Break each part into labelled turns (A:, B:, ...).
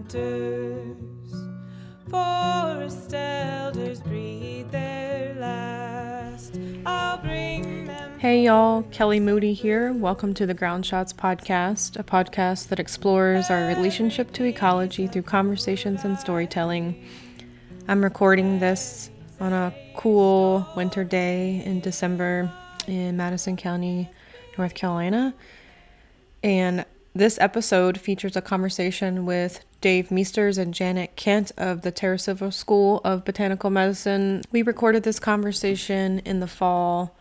A: winters. Forest elders breathe their last. I'll bring them.
B: Hey y'all, Kelly Moody here. Welcome to the Ground Shots podcast, a podcast that explores our relationship to ecology through conversations and storytelling. I'm recording this on a cool winter day in December in Madison County, North Carolina. And this episode features a conversation with Dave Meesters and Janet Kent of the Terra Sylva School of Botanical Medicine. We recorded this conversation in the fall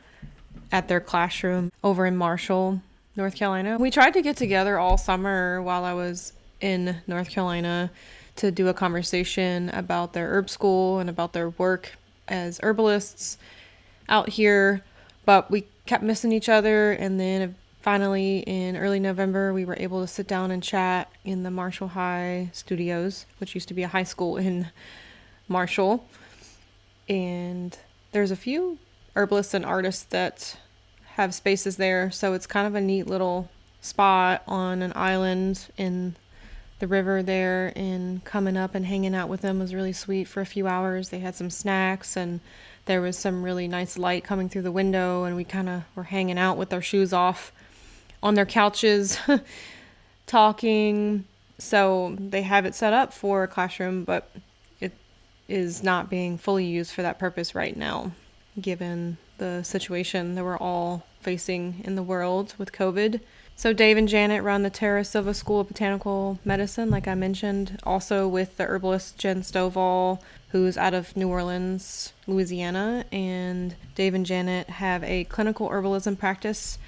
B: at their classroom over in Marshall, North Carolina. We tried to get together all summer while I was in North Carolina to do a conversation about their herb school and about their work as herbalists out here, but we kept missing each other, and then finally in early November we were able to sit down and chat in the Marshall High studios, which used to be a high school in Marshall. And there's a few herbalists and artists that have spaces there, so it's kind of a neat little spot on an island in the river there, and coming up and hanging out with them was really sweet for a few hours. They had some snacks and there was some really nice light coming through the window, and we kind of were hanging out with our shoes off on their couches talking. So they have it set up for a classroom, but it is not being fully used for that purpose right now, given the situation that we're all facing in the world with COVID. So Dave and Janet run the Terra Sylva School of Botanical Medicine, like I mentioned, also with the herbalist Jen Stovall, who's out of New Orleans, Louisiana. And Dave and Janet have a clinical herbalism practice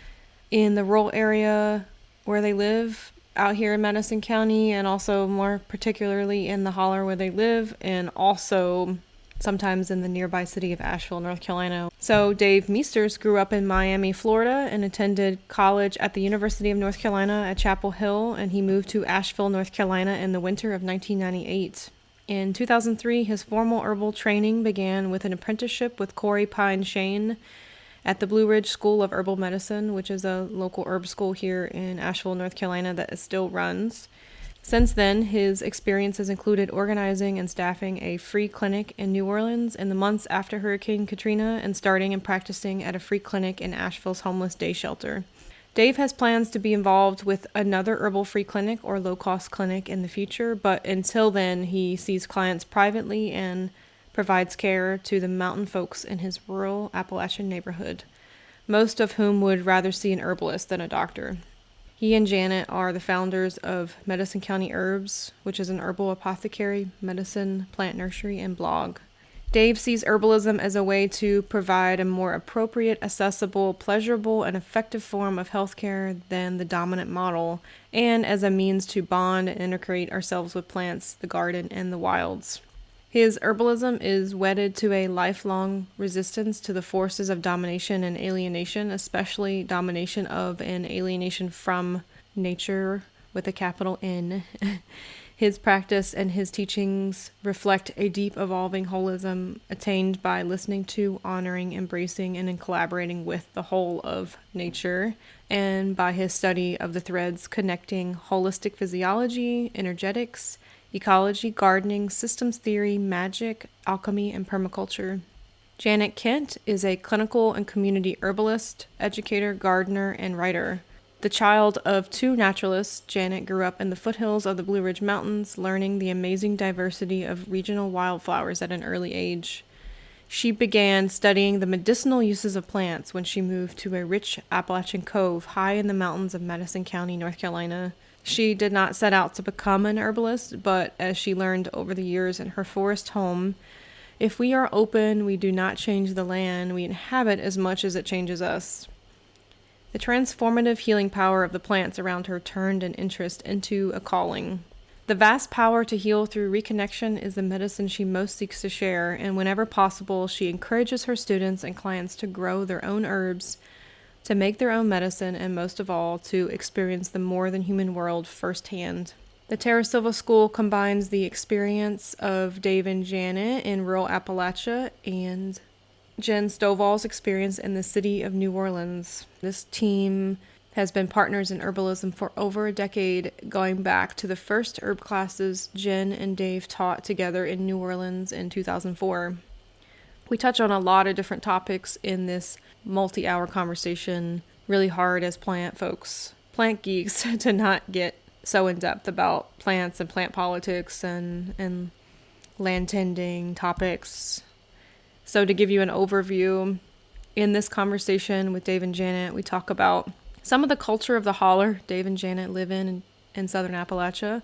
B: in the rural area where they live out here in Madison County, and also more particularly in the holler where they live, and also sometimes in the nearby city of Asheville, North Carolina. So Dave Meesters grew up in Miami, Florida, and attended college at the University of North Carolina at Chapel Hill, and he moved to Asheville, North Carolina in the winter of 1998. In 2003, his formal herbal training began with an apprenticeship with CoreyPine Shane at the Blue Ridge School of Herbal Medicine, which is a local herb school here in Asheville, North Carolina that still runs. Since then, his experiences included organizing and staffing a free clinic in New Orleans in the months after Hurricane Katrina, and starting and practicing at a free clinic in Asheville's homeless day shelter. Dave has plans to be involved with another herbal free clinic or low-cost clinic in the future, but until then, he sees clients privately and provides care to the mountain folks in his rural Appalachian neighborhood, most of whom would rather see an herbalist than a doctor. He and Janet are the founders of Madison County Herbs, which is an herbal apothecary, medicine, plant nursery, and blog. Dave sees herbalism as a way to provide a more appropriate, accessible, pleasurable, and effective form of healthcare than the dominant model, and as a means to bond and integrate ourselves with plants, the garden, and the wilds. His herbalism is wedded to a lifelong resistance to the forces of domination and alienation, especially domination of and alienation from nature with a capital N. His practice and his teachings reflect a deep evolving holism attained by listening to, honoring, embracing, and in collaborating with the whole of nature, and by his study of the threads connecting holistic physiology, energetics, ecology, gardening, systems theory, magic, alchemy, and permaculture. Janet Kent is a clinical and community herbalist, educator, gardener, and writer. The child of two naturalists, Janet grew up in the foothills of the Blue Ridge Mountains, learning the amazing diversity of regional wildflowers at an early age. She began studying the medicinal uses of plants when she moved to a rich Appalachian cove high in the mountains of Madison County, North Carolina. She did not set out to become an herbalist, but as she learned over the years in her forest home, if we are open, we do not change the land we inhabit as much as it changes us. The transformative healing power of the plants around her turned an interest into a calling. The vast power to heal through reconnection is the medicine she most seeks to share, and whenever possible, she encourages her students and clients to grow their own herbs, to make their own medicine, and most of all, to experience the more than human world firsthand. The Terra Sylva School combines the experience of Dave and Janet in rural Appalachia and Jen Stovall's experience in the city of New Orleans. This team has been partners in herbalism for over a decade, going back to the first herb classes Jen and Dave taught together in New Orleans in 2004. We touch on a lot of different topics in this multi-hour conversation. Really hard as plant folks, plant geeks, to not get so in depth about plants and plant politics and land tending topics. So to give you an overview, in this conversation with Dave and Janet, we talk about some of the culture of the holler Dave and Janet live in southern Appalachia,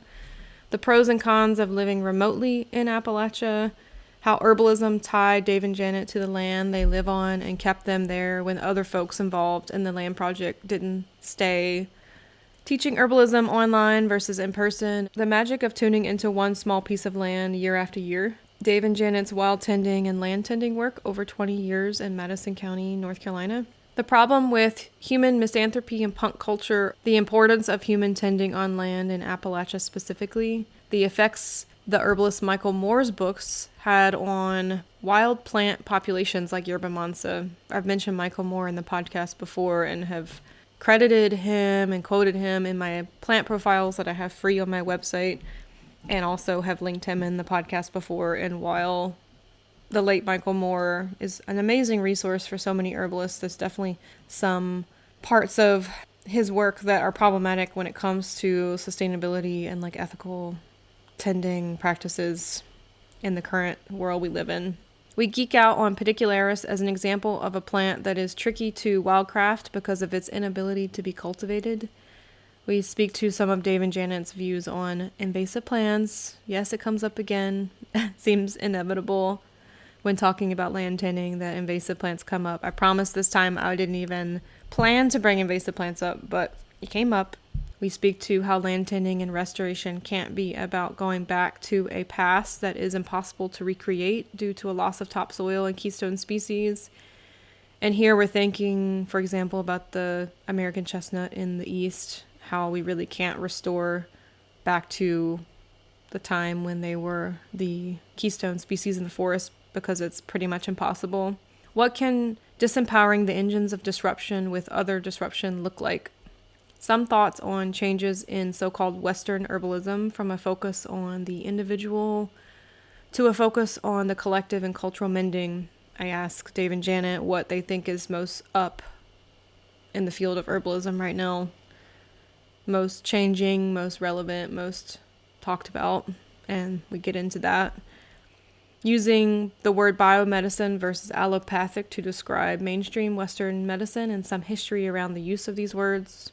B: the pros and cons of living remotely in Appalachia, how herbalism tied Dave and Janet to the land they live on and kept them there when other folks involved in the land project didn't stay, teaching herbalism online versus in person, the magic of tuning into one small piece of land year after year, Dave and Janet's wild tending and land tending work over 20 years in Madison County, North Carolina, the problem with human misanthropy and punk culture, the importance of human tending on land in Appalachia specifically, the effects the herbalist Michael Moore's books had on wild plant populations like yerba mansa. I've mentioned Michael Moore in the podcast before and have credited him and quoted him in my plant profiles that I have free on my website, and also have linked him in the podcast before. And while the late Michael Moore is an amazing resource for so many herbalists, there's definitely some parts of his work that are problematic when it comes to sustainability and like ethical tending practices in the current world we live in. We geek out on Pedicularis as an example of a plant that is tricky to wildcraft because of its inability to be cultivated. We speak to some of Dave and Janet's views on invasive plants. Yes, it comes up again. Seems inevitable when talking about land tending that invasive plants come up. I promise this time I didn't even plan to bring invasive plants up, but it came up. We speak to how land tending and restoration can't be about going back to a past that is impossible to recreate due to a loss of topsoil and keystone species. And here we're thinking, for example, about the American chestnut in the East, how we really can't restore back to the time when they were the keystone species in the forest because it's pretty much impossible. What can disempowering the engines of disruption with other disruption look like? Some thoughts on changes in so-called Western herbalism from a focus on the individual to a focus on the collective and cultural mending. I ask Dave and Janet what they think is most up in the field of herbalism right now. Most changing, most relevant, most talked about, and we get into that. Using the word biomedicine versus allopathic to describe mainstream Western medicine and some history around the use of these words.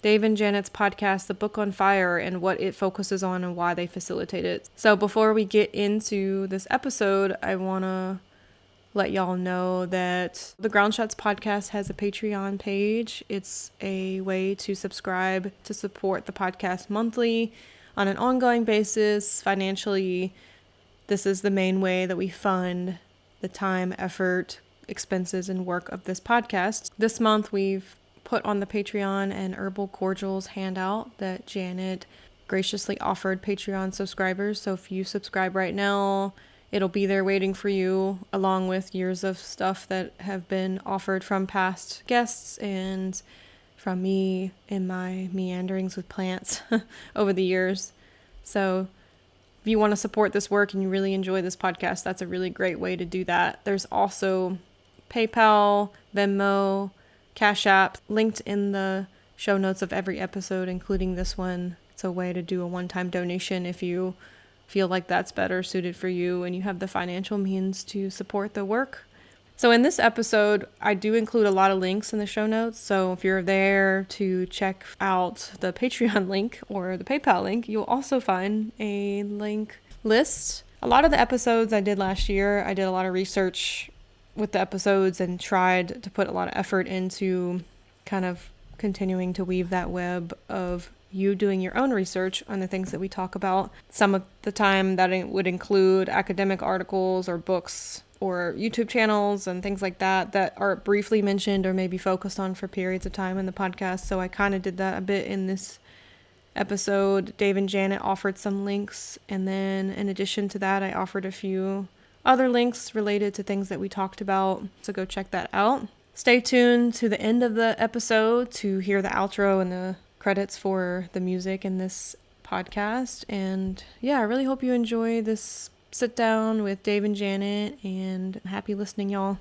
B: Dave and Janet's podcast, The Book on Fire, and what it focuses on and why they facilitate it. So before we get into this episode, I want to let y'all know that the Ground Shots podcast has a Patreon page. It's a way to subscribe to support the podcast monthly on an ongoing basis financially. This is the main way that we fund the time, effort, expenses, and work of this podcast. This month, we've put on the Patreon an herbal cordials handout that Janet graciously offered Patreon subscribers. So if you subscribe right now, it'll be there waiting for you, along with years of stuff that have been offered from past guests and from me in my meanderings with plants over the years. So if you want to support this work and you really enjoy this podcast, that's a really great way to do that. There's also PayPal, Venmo, Cash App linked in the show notes of every episode, including this one. It's a way to do a one-time donation if you feel like that's better suited for you and you have the financial means to support the work. So in this episode, I do include a lot of links in the show notes. So if you're there to check out the Patreon link or the PayPal link, you'll also find a link list. A lot of the episodes I did last year, I did a lot of research with the episodes and tried to put a lot of effort into kind of continuing to weave that web of you doing your own research on the things that we talk about. Some of the time that it would include academic articles or books or YouTube channels and things like that that are briefly mentioned or maybe focused on for periods of time in the podcast. So I kind of did that a bit in this episode. Dave and Janet offered some links, and then in addition to that, I offered a few other links related to things that we talked about. So go check that out. Stay tuned to the end of the episode to hear the outro and the credits for the music in this podcast. And yeah, I really hope you enjoy this sit down with Dave and Janet, and happy listening, y'all.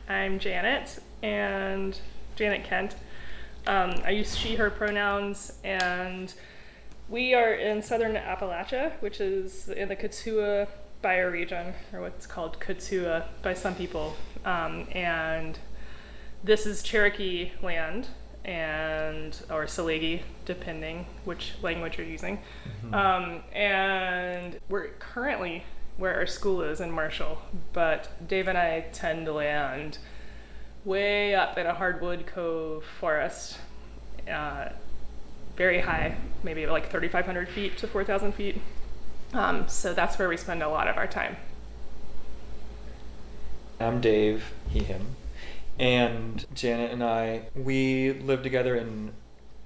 C: I'm Janet, and Janet Kent. I use she, her pronouns, and we are in southern Appalachia, which is in the Katua bioregion, or what's called Katua by some people. And this is Cherokee land, or Salegi, depending which language you're using. And we're currently where our school is in Marshall, but Dave and I tend to land way up in a hardwood cove forest, very high, maybe like 3,500 feet to 4,000 feet. So that's where we spend a lot of our time.
D: I'm Dave, he, him, and Janet and I, we live together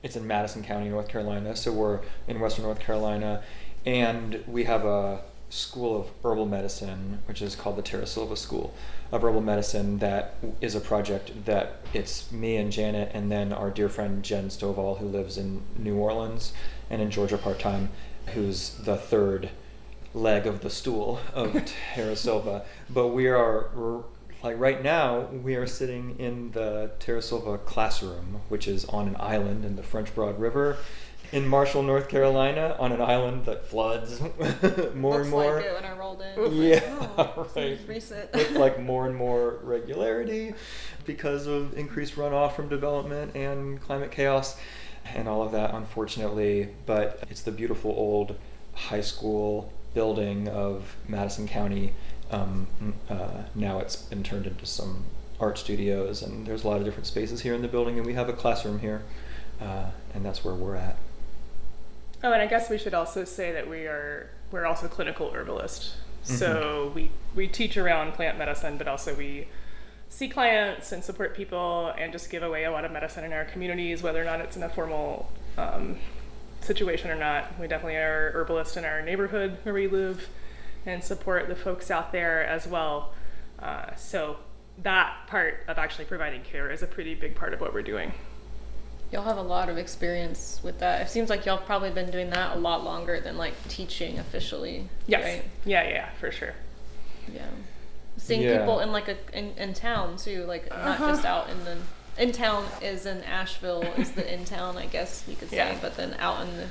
D: it's in Madison County, North Carolina, so we're in Western North Carolina, and we have a school of herbal medicine, which is called the Terra Sylva School of Herbal Medicine. That is a project that it's me and Janet, and then our dear friend Jen Stovall, who lives in New Orleans and in Georgia part-time, who's the third leg of the stool of Terra Sylva. But we are, like right now, we are sitting in the Terra Sylva classroom, which is on an island in the French Broad River in Marshall, North Carolina, on an island that floods more and more.
B: Looks like it when I rolled in.
D: Yeah, right.
B: Recent.
D: With like more and more regularity because of increased runoff from development and climate chaos and all of that, unfortunately. But it's the beautiful old high school building of Madison County. Now it's been turned into some art studios, and there's a lot of different spaces here in the building, and we have a classroom here, and that's where we're at.
C: Oh, and I guess we should also say that we're also clinical herbalists. So we teach around plant medicine, but also we see clients and support people and just give away a lot of medicine in our communities, whether or not it's in a formal situation or not. We definitely are herbalists in our neighborhood where we live and support the folks out there as well. So that part of actually providing care is a pretty big part of what we're doing.
B: Y'all have a lot of experience with that. It seems like y'all probably been doing that a lot longer than like teaching officially.
C: Yes.
B: Right?
C: Yeah, for sure.
B: Yeah. Seeing people in like in town too, like not just out in town is in Asheville is the in town, I guess you could say, but then out in the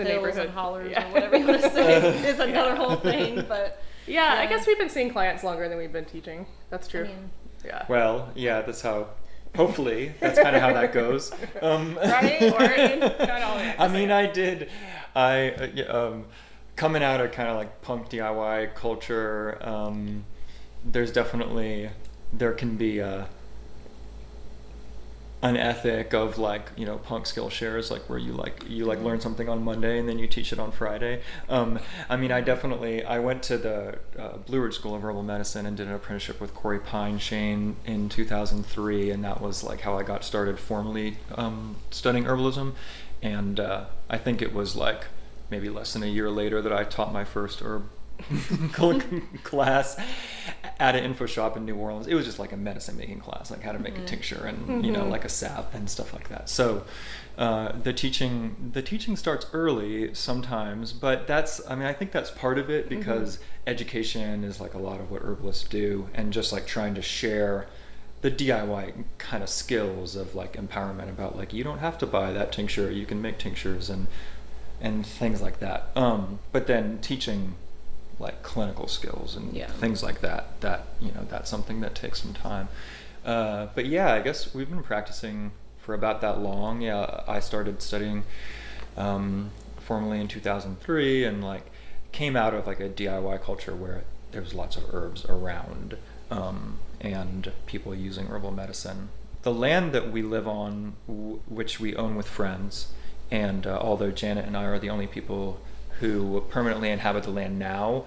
B: hills
C: neighborhood
B: and hollers or whatever you want to say is another whole thing. But
C: yeah, I guess we've been seeing clients longer than we've been teaching. That's true. Yeah.
D: Well, yeah, that's how. Hopefully, that's kind of how that goes.
C: Right? Or not always.
D: I mean, coming out of kind of like punk DIY culture, there can be an ethic of like, you know, punk Skillshares, like where you learn something on Monday and then you teach it on Friday. I mean, I went to the Blue Ridge School of Herbal Medicine and did an apprenticeship with CoreyPine Shane in 2003, and that was like how I got started formally studying herbalism. And I think it was like maybe less than a year later that I taught my first herb class at an info shop in New Orleans. It was just like a medicine making class, like how to make a tincture and you know, like a sap and stuff like that. So the teaching starts early sometimes, but I think that's part of it, because education is like a lot of what herbalists do, and just like trying to share the DIY kind of skills of like empowerment about like, you don't have to buy that tincture, you can make tinctures and things like that. But then teaching like clinical skills and things like that, you know, that's something that takes some time. But yeah, I guess we've been practicing for about that long. Yeah, I started studying formally in 2003, and like came out of like a DIY culture where there was lots of herbs around and people using herbal medicine. The land that we live on, which we own with friends, and although Janet and I are the only people who permanently inhabit the land now,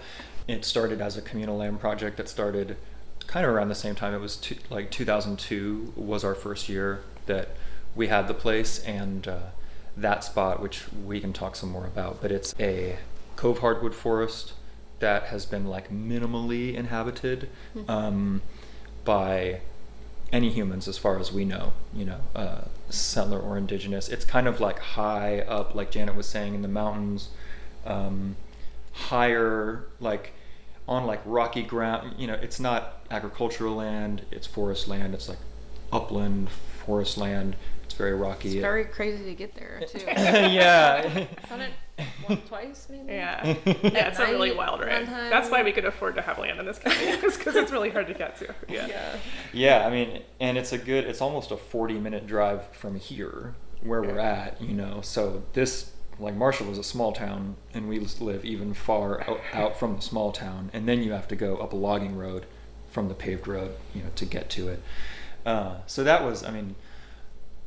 D: it started as a communal land project that started kind of around the same time. It was 2002 was our first year that we had the place, and that spot, which we can talk some more about, but it's a cove hardwood forest that has been like minimally inhabited by any humans as far as we know, settler or indigenous. It's kind of like high up, like Janet was saying, in the mountains, higher, like on like rocky ground. It's not agricultural land, it's forest land. It's like upland forest land. It's very rocky.
B: It's very crazy to get there too.
D: Yeah.
B: Done it twice maybe.
C: Yeah, it's a really wild ride. That's why we could afford to have land in this county, because it's really hard to get to.
D: Yeah. I mean, and it's almost a 40-minute drive from here where we're at. So this, like, Marshall was a small town, and we live even far out from the small town, and then you have to go up a logging road from the paved road, to get to it. So that was, I mean,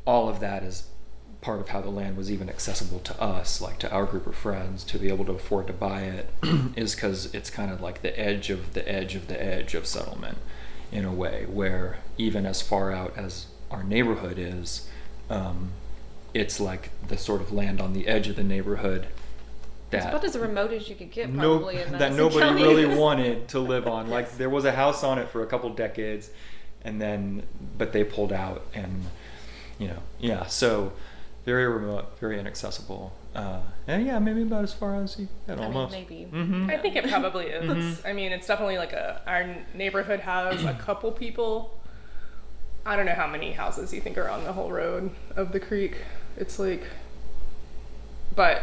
D: all of that is part of how the land was even accessible to us, like to our group of friends, to be able to afford to buy it, is because it's kind of like the edge of the edge of the edge of settlement, in a way, where even as far out as our neighborhood is, it's like the sort of land on the edge of the neighborhood
B: It's about as remote as you could get, probably, in Madison
D: that nobody
B: County.
D: really wanted to live on. Like, there was a house on it for a couple decades, but they pulled out, and so very remote, very inaccessible, and maybe about as far as you get, almost.
B: Maybe.
D: Mm-hmm.
C: I think it probably is. I mean, it's definitely like our neighborhood has a couple people. I don't know how many houses you think are on the whole road of the creek. It's like, but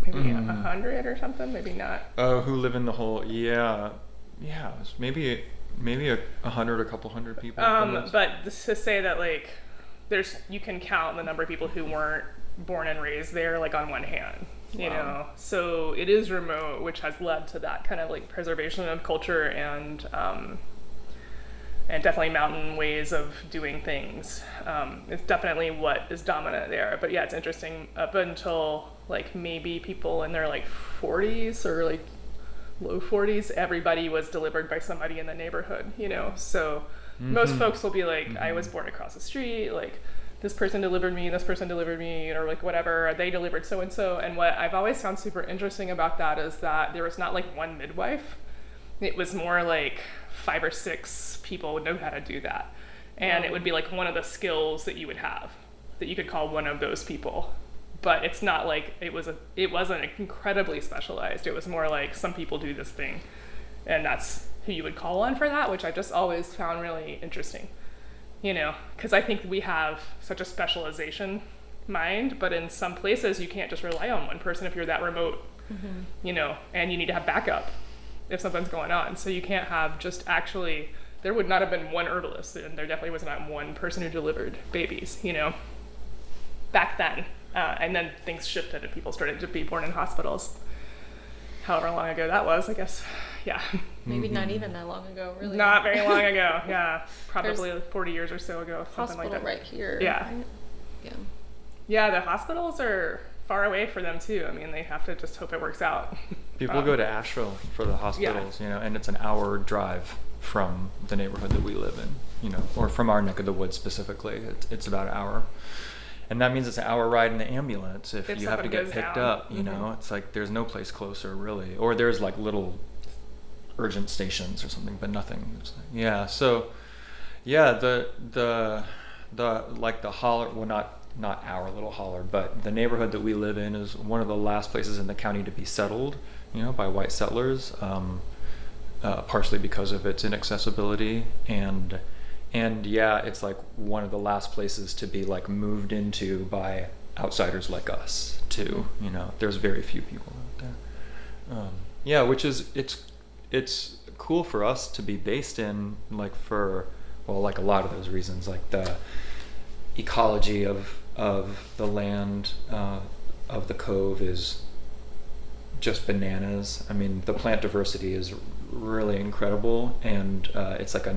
C: maybe 100 or something, maybe not.
D: Oh, who live in the whole? Yeah, it's maybe 100, a couple hundred people.
C: But to say that, like, you can count the number of people who weren't born and raised there, like, on one hand, you know. So it is remote, which has led to that kind of like preservation of culture and definitely mountain ways of doing things. It's definitely what is dominant there. But yeah, it's interesting. Up until like maybe people in their like 40s or like low 40s, everybody was delivered by somebody in the neighborhood, So most folks will be like, I was born across the street, like this person delivered me, or like whatever, they delivered so-and-so. And what I've always found super interesting about that is that there was not like one midwife. It was more like 5 or 6 people would know how to do that. And it would be like one of the skills that you would have, that you could call one of those people. But it's not like it wasn't incredibly specialized. It was more like some people do this thing, and that's who you would call on for that, which I just always found really interesting, because I think we have such a specialization mind, but in some places you can't just rely on one person if you're that remote, and you need to have backup if something's going on. So you can't have just there would not have been one herbalist, and there definitely was not one person who delivered babies, back then. And then things shifted and people started to be born in hospitals. However long ago that was, I guess. Yeah.
B: Maybe not even that long ago, really.
C: Not very long ago, yeah. Probably 40 years or so ago, something like that.
B: Hospital right here.
C: Yeah.
B: Right? Yeah.
C: Yeah, the hospitals are far away for them too. I mean, they have to just hope it works out.
D: People go to Asheville for the hospitals, and it's an hour drive from the neighborhood that we live in, or from our neck of the woods specifically. It's about an hour. And that means it's an hour ride in the ambulance if you have to get picked up, It's like there's no place closer, really. Or there's like little urgent stations or something, but nothing. The like the holler, well, not our little holler, but the neighborhood that we live in is one of the last places in the county to be settled, by white settlers, partially because of its inaccessibility, and it's like one of the last places to be like moved into by outsiders like us too. There's very few people out there. Which is it's cool for us to be based in, like, for like a lot of those reasons, like the ecology of the land of the cove is just bananas. I mean, the plant diversity is really incredible, and it's like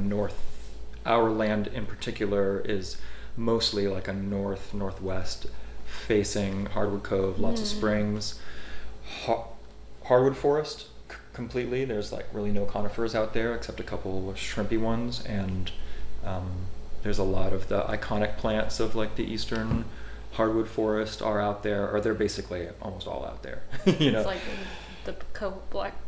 D: our land in particular is mostly like a northwest facing hardwood cove, lots of springs, hardwood forest completely. There's like really no conifers out there except a couple of shrimpy ones, and there's a lot of the iconic plants of like the eastern hardwood forests are out there, or they're basically almost all out there.
B: It's like the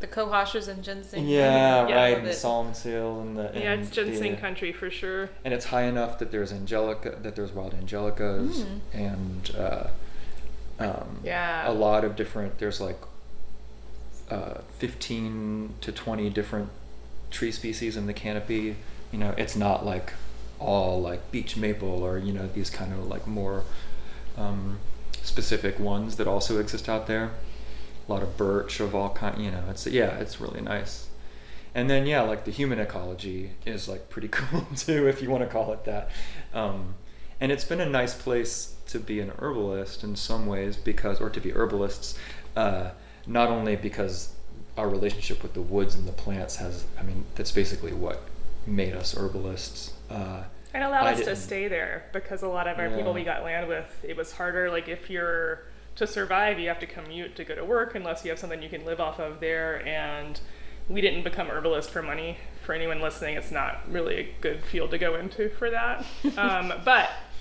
B: Cohoshes and ginseng.
D: Yeah,
C: Yeah.
D: right. And the Solomon seal and the
C: It's ginseng country for sure.
D: And it's high enough that there's wild angelicas and a lot of different. There's like 15 to 20 different tree species in the canopy. It's not like all like beech maple or these kind of like more specific ones that also exist out there. A lot of birch of all kind. It's really nice. And then like the human ecology is like pretty cool too, if you want to call it that. And it's been a nice place to be an herbalist in some ways or to be herbalists, not only because our relationship with the woods and the plants that's basically what made us herbalists.
C: And allowed us to stay there, because a lot of our people we got land with, it was harder. Like to survive, you have to commute to go to work unless you have something you can live off of there. And we didn't become herbalists for money. For anyone listening, it's not really a good field to go into for that.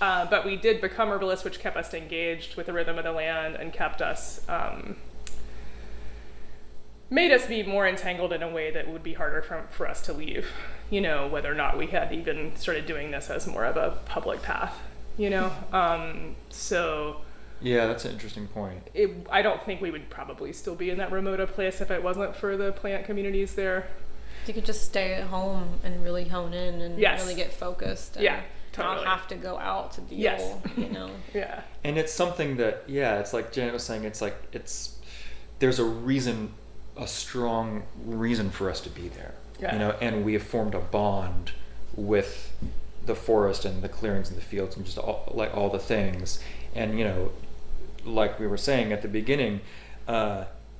C: But we did become herbalists, which kept us engaged with the rhythm of the land and kept us, made us be more entangled in a way that would be harder for us to leave, whether or not we had even started doing this as more of a public path, so...
D: Yeah, that's an interesting point.
C: I don't think we would probably still be in that remote a place if it wasn't for the plant communities there.
B: You could just stay at home and really hone in and really get focused. And
C: totally.
B: not have to go out to deal,
C: Yeah.
D: And it's something that, it's like Janet was saying, there's a strong reason for us to be there, and we have formed a bond with the forest and the clearings and the fields and just all the things. And, like we were saying at the beginning,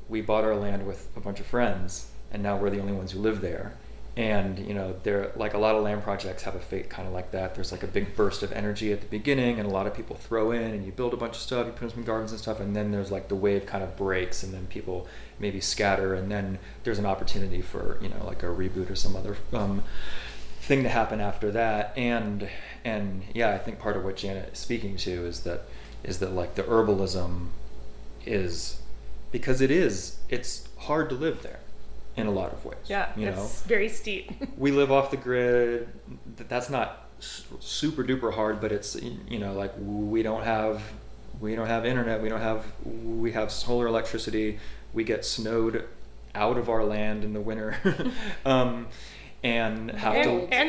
D: we bought our land with a bunch of friends, and now we're the only ones who live there. And, there, like a lot of land projects have a fate kind of like that. There's like a big burst of energy at the beginning, and a lot of people throw in, and you build a bunch of stuff, you put in some gardens and stuff, and then there's like the wave kind of breaks, and then people maybe scatter, and then there's an opportunity for, like a reboot or some other thing to happen after that. And I think part of what Janet is speaking to is that like the herbalism is, because it's hard to live there in a lot of ways.
C: Yeah, it's very steep.
D: We live off the grid. That's not super duper hard, but it's, like we don't have internet. We have solar electricity. We get snowed out of our land in the winter. And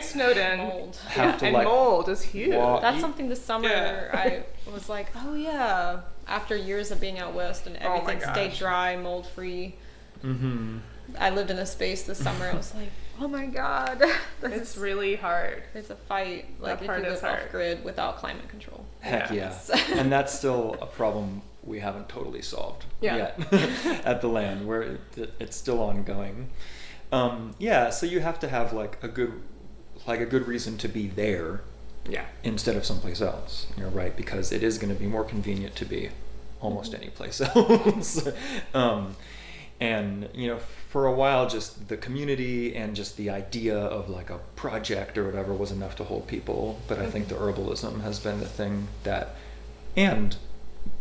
D: snowed in.
B: Mold.
C: Mold is huge.
B: That's something this summer I was like, oh yeah. After years of being out west and everything stayed dry, mold free. Mm-hmm. I lived in a space this summer. I was like, oh my god,
C: it's really hard.
B: It's a fight. Like if you live off grid without climate control.
D: Heck yeah. And that's still a problem we haven't totally solved yet at the land, where it's still ongoing. So you have to have like a good reason to be there, instead of someplace else. You're right, because it is going to be more convenient to be almost any place else. And for a while, just the community and just the idea of like a project or whatever was enough to hold people. But I think the herbalism has been the thing that, and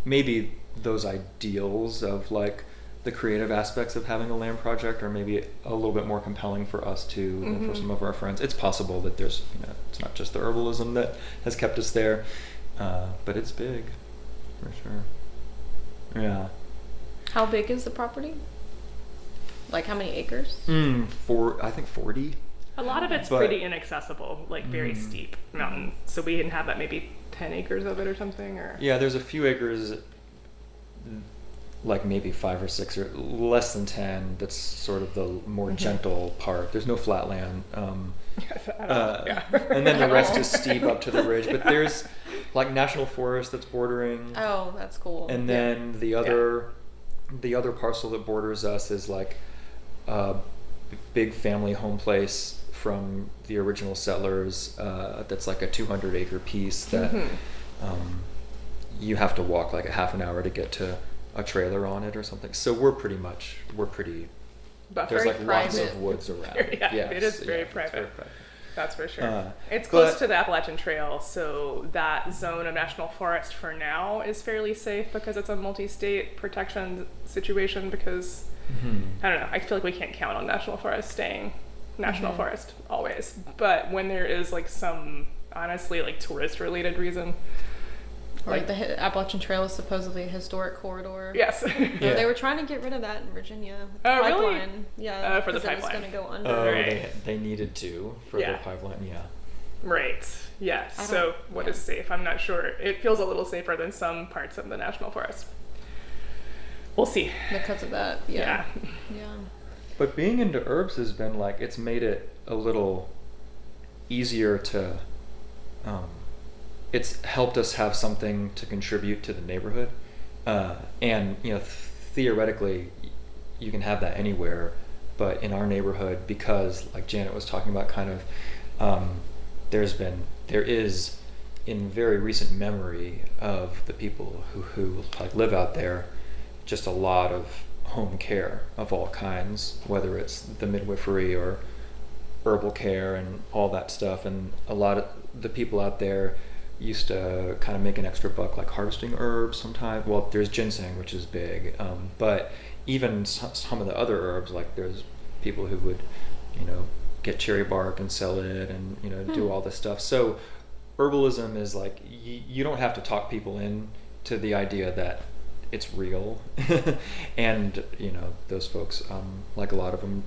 D: maybe those ideals of like the creative aspects of having a land project are maybe a little bit more compelling for us too than for some of our friends. It's possible that there's, it's not just the herbalism that has kept us there, but it's big, for sure. Yeah.
B: How big is the property? Like how many acres?
D: I think 40.
C: A lot of it's pretty inaccessible, like very steep mountain. So we inhabit maybe 10 acres of it or something, or...
D: Yeah, there's a few acres, like maybe 5 or 6 or less than 10. That's sort of the more gentle part. There's no flat land. And then the rest is steep up to the ridge. But there's like national forest that's bordering.
B: Oh, that's cool.
D: And then the other parcel that borders us is like a big family home place from the original settlers. That's like a 200-acre piece that you have to walk like a half an hour to get to a trailer on it or something. So we're pretty.
C: But
D: there's like
B: private.
D: lots of woods around.
C: It is very private.
D: Very private.
C: That's for sure. It's
D: but-
C: close to the Appalachian Trail, so that zone of national forest for now is fairly safe because it's a multi-state protection situation because, I don't know, I feel like we can't count on national forest staying national forest always. But when there is like some, honestly, like tourist-related reason,
B: Like the Appalachian Trail is supposedly a historic corridor.
C: yes.
B: No, they were trying to get rid of that in Virginia. With the
C: Oh, really?
B: pipeline. Yeah.
C: For the
B: 'cause it was
C: pipeline.
B: going to go under.
D: Oh,
C: Right.
D: they needed to for
C: Yeah.
D: the pipeline. Yeah.
C: Right. Yeah.
B: I
C: So
B: don't-
C: what
B: yeah.
C: is safe? I'm not sure. It feels a little safer than some parts of the national forest. We'll see.
B: Because of that. Yeah. Yeah.
D: But being into herbs has been like, it's made it a little easier to, it's helped us have something to contribute to the neighborhood. And, you know, theoretically, you can have that anywhere, but in our neighborhood, because like Janet was talking about, kind of, there is in very recent memory of the people who like live out there, just a lot of home care of all kinds, whether it's the midwifery or herbal care and all that stuff. And a lot of the people out there used to kind of make an extra buck like harvesting herbs sometimes. Well, there's ginseng, which is big, but even some of the other herbs, like there's people who would, you know, get cherry bark and sell it and, you know, do all this stuff. So herbalism is like, you don't have to talk people in to the idea that it's real. And, you know, those folks, like a lot of them,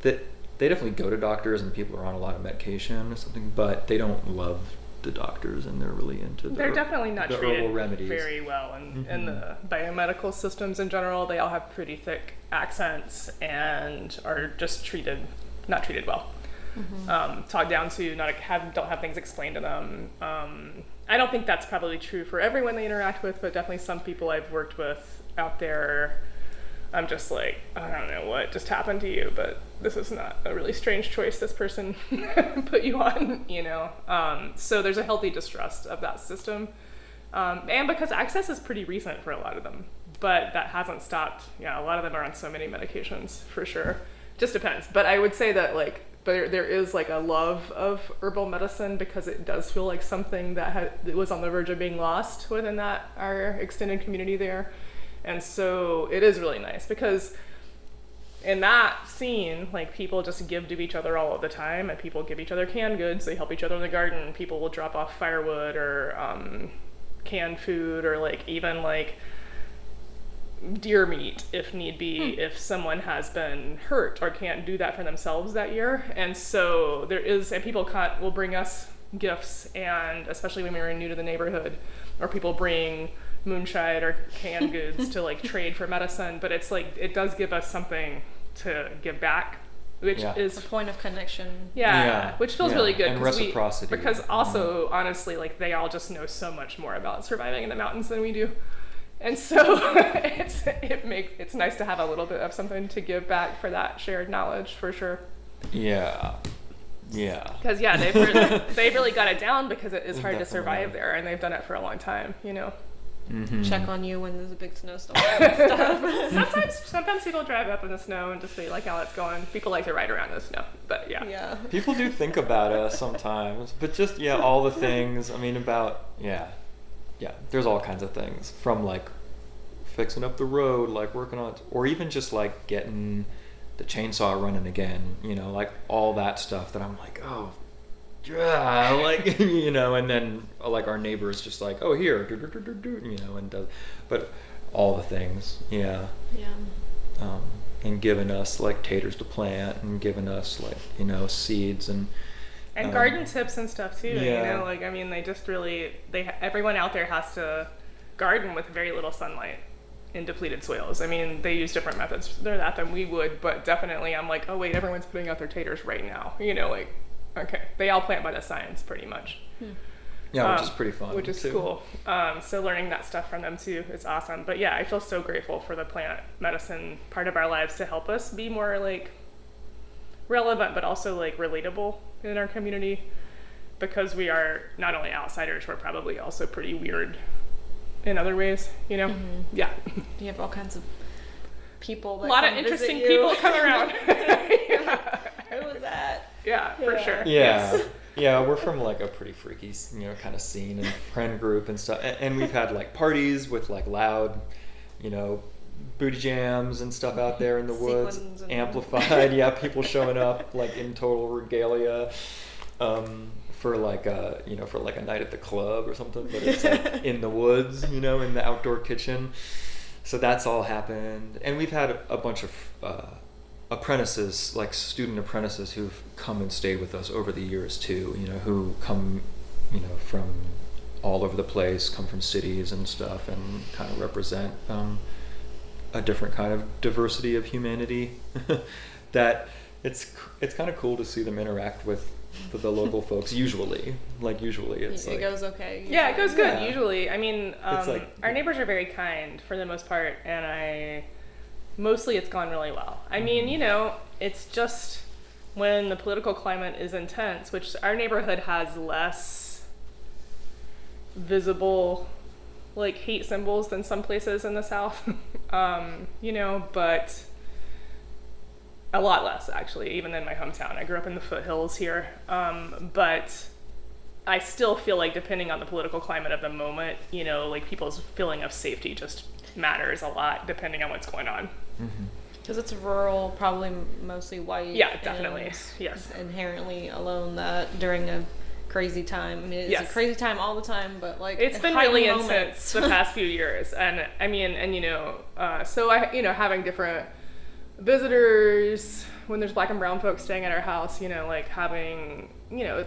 D: that they definitely go to doctors and people are on a lot of medication or something, but they don't love the doctors and they're really into
C: They're definitely not
D: the
C: treated
D: herbal remedies
C: very well in the biomedical systems in general. They all have pretty thick accents and are just not treated well. Talked down to, don't have things explained to them. I don't think that's probably true for everyone they interact with, but definitely some people I've worked with out there, I'm just like, I don't know what just happened to you, but this is not a really strange choice this person put you on, you know? So there's a healthy distrust of that system. And because access is pretty recent for a lot of them, but that hasn't stopped. Yeah, a lot of them are on so many medications for sure. Just depends. But I would say that like, there is like a love of herbal medicine because it does feel like something that was on the verge of being lost within our extended community there. And so it is really nice because in that scene, like people just give to each other all of the time and people give each other canned goods. They help each other in the garden. People will drop off firewood or canned food or like even like deer meat if need be, if someone has been hurt or can't do that for themselves that year. And so and people will bring us gifts, and especially when we were new to the neighborhood, or people bring moonshine or canned goods to like trade for medicine. But it's like, it does give us something to give back, which is
B: a point of connection.
C: Which feels really good.
D: And reciprocity.
C: Because also, honestly, like they all just know so much more about surviving in the mountains than we do. And so it's nice to have a little bit of something to give back for that shared knowledge, for sure.
D: Yeah.
C: Because they've really got it down because it is hard to survive there, and they've done it for a long time, you know.
B: Check on you when there's a big snowstorm and stuff.
C: Sometimes people drive up in the snow and just see like how it's going. People like to ride around in the snow, but yeah.
D: People do think about us sometimes, but just all the things. I mean, there's all kinds of things, from like fixing up the road, like working on it, or even just like getting the chainsaw running again, you know, like all that stuff that I'm like, oh yeah, like, you know, and then like our neighbor is just like, oh, here, you know, and does, but all the things, and giving us like taters to plant and giving us like, you know, seeds and
C: garden tips and stuff too.
D: Yeah.
C: You know, like, I mean, they just really, everyone out there has to garden with very little sunlight in depleted soils. I mean, they use different methods for that than we would, but definitely I'm like, oh wait, everyone's putting out their taters right now. You know, like, okay, they all plant by the science pretty much.
D: Yeah, which is pretty fun.
C: Which is
D: too.
C: cool. So learning that stuff from them too is awesome. But yeah, I feel so grateful for the plant medicine part of our lives to help us be more like relevant, but also like relatable in our community, because we are not only outsiders, we're probably also pretty weird in other ways, you know? Yeah.
B: You have all kinds of people that
C: a lot of interesting
B: visit you.
C: people come around.
B: Who was that?
C: Yeah, for sure.
D: Yeah. Yeah, we're from like a pretty freaky, kind of scene and friend group and stuff. And we've had like parties with like loud, booty jams and stuff out there in the woods, amplified. Yeah, people showing up like in total regalia for like a night at the club or something. But it's like in the woods, in the outdoor kitchen. So that's all happened. And we've had a bunch of apprentices, like student apprentices, who've come and stayed with us over the years too, who come, from all over the place, come from cities and stuff, and kind of represent a different kind of diversity of humanity. That it's kind of cool to see them interact with the local folks. Usually it's
B: it
D: like,
B: goes okay. Usually.
C: Yeah, it goes good.
D: Yeah.
C: Usually, I mean,
D: It's like-
C: our neighbors are very kind for the most part, and mostly it's gone really well. I mean, it's just when the political climate is intense, which our neighborhood has less visible like hate symbols than some places in the South, but a lot less actually, even than my hometown. I grew up in the foothills here, but I still feel like depending on the political climate of the moment, like people's feeling of safety just matters a lot depending on what's going on.
B: Because it's rural, probably mostly white.
C: Yeah, definitely.
B: And
C: Yes.
B: it's inherently alone that during a crazy time. I mean, it's
C: Yes.
B: a crazy time all the time, but like
C: It's been
B: heightened
C: really
B: moments.
C: intense the past few years, and I mean, so I, having different visitors when there's Black and brown folks staying at our house, like having,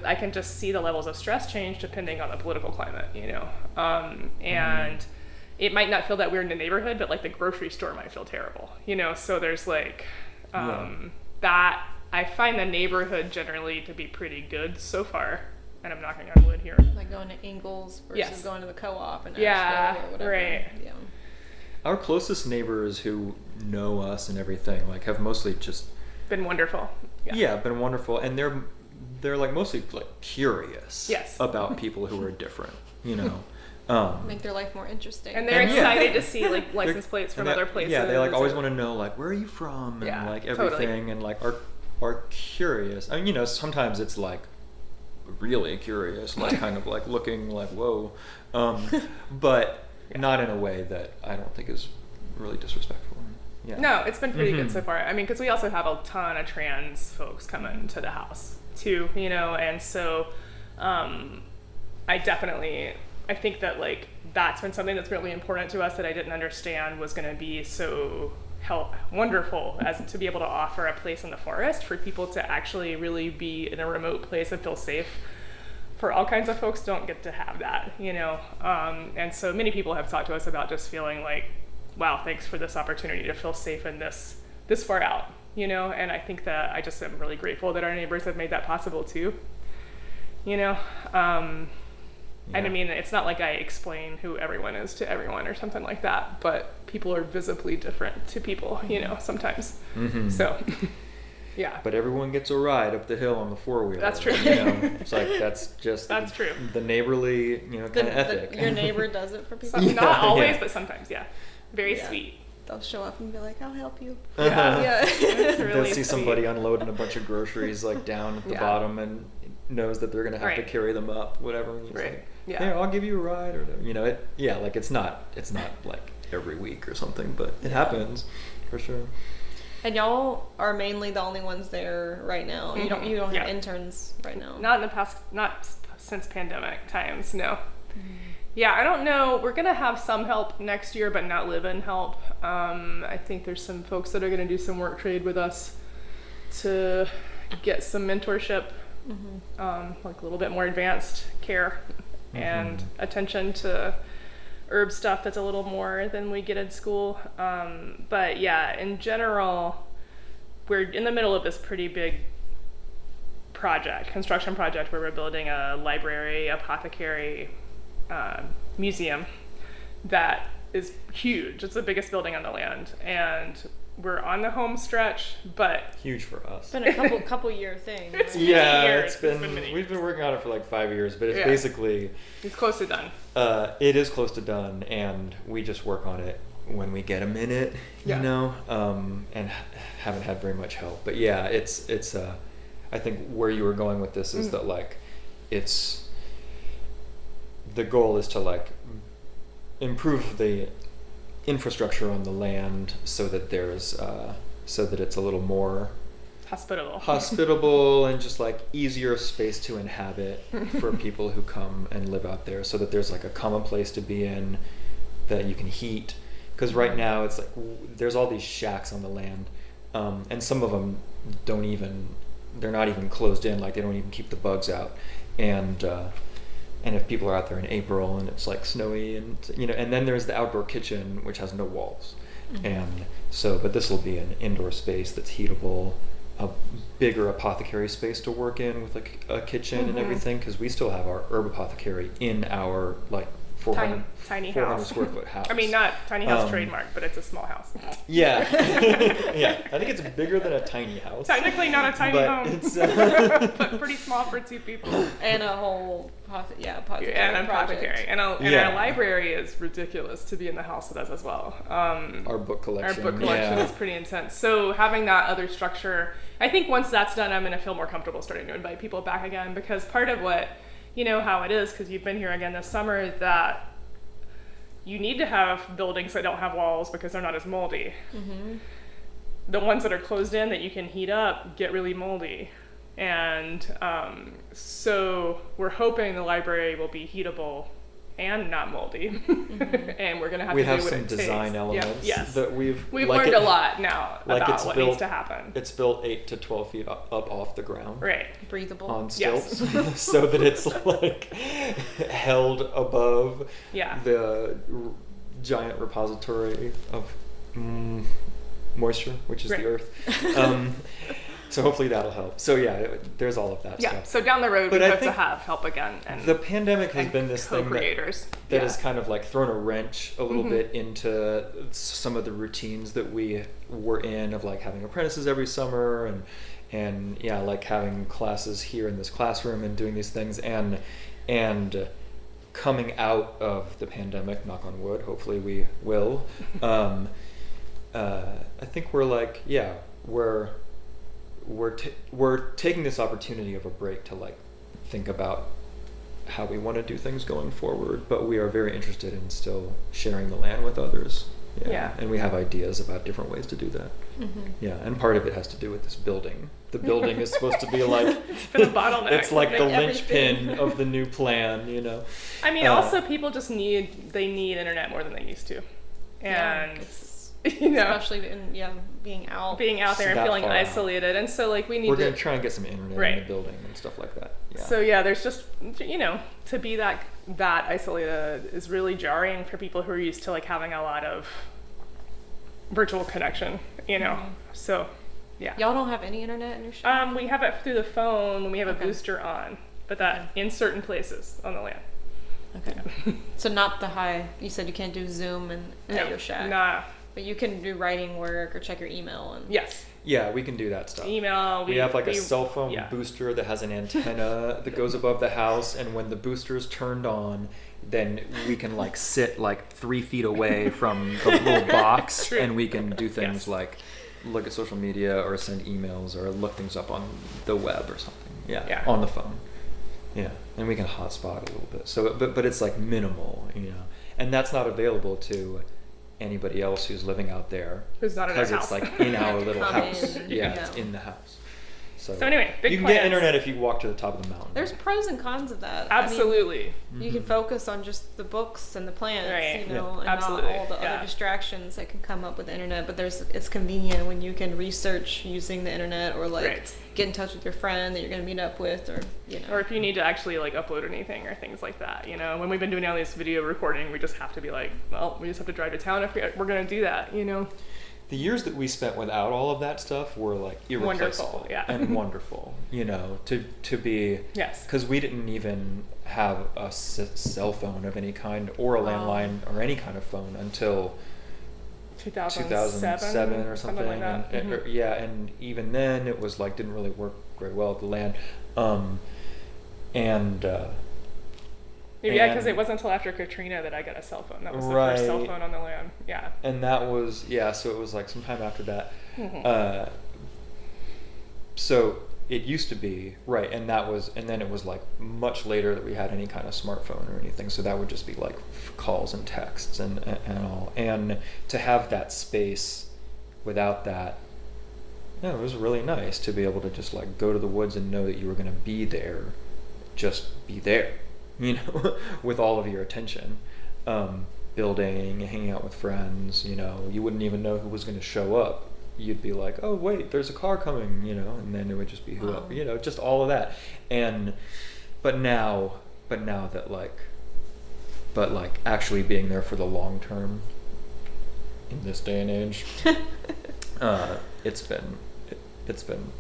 C: I can just see the levels of stress change depending on the political climate, and it might not feel that weird in the neighborhood, but like the grocery store might feel terrible, so there's like that. I find the neighborhood generally to be pretty good so far, and I'm knocking on wood here.
B: Like going to Ingalls versus
C: Yes.
B: going to the co-op in Asheville
C: Yeah,
B: or whatever.
C: right.
B: Yeah.
D: Our closest neighbors who know us and everything, like, have mostly just
C: Been wonderful.
D: been wonderful, and they're like mostly like curious
C: Yes.
D: about people who are different,
B: Make their life more interesting.
C: And they're
D: And
C: excited to see like license plates from
D: and
C: other
D: that-
C: places.
D: Yeah, they like always
C: or-
D: want to know like where are you from and
C: Yeah,
D: like
C: totally.
D: everything, and like are curious. I mean, sometimes it's like really curious, like kind of like looking like whoa, but not in a way that I don't think is really disrespectful. Yeah.
C: No, it's been pretty good
D: Mhm.
C: so far. I mean, because we also have a ton of trans folks coming to the house too, and so I think that like that's been something that's really important to us that I didn't understand was going to be so wonderful as to be able to offer a place in the forest for people to actually really be in a remote place and feel safe. For all kinds of folks don't get to have that, and so many people have talked to us about just feeling like, wow, thanks for this opportunity to feel safe in this far out, and I think that I just am really grateful that our neighbors have made that possible too, and I mean, it's not like I explain who everyone is to everyone or something like that, but people are visibly different to people, sometimes.
D: Mhm.
C: So, yeah.
D: But everyone gets a ride up the hill on the four-wheeler.
C: That's true.
D: It's like that's
C: true.
D: The neighborly, kind of ethic.
B: Your neighbor does it for people.
C: Not always,
D: yeah.
C: but sometimes, yeah. Very
B: Yeah.
C: sweet.
B: They'll show up and be like, "I'll help you."
D: Uh-huh.
B: Yeah.
C: It's
D: They'll
C: really
D: see
C: sweet.
D: somebody unloading a bunch of groceries like down at the
C: Yeah.
D: bottom and knows that they're gonna have to
C: Right.
D: carry them up, whatever. And he's
C: Right.
D: like,
C: Yeah.
D: "Here, I'll give you a ride," or like it's not like every week or something, but it happens for sure.
B: And y'all are mainly the only ones there right now. You don't have
C: Yeah.
B: interns right now.
C: Not since pandemic times, no. Yeah, I don't know. We're going to have some help next year, but not live-in help. I think there's some folks that are going to do some work trade with us to get some mentorship, like a little bit more advanced care and attention to herb stuff that's a little more than we get in school. But yeah, in general, we're in the middle of this pretty big construction project where we're building a library, apothecary, museum that is huge. It's the biggest building on the land, and we're on the home stretch, but
D: Huge for us.
B: It's been a couple year thing.
C: It's-
B: right?
D: Yeah,
C: years.
D: it's been
C: many
D: we've been working on it for like 5 years, but it's
C: Yeah.
D: basically
C: it's close to done.
D: it is close to done, and we just work on it when we get a minute,
C: Yeah.
D: and haven't had very much help. But yeah, it's I I think where you were going with this is that like the goal is to like improve the infrastructure on the land so that there's so that it's a little more hospitable and just like easier space to inhabit for people who come and live out there, so that there's like a common place to be in that you can heat, because right now it's like there's all these shacks on the land, and some of them they're not even closed in, like they don't even keep the bugs out, and if people are out there in April and it's like snowy and and then there's the outdoor kitchen which has no walls, and so but this will be an indoor space that's heatable, a bigger apothecary space to work in with like a kitchen and everything, because we still have our herb apothecary in our like 400
C: tiny
D: 400
C: house.
D: square foot house.
C: I mean, not tiny house trademark, but it's a small house.
D: Yeah. Yeah, I think it's bigger than a tiny house.
C: Technically not a tiny
D: but
C: home,
D: it's
C: but pretty small for 2 people.
B: And a whole apothecary
C: And an
B: project.
C: apothecary. And our library is ridiculous to be in the house with us as well.
D: our book collection.
C: Is pretty intense. So having that other structure, I think once that's done, I'm going to feel more comfortable starting to invite people back again, because part of what, how it is, because you've been here again this summer, that you need to have buildings that don't have walls because they're not as moldy. The ones that are closed in that you can heat up get really moldy. And so we're hoping the library will be heatable and not moldy. And we're going to have to do what it takes.
D: We have some design elements that we've
C: learned a lot now about what needs to happen.
D: It's built 8 to 12 feet up off the ground.
C: Right.
B: Breathable.
D: On stilts. So that it's like held above the giant repository of moisture, which is the earth. So hopefully that'll help. So there's all of that stuff.
C: Yeah, so down the road we hope to have help again. And
D: the pandemic has been this thing that has kind of like thrown a wrench a little bit into some of the routines that we were in, of like having apprentices every summer and like having classes here in this classroom and doing these things, and coming out of the pandemic, knock on wood, hopefully we will. I think we're like, we're taking this opportunity of a break to like think about how we want to do things going forward, but we are very interested in still sharing the land with others. And we have ideas about different ways to do that. And part of it has to do with this building. The building is supposed to be like
C: it's been a bottleneck.
D: It's like the linchpin of the new plan,
C: I mean, also people just need internet more than they used to, and
B: especially in being out
C: there and feeling isolated, and so like we're
D: gonna try and get some internet in the building and stuff like that.
C: So there's just to be that isolated is really jarring for people who are used to like having a lot of virtual connection, so
B: y'all don't have any internet in your shop?
C: We have it through the phone when we have a booster on, but that in certain places on the land.
B: Okay. So not the high, you said you can't do Zoom at your shack.
C: Nah.
B: But you can do writing work or check your email and
C: yes.
D: Yeah, we can do that stuff.
C: Email.
D: We have like a cell phone booster that has an antenna that goes above the house, and when the booster's turned on, then we can like sit like 3 feet away from the little box, and we can do things like look at social media or send emails or look things up on the web or something. On the phone. Yeah, and we can hotspot a little bit. So, but it's like minimal, and that's not available to anybody else who's living out there,
C: who's not in our house.
D: Because it's like in our little house.
B: It's
D: in the house. So
C: anyway,
D: you can get internet if you walk to the top of the mountain.
B: There's pros and cons of that.
C: Absolutely.
B: I mean, you can focus on just the books and the plants, and not
C: absolutely.
B: all the other distractions that can come up with the internet. But it's convenient when you can research using the internet, or like get in touch with your friend that you're going to meet up with, or
C: or if you need to actually like upload anything or things like that. When we've been doing all this video recording, we just have to be like, well, we just have to drive to town if we're going to do that.
D: The years that we spent without all of that stuff were like irreplaceable and wonderful, to be, because we didn't even have a cell phone of any kind or a landline or any kind of phone until 2007 or something like that. And even then it was like didn't really work very well at the land,
C: because it wasn't until after Katrina that I got a cell phone. That was the first cell phone on the land.
D: And that was so it was like sometime after that. So it used to be, right, and then it was like much later that we had any kind of smartphone or anything, so that would just be like calls and texts and all. And to have that space without that, it was really nice to be able to just like go to the woods and know that you were going to be there, just be there, with all of your attention, building, hanging out with friends. You wouldn't even know who was going to show up. You'd be like, oh wait, there's a car coming, and then it would just be whoever, just all of that. But now that actually being there for the long term in this day and age, it's been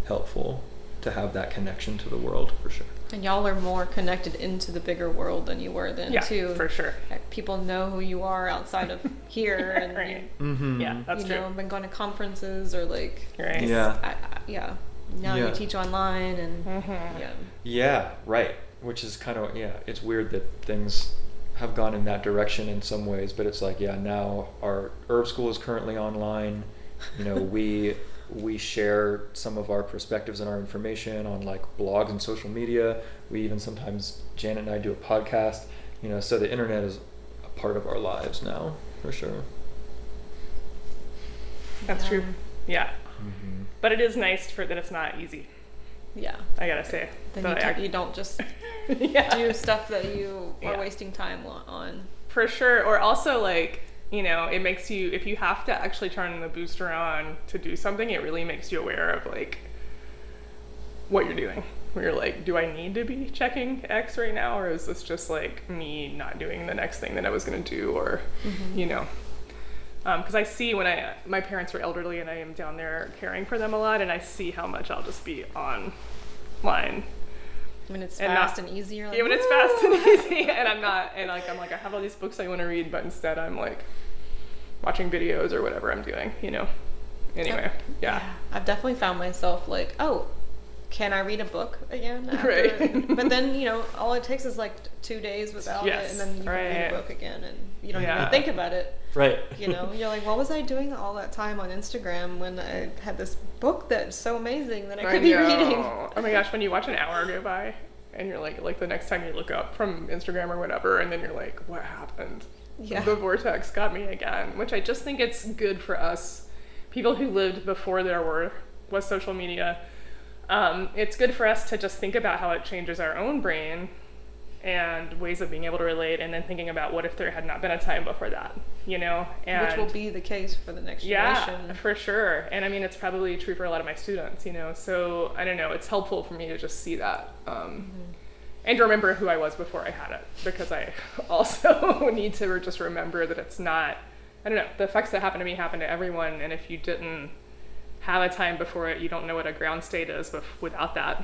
D: helpful to have that connection to the world, for sure.
B: And y'all are more connected into the bigger world than you were then, too.
C: Yeah, for sure.
B: People know who you are outside of here. And
C: right.
D: Mm-hmm.
C: Yeah, that's true.
B: I've been going to conferences or like...
C: Right.
B: Yeah. Now you teach online and...
D: Yeah, right. Which is kind of, it's weird that things have gone in that direction in some ways, but it's like, now our herb school is currently online. We share some of our perspectives and our information on like blogs and social media. We even sometimes, Janet and I, do a podcast, so the internet is a part of our lives now, for sure.
C: That's true. Yeah.
D: Mm-hmm.
C: But it is nice that it's not easy.
B: Yeah.
C: I gotta say.
B: Then you don't just do stuff that you are wasting time on.
C: For sure. Or also like, it makes you, if you have to actually turn the booster on to do something, it really makes you aware of like what you're doing. Where you're like, do I need to be checking X right now? Or is this just like me not doing the next thing that I was going to do? Or, because I see when my parents are elderly and I am down there caring for them a lot, and I see how much I'll just be online.
B: When it's fast and easy, you're like,
C: when it's fast and easy, and I'm not, and like I'm like, I have all these books I want to read, but instead I'm like watching videos or whatever I'm doing, Anyway, yeah.
B: I've definitely found myself like, oh, can I read a book again?
C: Right.
B: But then, all it takes is like 2 days without it, and then you can read a book again, and you don't even think about it.
D: Right.
B: You're like, what was I doing all that time on Instagram when I had this book that's so amazing that I could be reading?
C: Oh my gosh, when you watch an hour go by and you're like the next time you look up from Instagram or whatever, and then you're like, what happened?
B: Yeah.
C: The vortex got me again, which I just think it's good for us, people who lived before there was social media. It's good for us to just think about how it changes our own brain and ways of being able to relate, and then thinking about what if there had not been a time before that, and
B: which will be the case for the next generation.
C: Yeah, for sure. And I mean, it's probably true for a lot of my students, so I don't know, it's helpful for me to just see that, and to remember who I was before I had it, because I also need to just remember that it's not, I don't know, the effects that happen to me happen to everyone, and if you didn't have a time before it, you don't know what a ground state is without that.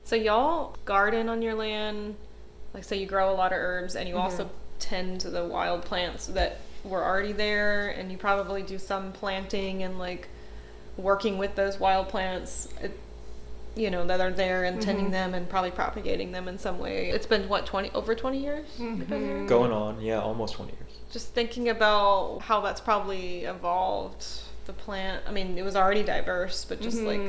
B: So y'all garden on your land, like so you grow a lot of herbs, and you also tend to the wild plants that were already there, and you probably do some planting and like working with those wild plants, that are there and tending them and probably propagating them in some way. It's been what, over 20 years? You've been there?
D: Going on, yeah, almost 20 years.
B: Just thinking about how that's probably evolved the plant. I mean, it was already diverse, but just like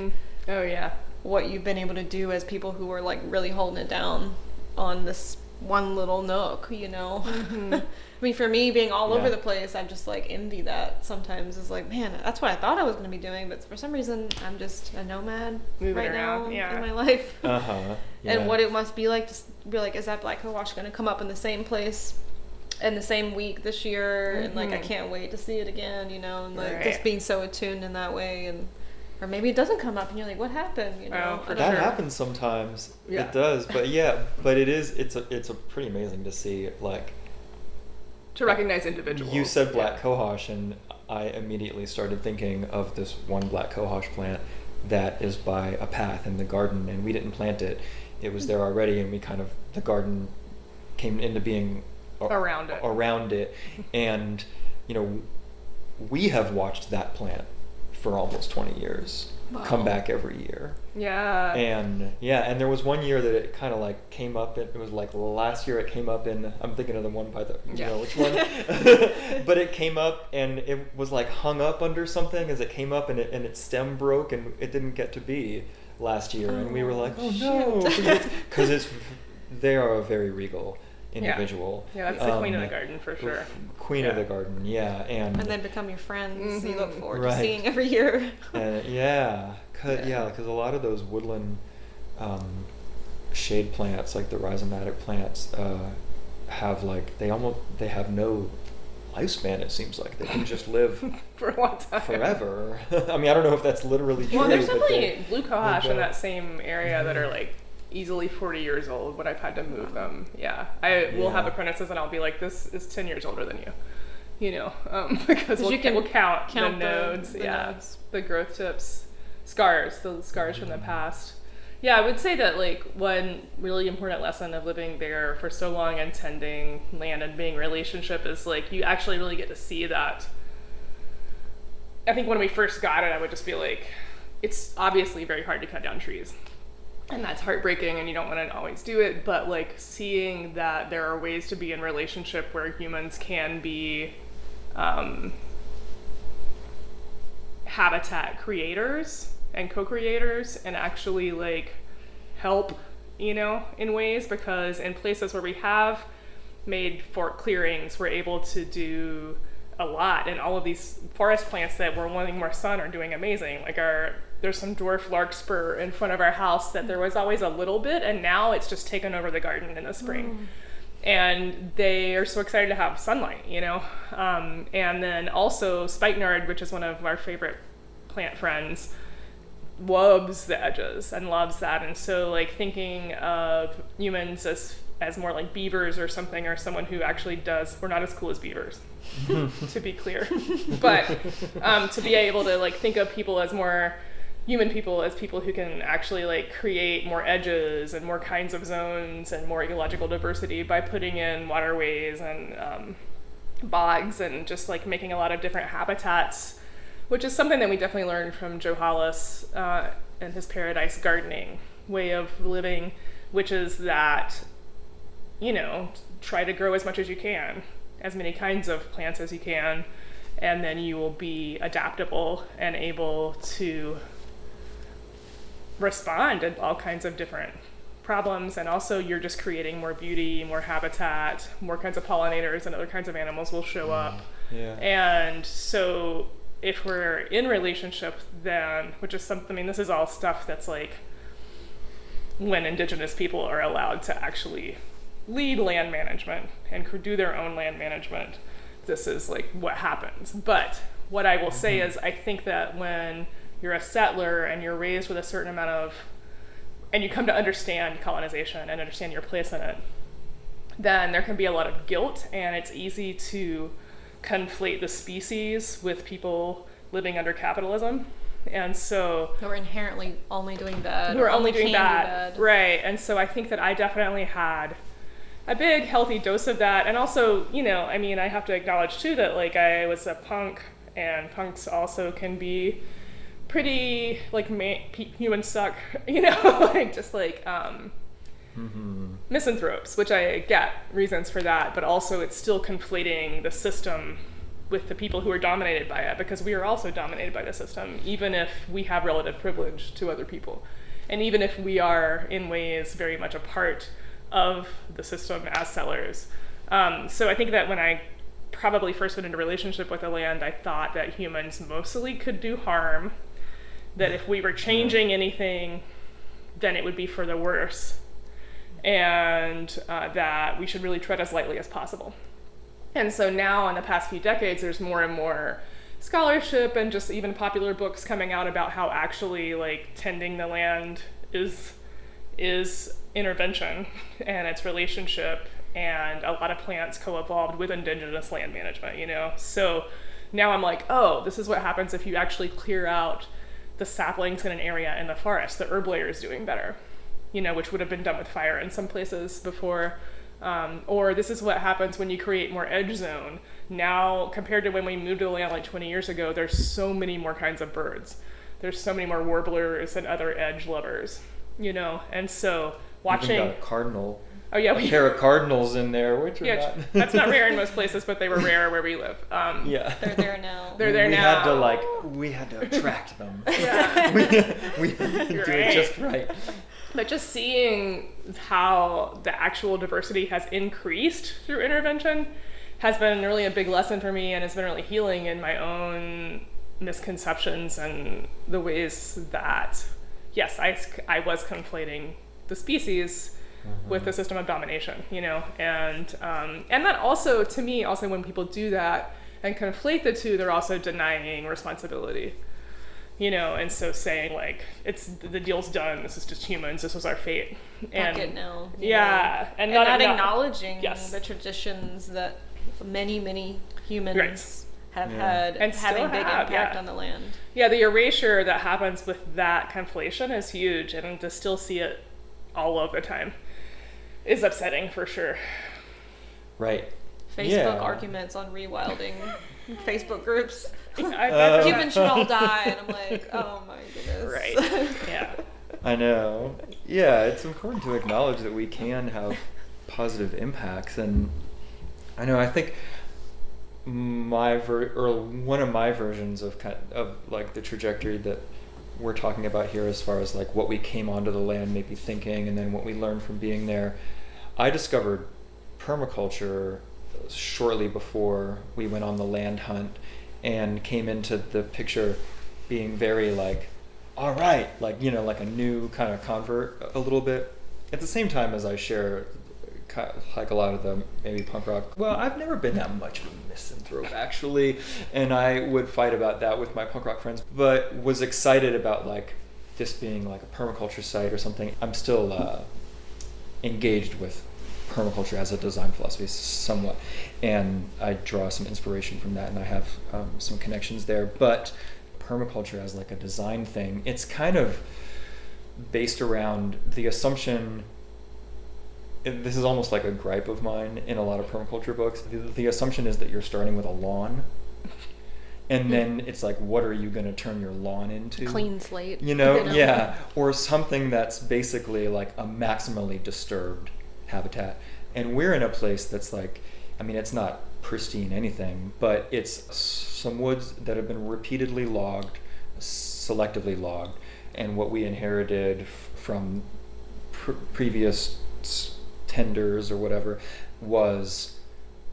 C: oh yeah,
B: what you've been able to do as people who were like really holding it down on this one little nook, I mean, for me, being all over the place, I just like envy that sometimes. It's like, man, that's what I thought I was going to be doing, but for some reason I'm just a nomad right now in my life. And what it must be like to be like, is that black cohosh going to come up in the same place in the same week this year? And like I can't wait to see it again, and like just being so attuned in that way. And or maybe it doesn't come up and you're like, what happened?
D: That happens sometimes. It does, but it's a pretty amazing to see, like,
C: to recognize individuals.
D: You said black cohosh, and I immediately started thinking of this one black cohosh plant that is by a path in the garden, and we didn't plant it. It was there already, and the garden came into being around it. And, we have watched that plant for almost 20 years come back every year. And there was one year that it kind of like came up, it was like last year it came up in, I'm thinking of the one by the, you know which one, but it came up and it was like hung up under something as it came up, and its stem broke and it didn't get to be last year. And we were like, oh no, because they are a very regal individual.
C: That's the queen of the garden for sure.
D: Queen of the garden, and
B: they become your friends. You look forward to seeing every year.
D: Because a lot of those woodland shade plants, like the rhizomatic plants, have like they have no lifespan. It seems like they can just live
C: for a long time,
D: forever. I mean, I don't know if that's literally true.
C: Well, there's definitely blue cohosh in that same area that are like easily 40 years old when I've had to move them. I will have apprentices and I'll be like, this is 10 years older than you, because we'll count the nodes, the growth tips, the scars from the past. I would say that like one really important lesson of living there for so long and tending land and being relationship is like you actually really get to see that. I think when we first got it, I would just be like, it's obviously very hard to cut down trees. And that's heartbreaking, and you don't want to always do it, but like seeing that there are ways to be in relationship where humans can be habitat creators and co-creators and actually like help, in ways, because in places where we have made fork clearings, we're able to do a lot, and all of these forest plants that were wanting more sun are doing amazing. Like there's some dwarf larkspur in front of our house that there was always a little bit, and now it's just taken over the garden in the spring. And they are so excited to have sunlight, and then also spikenard, which is one of our favorite plant friends, loves the edges and loves that. And so like thinking of humans as more like beavers or something, or someone who actually we're not as cool as beavers, to be clear, but to be able to like think of people as more human people, as people who can actually like create more edges and more kinds of zones and more ecological diversity by putting in waterways and bogs and just like making a lot of different habitats, which is something that we definitely learned from Joe Hollis and his paradise gardening way of living, which is that, try to grow as much as you can, as many kinds of plants as you can, and then you will be adaptable and able to respond to all kinds of different problems. And also you're just creating more beauty, more habitat, more kinds of pollinators and other kinds of animals will show up. And so if we're in relationship then, which is something, this is all stuff that's like when indigenous people are allowed to actually lead land management and do their own land management, this is like what happens. But what I will say is I think that when you're a settler and you're raised with a certain amount of, and you come to understand colonization and understand your place in it, then there can be a lot of guilt, and it's easy to conflate the species with people living under capitalism. And so
B: Who are inherently only doing bad.
C: who are
B: or
C: only doing
B: can do
C: bad. Right. And so I think that I definitely had a big healthy dose of that. And also, you know, I mean, I have to acknowledge too that like I was a punk, and punks also can be pretty like humans suck, you know, like just like misanthropes, which I get reasons for that, but also it's still conflating the system with the people who are dominated by it, because we are also dominated by the system, even if we have relative privilege to other people, and even if we are in ways very much a part of the system as sellers. So I think that when I probably first went into relationship with the land, I thought that humans mostly could do harm, that if we were changing anything, then it would be for the worse, and that we should really tread as lightly as possible. And so now in the past few decades, there's more and more scholarship and just even popular books coming out about how actually like tending the land is intervention and its relationship, and a lot of plants co-evolved with indigenous land management, you know? So now I'm like, oh, this is what happens if you actually clear out the saplings in an area in the forest. The herb layer is doing better, you know, which would have been done with fire in some places before. Or this is what happens when you create more edge zone. Now, compared to when we moved to the land like 20 years ago, there's so many more kinds of birds. There's so many more warblers and other edge lovers, you know? And so watching...
D: Even got a cardinal.
C: Oh yeah,
D: a pair of cardinals in there, which are not...
C: That's not rare in most places, but they were rare where we live.
D: Yeah.
B: They're there now.
C: They're there now.
D: We had to attract them.
C: Yeah.
D: we had to do it just right.
C: But just seeing how the actual diversity has increased through intervention has been really a big lesson for me, and has been really healing in my own misconceptions and the ways that, yes, I was conflating the species with the system of domination, you know, and that also, to me, also when people do that and conflate the two, they're also denying responsibility. You know, and so saying like, the deal's done, this is just humans, this was our fate. And
B: Fuck it now.
C: Yeah.
B: And not acknowledging the traditions that many humans have had and having big impact on the land.
C: Yeah, the erasure that happens with that conflation is huge, and to still see it all of the time is upsetting for sure.
D: Right.
B: Facebook arguments on rewilding Facebook groups.
C: I
B: Humans should all die, and I'm like, oh my goodness.
C: Right. Yeah.
D: I know. Yeah, it's important to acknowledge that we can have positive impacts, and I know. I think one of my versions of like the trajectory that we're talking about here, as far as like what we came onto the land maybe thinking, and then what we learned from being there. I discovered permaculture shortly before we went on the land hunt, and came into the picture being very like, all right, like, you know, like a new kind of convert a little bit. At the same time as I share like a lot of the maybe punk rock. Well, I've never been that much of a misanthrope actually, and I would fight about that with my punk rock friends, but was excited about like this being like a permaculture site or something. I'm still engaged with permaculture as a design philosophy somewhat, and I draw some inspiration from that, and I have some connections there. But permaculture as like a design thing, it's kind of based around the assumption, this is almost like a gripe of mine in a lot of permaculture books, the assumption is that you're starting with a lawn, and then it's like, what are you going to turn your lawn into?
B: Clean slate.
D: You know? Yeah, or something that's basically like a maximally disturbed habitat. And we're in a place that's like, I mean, it's not pristine anything, but it's some woods that have been repeatedly logged, selectively logged, and what we inherited from previous tenders or whatever was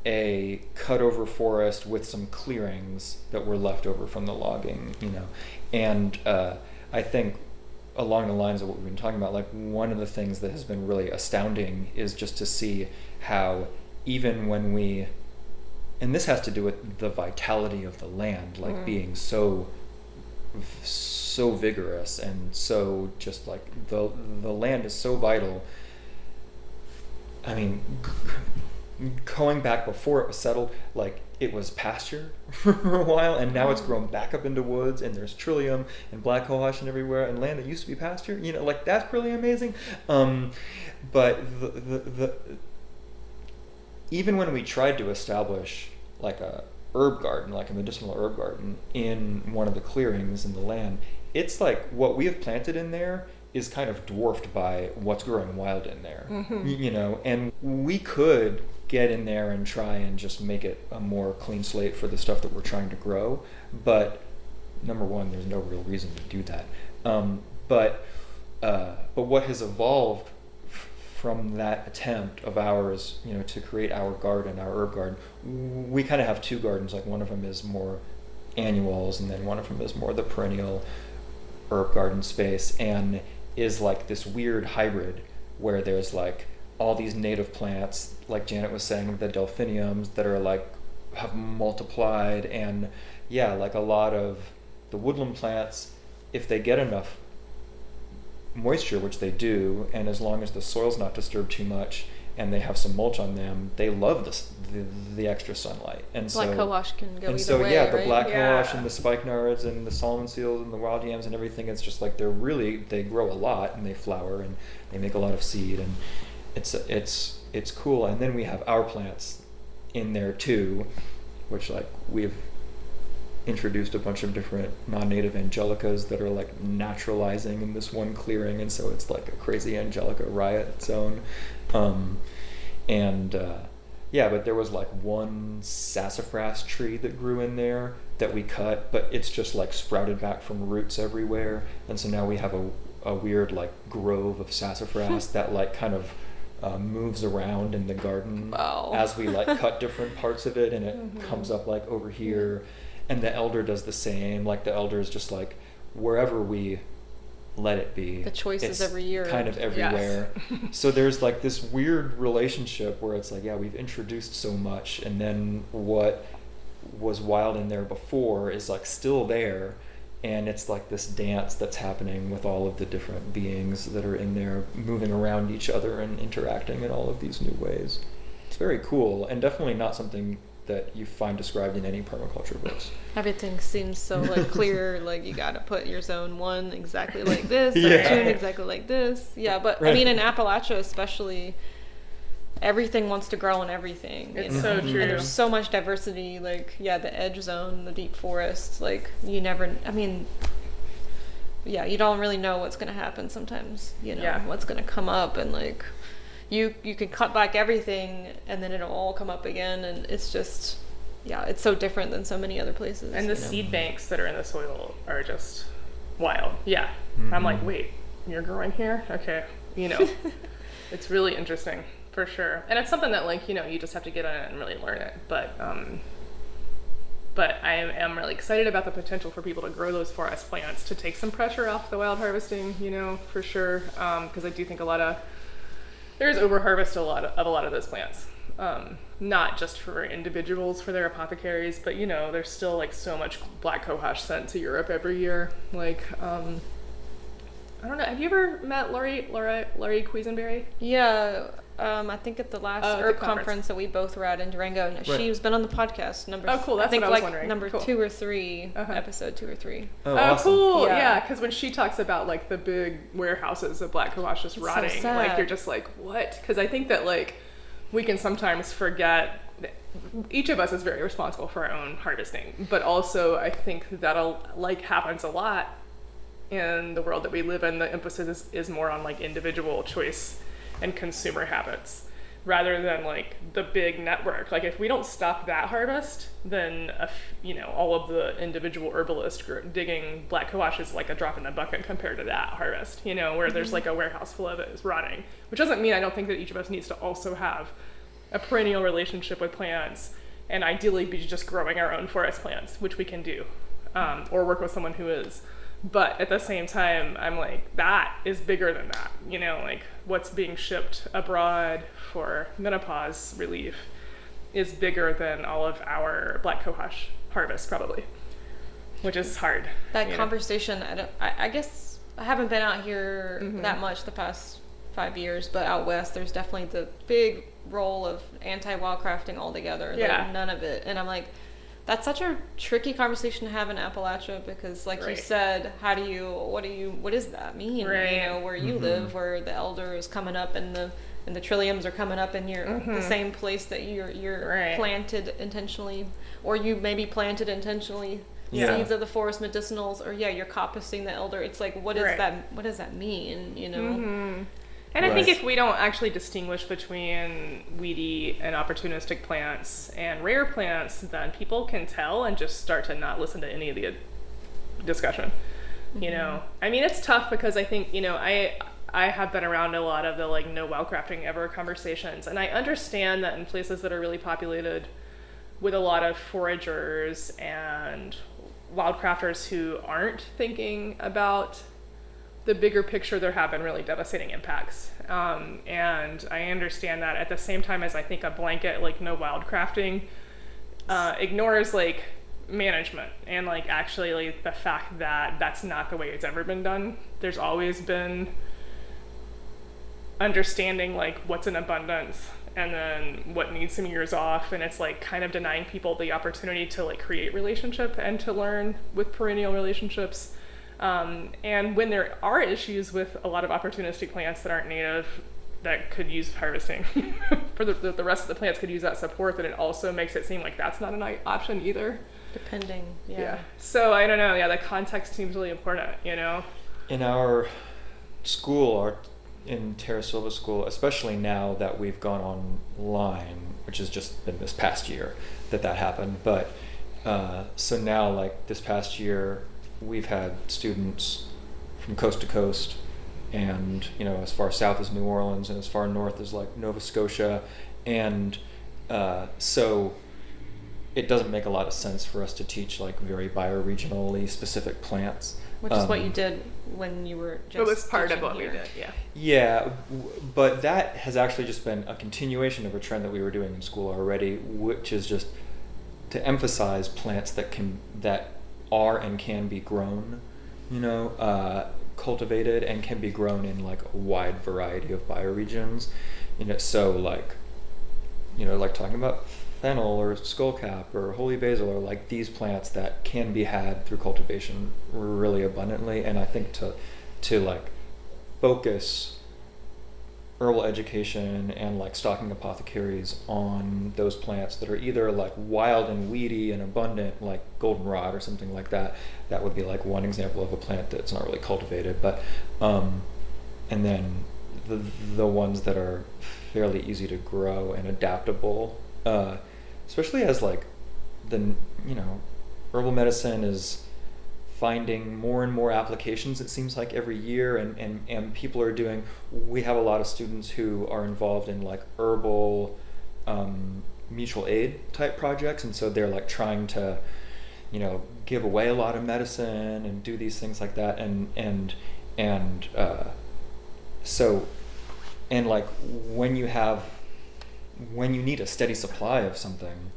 D: a cut over forest with some clearings that were left over from the logging, you know. And I think along the lines of what we've been talking about, like one of the things that has been really astounding is just to see how even when we, and this has to do with the vitality of the land, like being so vigorous, and so just like the land is so vital. I mean, going back before it was settled, like it was pasture for a while, and now it's grown back up into woods, and there's trillium and black cohosh and everywhere, and land that used to be pasture. You know, like that's really amazing. But the even when we tried to establish like a herb garden, like a medicinal herb garden in one of the clearings in the land, it's like what we have planted in there is kind of dwarfed by what's growing wild in there. You know, and we could get in there and try and just make it a more clean slate for the stuff that we're trying to grow, but number one, there's no real reason to do that. But what has evolved from that attempt of ours, you know, to create our garden, our herb garden, we kind of have two gardens. Like one of them is more annuals, and then one of them is more the perennial herb garden space, and is like this weird hybrid where there's like all these native plants, like Janet was saying, the delphiniums that are like have multiplied, and yeah, like a lot of the woodland plants, if they get enough moisture, which they do, and as long as the soil's not disturbed too much and they have some mulch on them, they love the extra sunlight. And
B: Black
D: so
B: cohosh can go
D: and
B: either
D: so
B: way,
D: yeah, the
B: right?
D: black cohosh and the spikenards and the Solomon seals and the wild yams and everything, it's just like they grow a lot and they flower and they make a lot of seed, and it's cool. And then we have our plants in there too, which like we've introduced a bunch of different non-native angelicas that are like naturalizing in this one clearing, and so it's like a crazy angelica riot zone. Yeah, but there was like one sassafras tree that grew in there that we cut, but it's just like sprouted back from roots everywhere, and so now we have a weird like grove of sassafras that like kind of moves around in the garden as we like cut different parts of it, and it comes up like over here. And the elder does the same. Like the elder is just like wherever we let it be.
B: The choices every year.
D: Kind of everywhere. Yes. So there's like this weird relationship where it's like, yeah, we've introduced so much, and then what was wild in there before is like still there, and it's like this dance that's happening with all of the different beings that are in there moving around each other and interacting in all of these new ways. It's very cool, and definitely not something that you find described in any permaculture books.
B: Everything seems so like clear, like you got to put your zone 1 exactly like this, zone 2 exactly like this. Yeah, but right. I mean in Appalachia especially, everything wants to grow in everything.
C: It's so true.
B: And there's so much diversity, like the edge zone, the deep forest, like you never, I mean, you don't really know what's going to happen sometimes, what's going to come up, and like you can cut back everything and then it'll all come up again, and it's just it's so different than so many other places.
C: And the seed banks that are in the soil are just wild. I'm like, wait, you're growing here? Okay. It's really interesting for sure, and it's something that like you just have to get on it and really learn it, but I am really excited about the potential for people to grow those forest plants to take some pressure off the wild harvesting, for sure, because I do think there's over-harvest of a lot of those plants, not just for individuals for their apothecaries, but there's still like so much black cohosh sent to Europe every year. Like, I don't know. Have you ever met Laurie Quisenberry?
B: Yeah. I think at the last herb conference that we both were at in Durango, and she's been on the podcast number.
C: Oh, cool! That's what I was wondering.
B: Number cool. 2 or 3, episode 2 or 3.
D: Oh, awesome.
C: Cool! Yeah, because when she talks about like the big warehouses of black cohosh just rotting,
B: so
C: like you're just like, what? Because I think that like we can sometimes forget. Each of us is very responsible for our own harvesting, but also I think that happens a lot in the world that we live in. The emphasis is more on like individual choice and consumer habits rather than like the big network. Like if we don't stop that harvest, then all of the individual herbalists digging black cohosh is like a drop in the bucket compared to that harvest, where there's like a warehouse full of it is rotting, which doesn't mean I don't think that each of us needs to also have a perennial relationship with plants and ideally be just growing our own forest plants, which we can do, or work with someone who is. But at the same time, I'm like, that is bigger than that. Like what's being shipped abroad for menopause relief is bigger than all of our black cohosh harvest probably, which is hard.
B: That conversation, I guess I haven't been out here that much the past 5 years, but out west there's definitely the big role of anti-wildcrafting altogether.
C: Yeah.
B: Like, none of it. And I'm like, that's such a tricky conversation to have in Appalachia, because like you said, what does that mean?
C: Right.
B: You know, where you live, where the elder is coming up and the trilliums are coming up in the same place that you're planted intentionally, or you maybe planted intentionally seeds of the forest medicinals, or you're coppicing the elder. It's like, what does that mean, you know?
C: And I think if we don't actually distinguish between weedy and opportunistic plants and rare plants, then people can tell and just start to not listen to any of the discussion. You know, I mean, it's tough because I think, you know, I have been around a lot of the like no wildcrafting ever conversations, and I understand that in places that are really populated with a lot of foragers and wildcrafters who aren't thinking about the bigger picture, there have been really devastating impacts. And I understand that. At the same time as I think a blanket like no wildcrafting ignores like management and like actually like the fact that that's not the way it's ever been done. There's always been understanding like what's in abundance and then what needs some years off, and it's like kind of denying people the opportunity to like create relationship and to learn with perennial relationships. And when there are issues with a lot of opportunistic plants that aren't native that could use harvesting for the rest of the plants could use that support, then it also makes it seem like that's not an option either.
B: Depending,
C: So I don't know, the context seems really important, you know?
D: In our school, in Terra Sylva school, especially now that we've gone online, which has just been this past year that happened, but so now like this past year, we've had students from coast to coast, and you know, as far south as New Orleans and as far north as like Nova Scotia, and so it doesn't make a lot of sense for us to teach like very bioregionally specific plants,
B: which is what you did when you were just
C: it was part of what
B: here.
C: we did.
D: But that has actually just been a continuation of a trend that we were doing in school already, which is just to emphasize plants that are and can be grown, you know, cultivated and can be grown in like a wide variety of bioregions, you know. So like, you know, like talking about fennel or skullcap or holy basil, or like these plants that can be had through cultivation really abundantly. And I think to like focus herbal education and like stocking apothecaries on those plants that are either like wild and weedy and abundant, like goldenrod or something like that. That would be like one example of a plant that's not really cultivated, but and then the ones that are fairly easy to grow and adaptable, especially as like herbal medicine is finding more and more applications, it seems like every year, and people are doing, we have a lot of students who are involved in like herbal mutual aid type projects, and so they're like trying to, you know, give away a lot of medicine and do these things like that, and so, and like when you need a steady supply of something,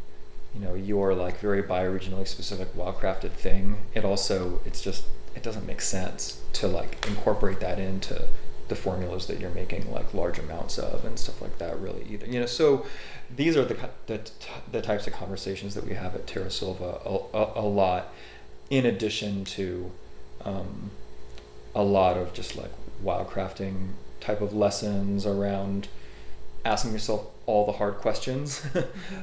D: you know, your like very bioregionally specific well-crafted thing, it doesn't make sense to like incorporate that into the formulas that you're making like large amounts of and stuff like that really either, you know. So these are the types of conversations that we have at Terra Sylva a lot, in addition to a lot of just like wildcrafting type of lessons around asking yourself all the hard questions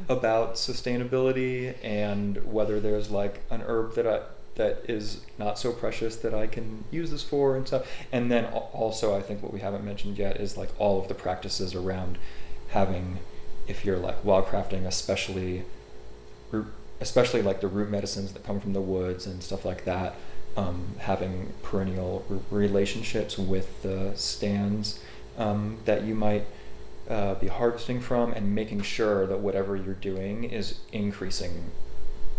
D: about sustainability and whether there's like an herb that is not so precious that I can use this for and stuff. And then also I think what we haven't mentioned yet is like all of the practices around having, if you're like wildcrafting, especially like the root medicines that come from the woods and stuff like that, having perennial relationships with the stands that you might be harvesting from, and making sure that whatever you're doing is increasing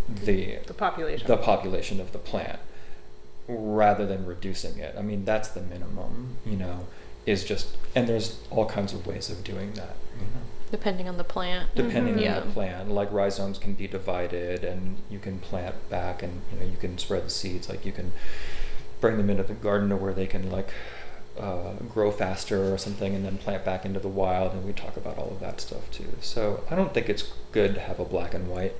D: the population of the plant rather than reducing it. I mean, that's the minimum, you know, is just, and there's all kinds of ways of doing that, you know.
B: Depending on the plant.
D: On the plant, like rhizomes can be divided and you can plant back, and you know, you can spread the seeds, like you can bring them into the garden to where they can like grow faster or something and then plant back into the wild, and we talk about all of that stuff too. So I don't think it's good to have a black and white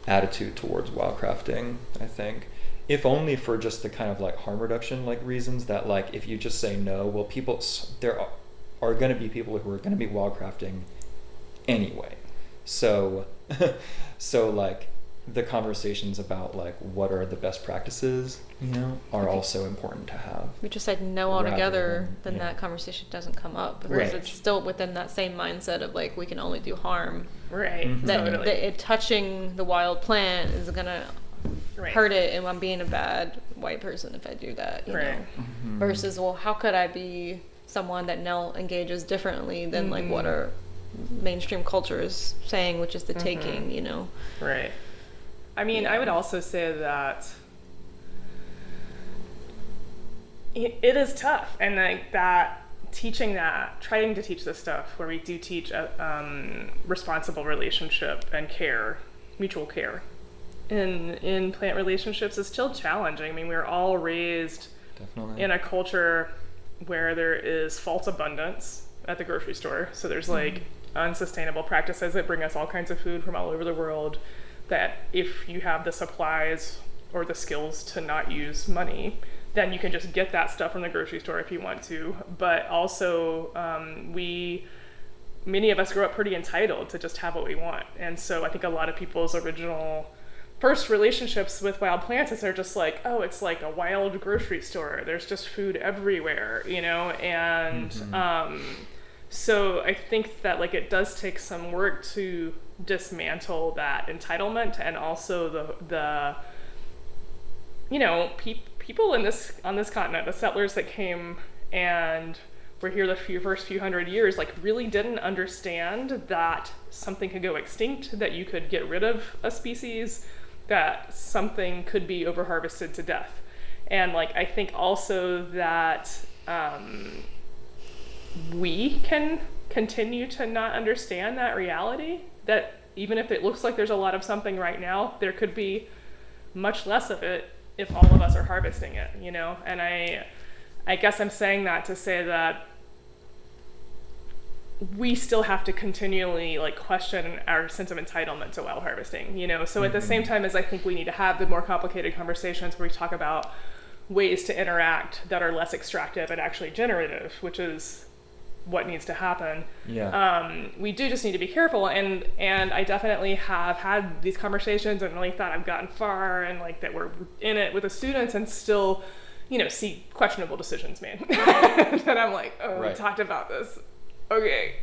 D: attitude towards wildcrafting, I think. If only for just the kind of like harm reduction like reasons that like if you just say no, well there are going to be people who are going to be wildcrafting anyway. So so like the conversations about like what are the best practices, are also important to have.
B: We just said no altogether, then
D: yeah.
B: that conversation doesn't come up because
D: Right.
B: it's still within that same mindset of like we can only do harm.
C: Right.
D: Mhm.
B: That,
C: Totally.
B: that it touching the wild plant is gonna
C: Right.
B: hurt it, and I'm being a bad white person if I do that. You
C: Right.
B: know, versus well, how could I be someone that now engages differently than like what our mainstream culture is saying, which is the taking. You know.
C: Right. I mean, I would also say that it is tough, and like that trying to teach this stuff where we do teach responsible relationship and care, mutual care in plant relationships is still challenging. I mean, we're all raised
D: Definitely.
C: in a culture where there is false abundance at the grocery store. So there's like unsustainable practices that bring us all kinds of food from all over the world, that if you have the supplies or the skills to not use money, then you can just get that stuff from the grocery store if you want to. But also, many of us grow up pretty entitled to just have what we want. And so I think a lot of people's original first relationships with wild plants is they're just like, oh, it's like a wild grocery store. There's just food everywhere, and so I think that like it does take some work to dismantle that entitlement, and also the people on this continent, the settlers that came and were here the first few hundred years, like really didn't understand that something could go extinct, that you could get rid of a species, that something could be overharvested to death. And like I think also that we can continue to not understand that reality, that even if it looks like there's a lot of something right now, there could be much less of it if all of us are harvesting it, And I guess I'm saying that to say that we still have to continually like question our sense of entitlement to wild harvesting, So at the same time as I think we need to have the more complicated conversations where we talk about ways to interact that are less extractive and actually generative, which is what needs to happen.
D: Yeah.
C: We do just need to be careful, and I definitely have had these conversations and really thought I've gotten far, and like that we're in it with the students and still, see questionable decisions made. That I'm like, oh,
D: Right.
C: We talked about this. Okay,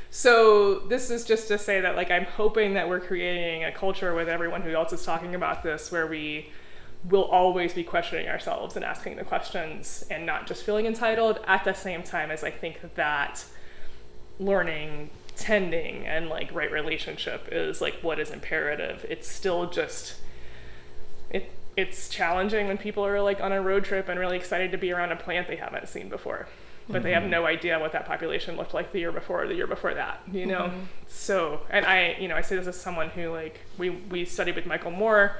C: so this is just to say that like I'm hoping that we're creating a culture with everyone who else is talking about this where we will always be questioning ourselves and asking the questions and not just feeling entitled, at the same time as I think that learning, tending, and like right relationship is like what is imperative. It's still just it's challenging when people are like on a road trip and really excited to be around a plant they haven't seen before, but they have no idea what that population looked like the year before or the year before that, So, and I say this as someone who like we studied with Michael Moore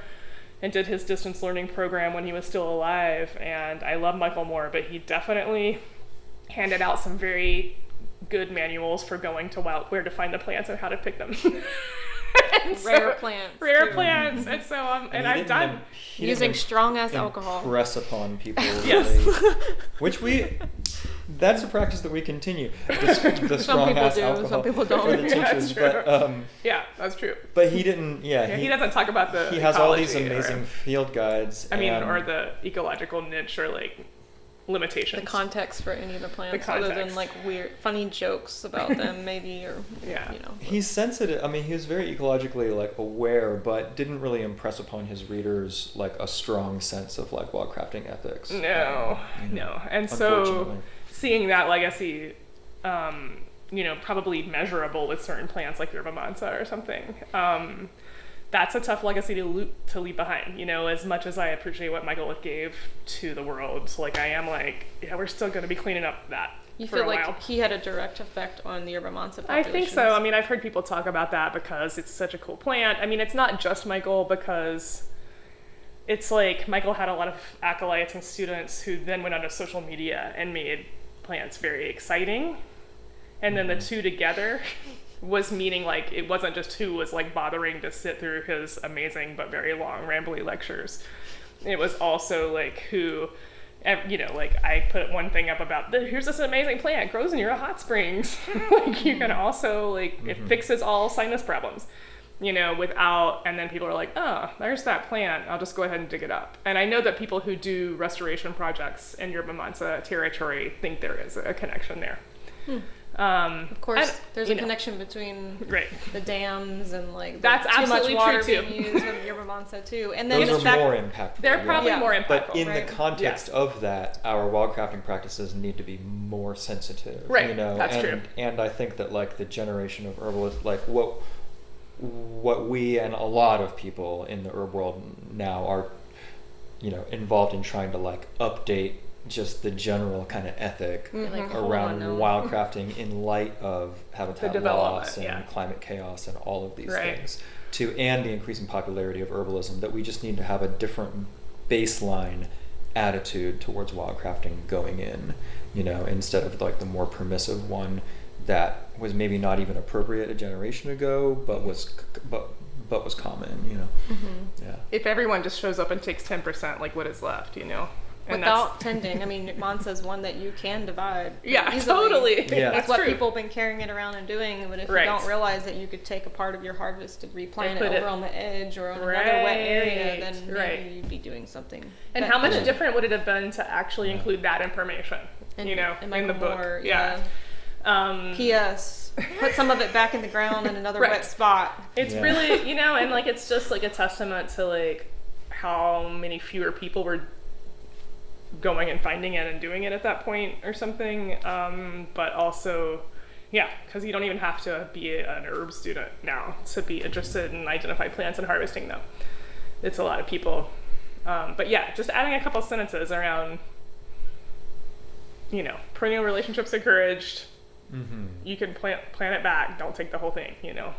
C: and did his distance learning program when he was still alive, and I love Michael Moore, but he definitely handed out some very good manuals for going to wild, where to find the plants and how to pick them.
B: Rare plants.
C: And so I've done
B: using strong ass alcohol.
D: Press upon people.
C: Yes.
D: Which that's a practice that we continue. The
B: Some
D: strong
B: people
D: ass
B: do,
D: alcohol
B: some people
D: for
B: don't.
D: the
C: Yeah,
D: teachers,
C: that's
D: but
C: yeah, that's true.
D: but he didn't. Yeah,
C: He doesn't talk about the
D: He has all these
C: ecology
D: amazing field guides.
C: or the ecological niche or like limitations.
B: The context for any of the plants,
C: The
B: other than
C: context.
B: like weird, funny jokes about them, maybe, or
C: Yeah.
D: He's sensitive. I mean, he was very ecologically like aware, but didn't really impress upon his readers like a strong sense of like wildcrafting ethics.
C: No. And so
D: Unfortunately.
C: seeing that legacy, probably measurable with certain plants like yerba mansa or something, that's a tough legacy to leave behind, as much as I appreciate what Michael gave to the world. Like I am like, yeah, we're still going to be cleaning up that
B: you
C: for
B: feel
C: a
B: like
C: while.
B: he had a direct effect on the yerba mansa
C: I
B: populations.
C: think so. I mean, I've heard people talk about that because it's such a cool plant. I mean, it's not just Michael, because it's like Michael had a lot of acolytes and students who then went onto social media and made plants very exciting. And then the two together was meaning like it wasn't just who was like bothering to sit through his amazing but very long rambly lectures. It was also like who, you know, like I put one thing up about here's this amazing plant, it grows in your hot springs. Like you can also like it fixes all sinus problems, you know, without, and then people are like, oh, there's that plant, I'll just go ahead and dig it up. And I know that people who do restoration projects in Yerba Mansa territory think there is a connection there.
B: Of course, there's a connection between the dams and like
C: that's
B: too
C: absolutely
B: much water
C: true
B: being used in Yerba Mansa too. And then
D: those are more impactful.
C: They're probably more impactful.
D: But in the context of that, our wildcrafting practices need to be more sensitive.
C: Right.
D: You know?
C: That's true.
D: And I think that like the generation of herbalists, like what we and a lot of people in the herb world now are, you know, involved in trying to like update just the general kind of ethic around wildcrafting in light of habitat loss and climate chaos and all of these things, and the increasing popularity of herbalism, that we just need to have a different baseline attitude towards wildcrafting going in, you know, instead of like the more permissive one that was maybe not even appropriate a generation ago, but was common, you know. Yeah.
C: If everyone just shows up and takes 10%, like what is left, you know?
B: And without tending. I mean, Mansa's one that you can divide.
C: Yeah,
B: easily.
C: totally.
D: Yeah.
B: That's what people have been carrying it around and doing. But if you don't realize that you could take a part of your harvest and replant it over on the edge or on another wet area, then maybe you'd be doing something.
C: And how much different would it have been to actually include that information, you know, in the book?
B: More, P.S. Put some of it back in the ground in another wet spot.
C: It's really, you know, and like it's just like a testament to like how many fewer people were going and finding it and doing it at that point or something, but also because you don't even have to be an herb student now to be interested in identify plants and harvesting them. It's a lot of people, but just adding a couple sentences around, you know, perennial relationships encouraged. You can plant it back, don't take the whole thing, you know,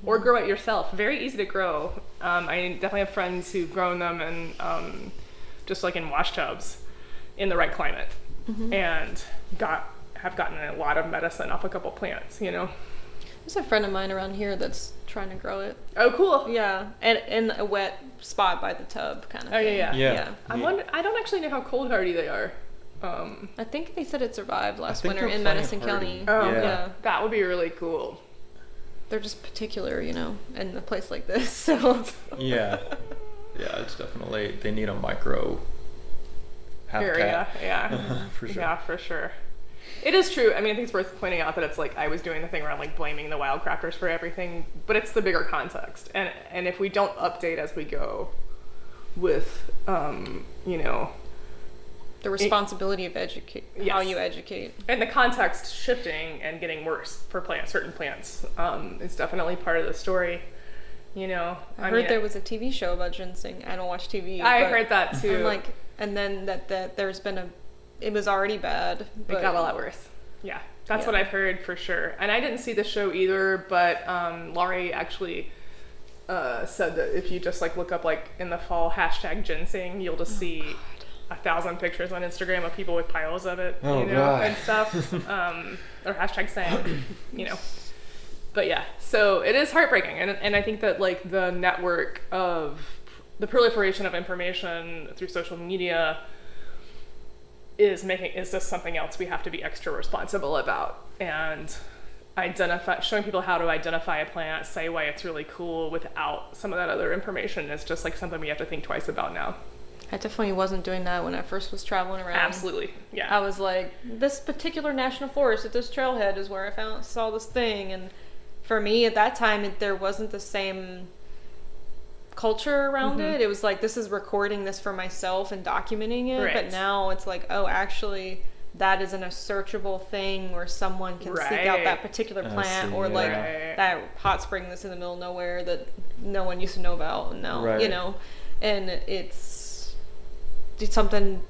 C: or grow it yourself. Very easy to grow. I definitely have friends who've grown them and just like in wash tubs in the right climate, and have gotten a lot of medicine off a couple plants, you know.
B: There's a friend of mine around here that's trying to grow it.
C: Oh, cool.
B: Yeah, and in a wet spot by the tub kind of thing.
C: Yeah. I don't actually know how cold hardy they are.
B: I think they said it survived last winter in Madison County.
C: Oh, yeah. That would be really cool.
B: They're just particular, you know, in a place like this, so.
D: It's definitely, they need a micro habitat.
C: Area,
D: for sure.
C: Yeah, for sure. It is true. I mean, I think it's worth pointing out that it's like I was doing the thing around like blaming the wildcrafters for everything, but it's the bigger context. And if we don't update as we go with, you know,
B: the responsibility of how you educate.
C: And the context shifting and getting worse for certain plants is definitely part of the story. You know,
B: I heard there was a TV show about ginseng. I don't watch TV.
C: I heard that too.
B: I'm like, and then that there's been it was already bad. But
C: it got a lot worse. Yeah, that's what I've heard for sure. And I didn't see the show either, but Laurie actually said that if you just like look up like in the fall #ginseng, you'll just see 1,000 pictures on Instagram of people with piles of it, you know, and stuff, or #sang, you know. But yeah, so it is heartbreaking, and I think that like the network of the proliferation of information through social media is just something else we have to be extra responsible about, and showing people how to identify a plant, say why it's really cool without some of that other information is just like something we have to think twice about now.
B: I definitely wasn't doing that when I first was traveling around.
C: Absolutely, yeah.
B: I was like, this particular national forest at this trailhead is where I saw this thing, and for me at that time there wasn't the same culture around it. It was like, this is recording this for myself and documenting it, but now it's like, oh, actually that isn't a searchable thing where someone can seek out that particular plant or like that hot spring that's in the middle of nowhere that no one used to know about, and now you know, and it's something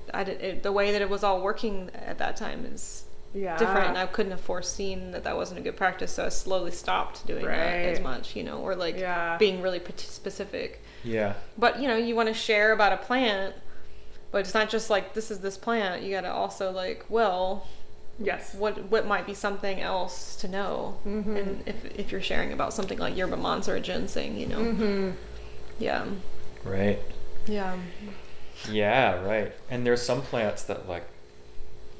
B: the way that it was all working at that time is different, and I couldn't have foreseen that wasn't a good practice, so I slowly stopped doing that as much, or like being really specific.
D: Yeah.
B: But you want to share about a plant, but it's not just like, this is this plant. You got to also like, well,
C: yes,
B: what might be something else to know, and if you're sharing about something like yerba mate or ginseng, yeah,
D: right, yeah, right. And there's some plants that like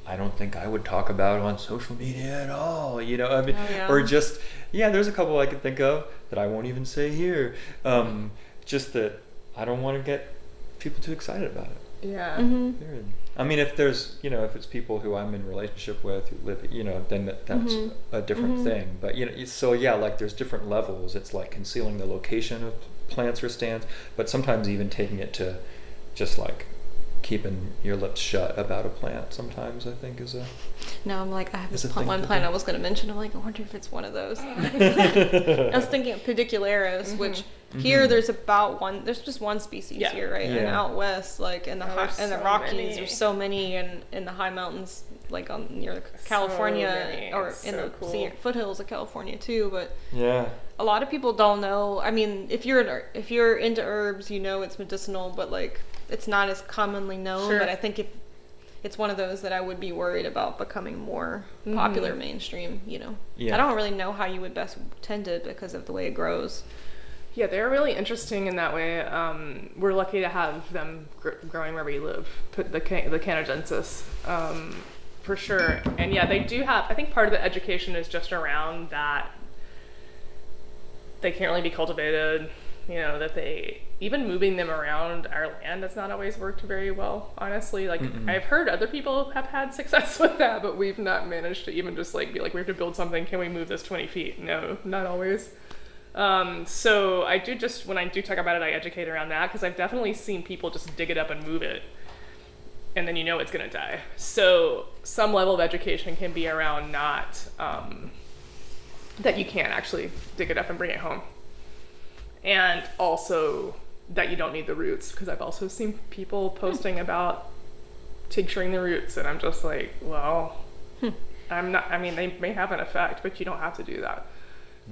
D: I don't think I would talk about on social media at all, I mean, or just, there's a couple I could think of that I won't even say here, just that I don't want to get people too excited about it.
C: Yeah.
D: I mean, if there's, if it's people who I'm in relationship with who live, then that's a different thing. But, so like there's different levels. It's like concealing the location of plants or stands, but sometimes even taking it to just like keeping your lips shut about a plant sometimes, I think is a...
B: No, I'm like, I have this one plant I was going to mention. I'm like, I wonder if it's one of those. I was thinking of Pedicularis, which here there's just one species here, right? And out west, like in the Rockies, there's so many, and in the high mountains, like near California, or in the foothills of California too. But a lot of people don't know. I mean, if you're into herbs, it's medicinal, but like it's not as commonly known. But I think it's one of those that I would be worried about becoming more popular mainstream, I don't really know how you would best tend it because of the way it grows.
C: Yeah, they're really interesting in that way. We're lucky to have them growing where we live, the canadensis, for sure. And they do have, I think part of the education is just around that they can't really be cultivated, that they, even moving them around our land has not always worked very well, honestly. Like, I've heard other people have had success with that, but we've not managed to even just like be like, we have to build something, can we move this 20 feet? No, not always. So I do just, when I do talk about it, I educate around that, because I've definitely seen people just dig it up and move it, and then it's going to die. So some level of education can be around not, that you can't actually dig it up and bring it home. And also that you don't need the roots, because I've also seen people posting about tincturing the roots, and I'm just like, well, they may have an effect, but you don't have to do that.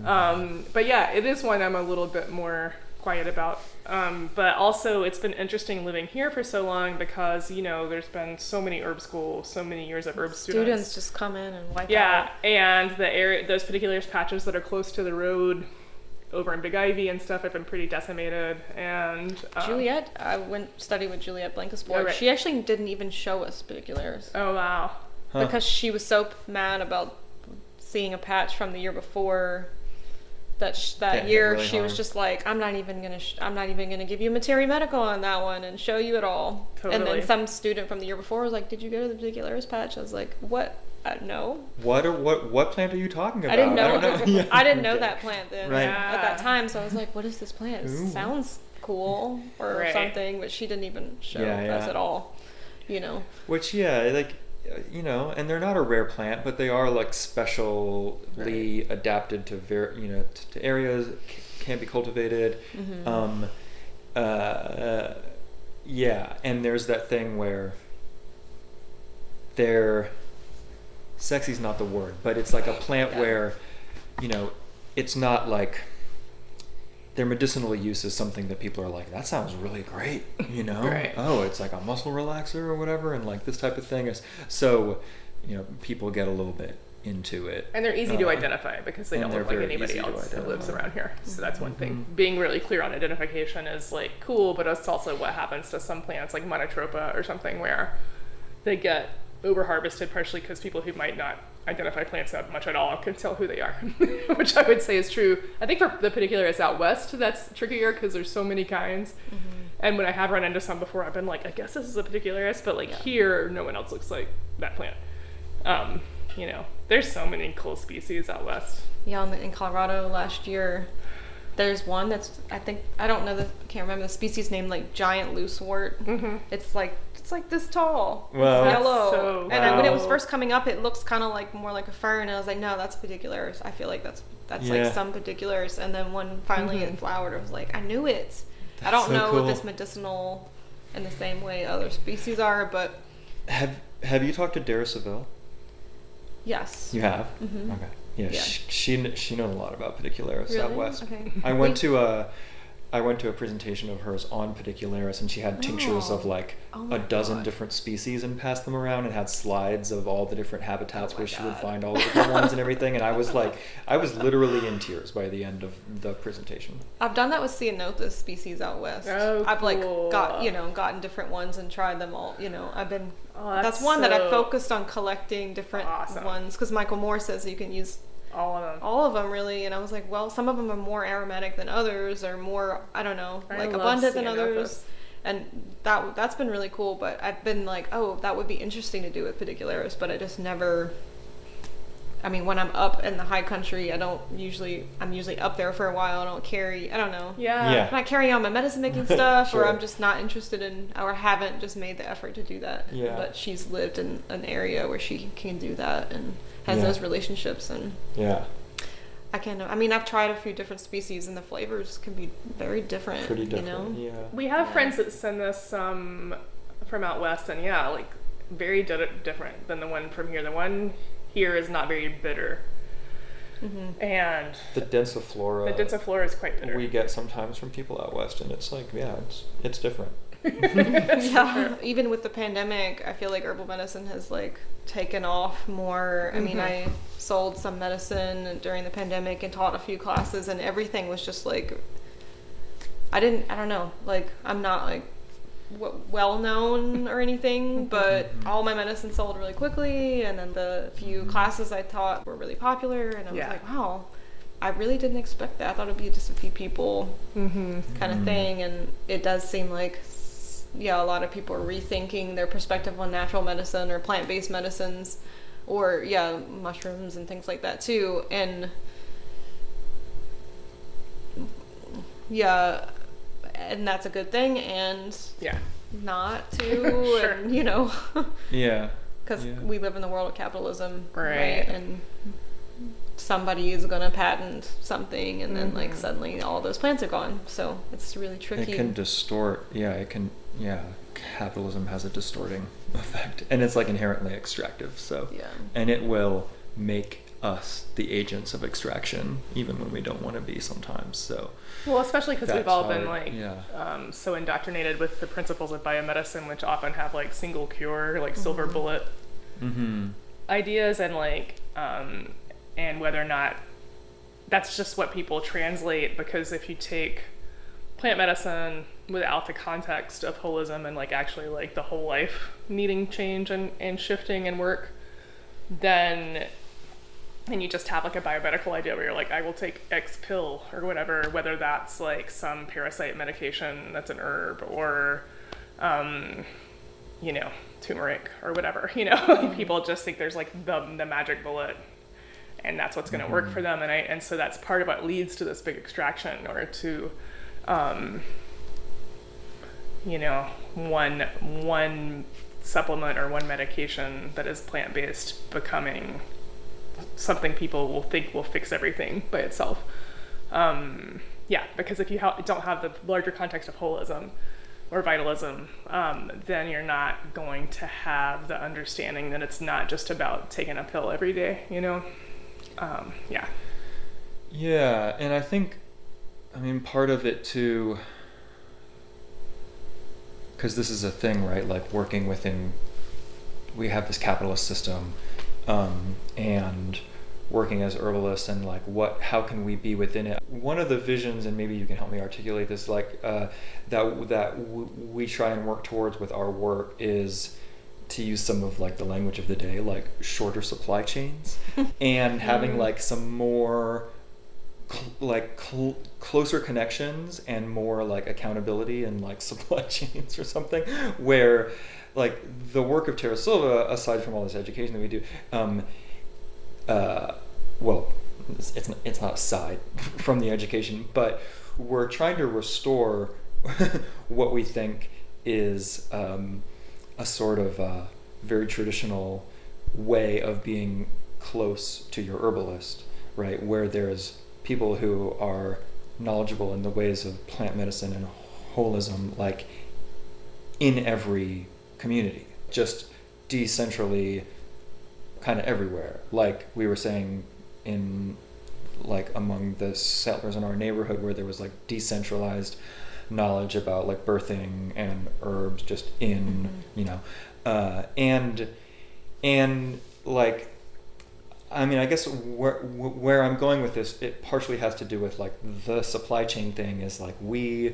C: But it is one I'm a little bit more quiet about. But also it's been interesting living here for so long, because, there's been so many herb schools, so many years of herb
B: students just come in and wipe out.
C: Yeah, and the area, those particular patches that are close to the road over in Big Ivy and stuff have been pretty decimated. And
B: Juliet, I studied with Juliet Blankensport.
C: Right.
B: She actually didn't even show us Pedicularis.
C: Oh, wow.
B: Because she was so mad about seeing a patch from the year before that year. Really she was just like, I'm not even gonna give you Materi Medical on that one and show you it all.
C: Totally.
B: And then some student from the year before was like, did you go to the Pedicularis patch? I was like, what? No.
D: What plant are you talking about?
B: I didn't know. I didn't know that plant then
C: at
B: that time. So I was like, what is this plant? It sounds cool or something, but she didn't even show us at all.
D: Which and they're not a rare plant, but they are like specially adapted to to areas, can't be cultivated. And there's that thing where sexy's not the word, but it's like a plant where it's not like their medicinal use is something that people are like, that sounds really great,
C: Right.
D: Oh, it's like a muscle relaxer or whatever, and like this type of thing is so people get a little bit into it,
C: and they're easy to identify because they don't look like anybody else that lives around here. So that's one thing. Being really clear on identification is like cool, but it's also what happens to some plants like Monotropa or something, where they get over harvested, partially because people who might not identify plants that much at all can tell who they are, which I would say is true. I think for the Pedicularis out west, that's trickier because there's so many kinds. And when I have run into some before, I've been like, I guess this is a Pedicularis, but like here, no one else looks like that plant. There's so many cool species out west.
B: Yeah, in Colorado last year, there's one that's, I can't remember the species name, like giant loose wort. It's like this tall.
D: Wow.
B: It's yellow.
C: So
B: and when it was first coming up, it looks kind of like more like a fern, and I was like, no, that's Pedicularis. I feel like that's like some Pedicularis. And then when finally it flowered, I was like, I knew it. I don't know if it's medicinal in the same way other species are, but
D: have you talked to Terra Sylva?
B: Yes.
D: You have?
B: Mm-hmm.
D: Okay. Yeah,
B: Yeah.
D: She knows a lot about Pedicularis
B: Really?
D: out west.
B: Okay.
D: I went to a presentation of hers on Pedicularis, and she had tinctures of like
B: Oh my
D: a dozen
B: God.
D: different species and passed them around, and had slides of all the different habitats
B: Oh my
D: where she would
B: God.
D: find all the different ones and everything. And I was literally in tears by the end of the presentation.
B: I've done that with Ceanothus species out west.
C: Oh,
B: I've like
C: cool.
B: gotten different ones and tried them all. I've been.
C: Oh,
B: that's one that I
C: so
B: focused on collecting different
C: awesome.
B: ones because Michael Moore says you can use
C: all of them.
B: all of them really, and I was like, well, some of them are more aromatic than others, or more, I don't know,
C: I
B: like
C: love
B: abundant than
C: Ceanothus.
B: others, and that's been really cool. But I've been like, oh, that would be interesting to do with Pedicularis, but I just never. I mean, when I'm up in the high country, I'm usually up there for a while. I don't carry, I don't know.
C: Yeah.
D: Yeah.
B: I'm not carrying on my medicine making stuff,
D: Sure.
B: or I'm just not interested in, or haven't just made the effort to do that.
D: Yeah.
B: But she's lived in an area where she can do that and has
D: Yeah.
B: those relationships, and
D: Yeah.
B: I mean, I've tried a few different species, and the flavors can be very different.
D: Pretty different.
B: You know?
D: Yeah.
C: We have
B: Yeah.
C: friends that send us some from out west, and yeah, like very different than the one from here. The one here is not very bitter,
B: Mm-hmm.
C: and
D: The densiflora.
C: the densiflora is quite bitter.
D: we get sometimes from people out west, and it's like, yeah, it's different.
B: Yeah. Even with the pandemic, I feel like herbal medicine has like taken off more. I mean, I sold some medicine during the pandemic and taught a few classes, and everything was just like, I don't know, like I'm not like well known or anything, but all my medicine sold really quickly, and then the few classes I taught were really popular, and I was
C: Yeah.
B: like, wow, I really didn't expect that. I thought it'd be just a few people kind of thing, and it does seem like a lot of people are rethinking their perspective on natural medicine or plant-based medicines, or mushrooms and things like that too, and and that's a good thing, and
C: Yeah.
B: not to,
C: Sure.
B: and
D: Yeah.
B: because
D: Yeah.
B: we live in the world of capitalism,
C: Right.
B: And somebody is going to patent something, and then like suddenly all those plants are gone. So it's really tricky.
D: It can distort. Capitalism has a distorting effect, and it's like inherently extractive. So, and it will make us the agents of extraction, even when we don't want to be sometimes. So,
C: Well, especially because we've
D: that's
C: all been
D: hard.
C: like so indoctrinated with the principles of biomedicine, which often have like single cure, like silver bullet ideas, and like and whether or not that's just what people translate, because if you take plant medicine without the context of holism and like actually like the whole life needing change and shifting and work, then and you just have like a biomedical idea where you're like, I will take X pill or whatever, whether that's like some parasite medication that's an herb, or turmeric or whatever, people just think there's like the magic bullet, and that's what's going to work for them, and so that's part of what leads to this big extraction, or to one supplement or one medication that is plant-based becoming something people will think will fix everything by itself. Because if you don't have the larger context of holism or vitalism, then you're not going to have the understanding that it's not just about taking a pill every day,
D: Yeah, and I think, part of it too, because this is a thing, right? Like working within, we have this capitalist system, and working as herbalists, and like how can we be within it? One of the visions, and maybe you can help me articulate this, like that we try and work towards with our work is to use some of like the language of the day, like shorter supply chains, and having like some more closer connections and more like accountability and like supply chains or something, where like the work of Terra Sylva, aside from all this education that we do, it's not aside from the education, but we're trying to restore what we think is a sort of very traditional way of being close to your herbalist, right? Where there's people who are knowledgeable in the ways of plant medicine and holism, like in every community, just decentrally kind of everywhere. Like we were saying, in like among the settlers in our neighborhood, where there was like decentralized knowledge about like birthing and herbs just in, you know, and like, I mean, I guess where I'm going with this, it partially has to do with like the supply chain thing. Is like we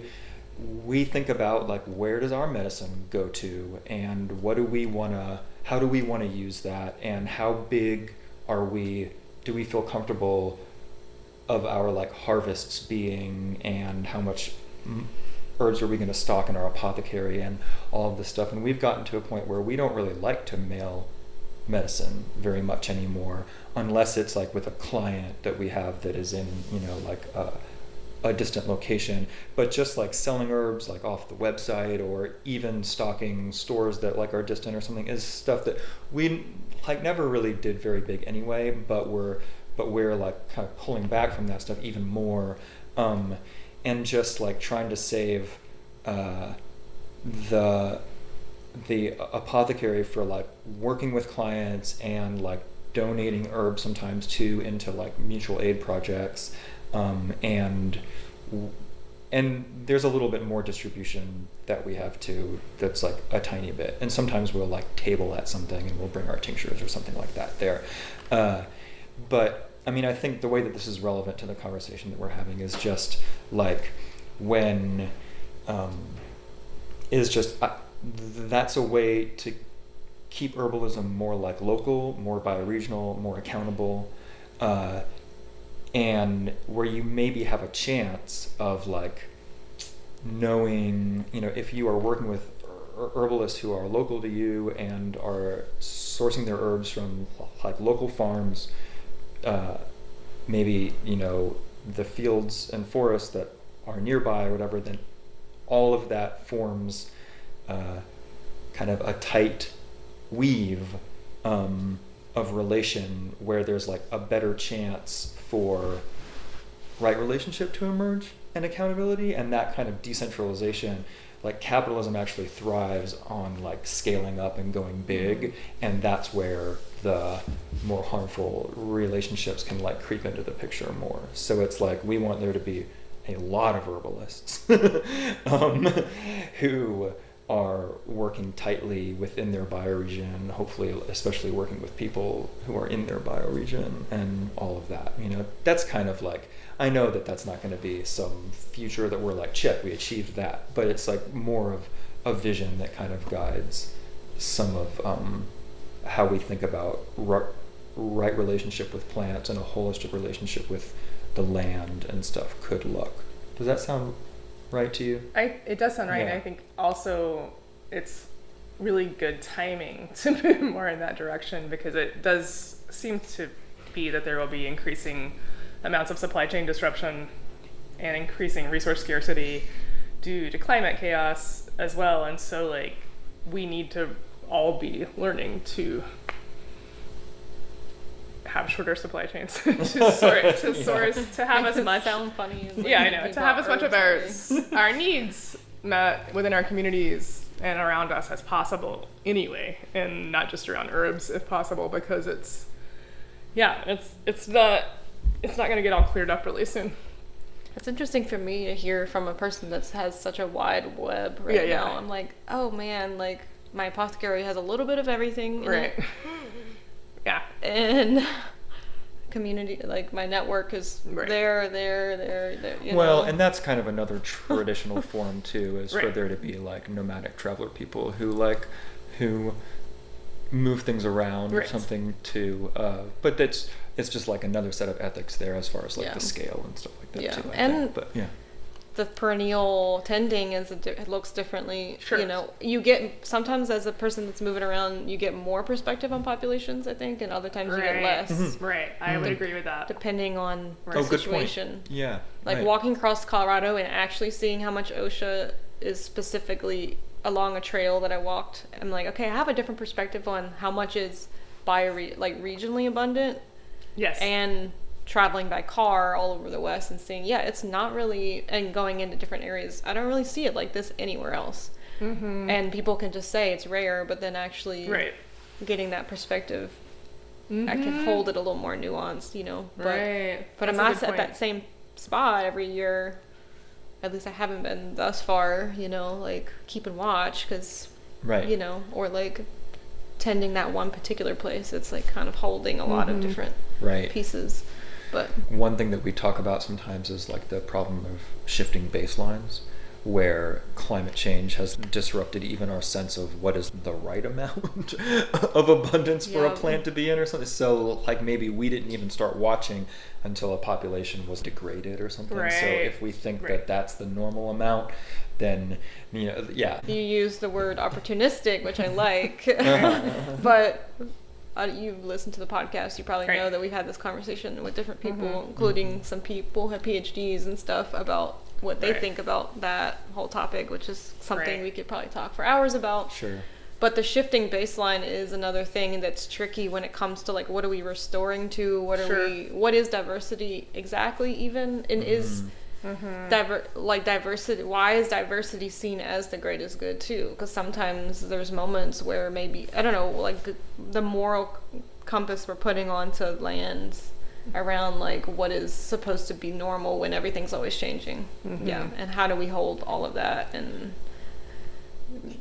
D: think about like, where does our medicine go to, and how do we want to use that, and how big do we feel comfortable of our like harvests being, and how much herbs are we going to stock in our apothecary, and all of this stuff. And we've gotten to a point where we don't really like to mail medicine very much anymore, unless it's like with a client that we have that is in, you know, like a distant location. But just like selling herbs like off the website, or even stocking stores that like are distant or something, is stuff that we like never really did very big anyway, but we're like kind of pulling back from that stuff even more, and just like trying to save the apothecary for like working with clients, and like donating herbs sometimes too into like mutual aid projects, and there's a little bit more distribution that we have too, that's like a tiny bit. And sometimes we'll like table at something and we'll bring our tinctures or something like that there. But I mean, I think the way that this is relevant to the conversation that we're having is just like when that's a way to keep herbalism more like local, more bioregional, more accountable, and where you maybe have a chance of like knowing, you know, if you are working with herbalists who are local to you and are sourcing their herbs from like local farms, maybe, you know, the fields and forests that are nearby or whatever, then all of that forms kind of a tight weave of relation, where there's like a better chance for right relationship to emerge and accountability. And that kind of decentralization, like capitalism actually thrives on like scaling up and going big, and that's where the more harmful relationships can like creep into the picture more. So it's like we want there to be a lot of herbalists who are working tightly within their bioregion, hopefully especially working with people who are in their bioregion and all of that. You know, that's kind of like, I know that that's not going to be some future that we're like, check, we achieved that, but it's like more of a vision that kind of guides some of how we think about right relationship with plants and a holistic relationship with the land and stuff could look. Does that sound right to you?
C: It does sound right.
D: Yeah.
C: And I think also it's really good timing to move more in that direction, because it does seem to be that there will be increasing amounts of supply chain disruption and increasing resource scarcity due to climate chaos as well. And so like we need to all be learning to have shorter supply chains to source, to have as much.
B: Sound funny.
C: Yeah, I know. To have as much of our needs met within our communities and around us as possible anyway, and not just around herbs if possible, because it's not going to get all cleared up really soon.
B: It's interesting for me to hear from a person that has such a wide web right now. I'm like, oh man, like my apothecary has a little bit of everything in it.
C: Yeah.
B: And community, like my network is there, you
D: well,
B: know?
D: And that's kind of another traditional form too, is for there to be like nomadic traveler people who move things around or something too. But it's just like another set of ethics there as far as like the scale and stuff like that too. I think. But
B: the perennial tending it looks differently.
C: Sure.
B: You know, you get sometimes as a person that's moving around, you get more perspective on populations, I think, and other times you get less.
C: Mm-hmm. Right. I would agree with that.
B: Depending on the situation.
D: Good point. Yeah.
B: Like walking across Colorado and actually seeing how much OSHA is specifically along a trail that I walked. I'm like, okay, I have a different perspective on how much is regionally abundant.
C: Yes.
B: And traveling by car all over the West and seeing, it's not really, and going into different areas, I don't really see it like this anywhere else. Mm-hmm. And people can just say it's rare, but then actually getting that perspective I can hold it a little more nuanced, but
C: Right.
B: but I'm
C: That's a
B: not
C: good
B: at that
C: point.
B: same spot every year. At least I haven't been thus far, like keeping watch, because
D: Right.
B: or like tending that one particular place. It's like kind of holding a lot of different
D: Right.
B: pieces. But
D: One thing that we talk about sometimes is like the problem of shifting baselines, where climate change has disrupted even our sense of what is the right amount of abundance for a
B: Yeah.
D: plant to be in or something. So like maybe we didn't even start watching until a population was degraded or something. So
C: Right.
D: if we think
C: Right.
D: that that's the normal amount, then, yeah.
B: you use the word opportunistic, which I like.
D: Uh-huh.
B: But you've listened to the podcast, you probably
C: Right.
B: know that we had this conversation with different people, including some people who have PhDs and stuff, about what they
C: Right.
B: think about that whole topic, which is something
C: Right.
B: we could probably talk for hours about.
D: Sure.
B: But the shifting baseline is another thing that's tricky when it comes to like, what are we restoring to?
C: Sure.
B: What is diversity exactly even? And is diversity, why is diversity seen as the greatest good too? Because sometimes there's moments where maybe, I don't know, like the moral compass we're putting onto lands around like what is supposed to be normal when everything's always changing. Yeah. And how do we hold all of that and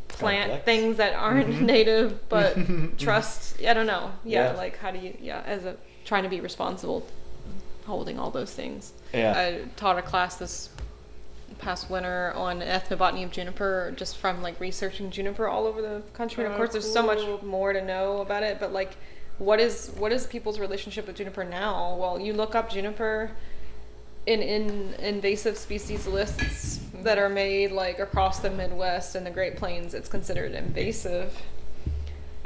B: plant
D: Complex.
B: things that aren't native but trust, I don't know. Yeah.
D: Yeah.
B: Like how do you, trying to be responsible holding all those things.
D: Yeah.
B: I taught a class this past winter on ethnobotany of juniper, just from like researching juniper all over the country. And of course, there's so much more to know about it. But like, what is people's relationship with juniper now? Well, you look up juniper in invasive species lists that are made like across the Midwest and the Great Plains. It's considered invasive.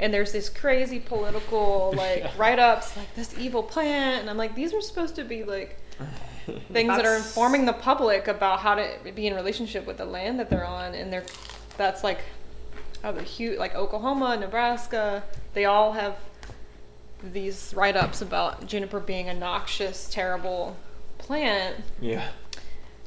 B: And there's this crazy political like write-ups, like this evil plant, and I'm like, these are supposed to be like things that are informing the public about how to be in relationship with the land that they're on, and that's like the huge, like Oklahoma, Nebraska, they all have these write-ups about juniper being a noxious, terrible plant.
D: Yeah.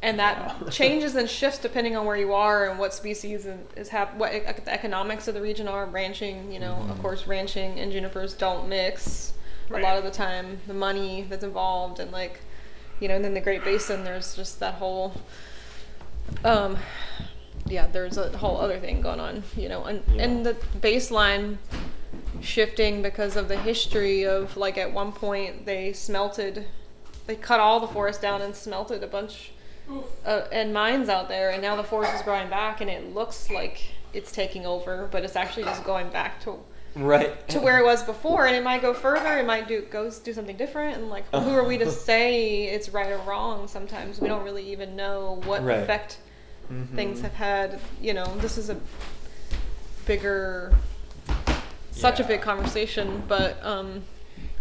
B: And that changes and shifts depending on where you are and what species what the economics of the region are. Ranching, of course, ranching and junipers don't mix a lot of the time. The money that's involved, and like, and then the Great Basin, there's just that whole, there's a whole other thing going on, and the baseline shifting because of the history of like at one point they cut all the forest down and smelted a bunch. And mines out there, and now the forest is growing back, and it looks like it's taking over, but it's actually just going back to where it was before, and it might go further, it might do something different, and like, who are we to say it's right or wrong? Sometimes we don't really even know what effect things have had. This is a big conversation, but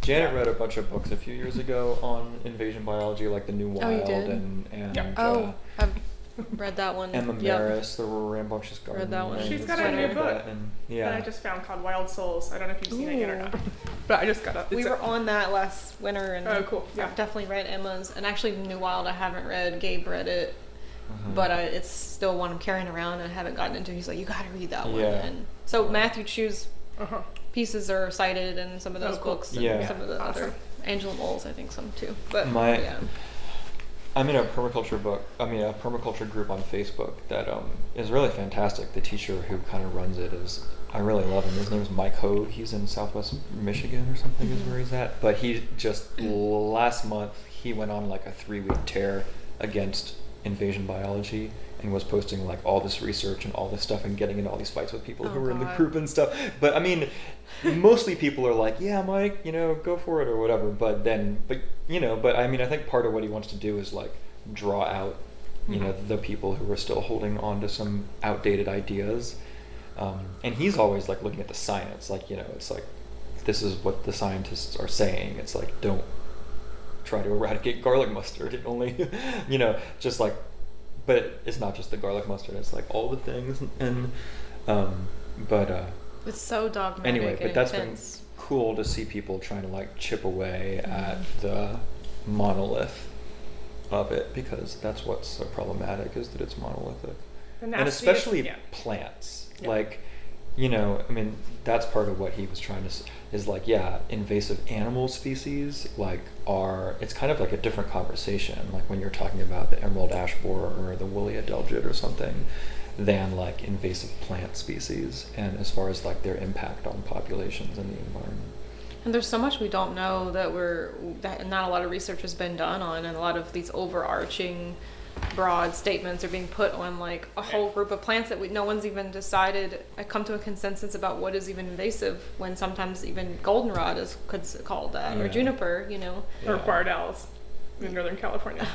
D: Janet read a bunch of books a few years ago on invasion biology, like The New Wild,
B: you did?
D: and
B: I've read that one.
D: Emma Maris, The Rambunctious Garden.
B: Read that one.
C: She's got a new book
D: that
C: I just found called Wild Souls. I don't know if you've seen it yet or not, but I just got it.
B: We were on that last winter, and
C: oh, cool. Yeah.
B: I've definitely read Emma's, and actually New Wild I haven't read. Gabe read it, but it's still one I'm carrying around and I haven't gotten into. He's like, you got to read that one.
D: Yeah.
B: And so Matthew Chu's pieces are cited in some of those books, and some of the other Angela Moles, I think some too. But
D: I'm in a permaculture group on Facebook that is really fantastic. The teacher who kind of runs it I really love him. His name is Mike Hogue. He's in Southwest Michigan or something is where he's at. But he just last month he went on like a 3-week tear against invasion biology and was posting like all this research and all this stuff and getting into all these fights with people who were in the group and stuff. But I mean, mostly people are like, yeah, Mike, go for it or whatever. But I mean, I think part of what he wants to do is like draw out, the people who are still holding on to some outdated ideas. And he's always like looking at the science, like, it's like, this is what the scientists are saying. It's like, don't try to eradicate garlic mustard. It only, just like, but it's not just the garlic mustard. It's like all the things. And,
B: it's so dogmatic.
D: Anyway, but that's
B: intense.
D: been cool to see people trying to like chip away at the monolith of it, because that's what's so problematic, is that it's monolithic. And especially plants. Like, you know, I mean, that's part of what he was trying to is like, yeah, invasive animal species it's kind of like a different conversation, like when you're talking about the emerald ash borer or the woolly adelgid or something, than like invasive plant species, and as far as like their impact on populations and the environment.
B: And there's so much we don't know that not a lot of research has been done on, and a lot of these overarching broad statements are being put on like a whole group of plants that no one's even decided come to a consensus about what is even invasive, when sometimes even goldenrod is called that, or juniper, you know,
C: or bardals in Northern California.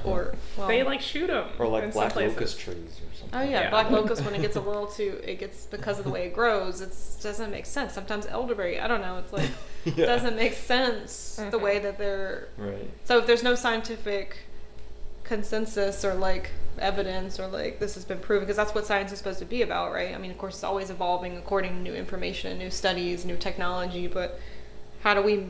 B: Or
C: they like shoot them,
D: or like black locust trees or something.
B: Oh yeah, black locust, when it gets a little too, it gets, because of the way it grows, it doesn't make sense. Sometimes elderberry, I don't know, it's like doesn't make sense the way that they're
D: right.
B: So if there's no scientific consensus or like evidence or like this has been proven, because that's what science is supposed to be about, right? I mean, of course, it's always evolving according to new information, new studies, new technology, but how do we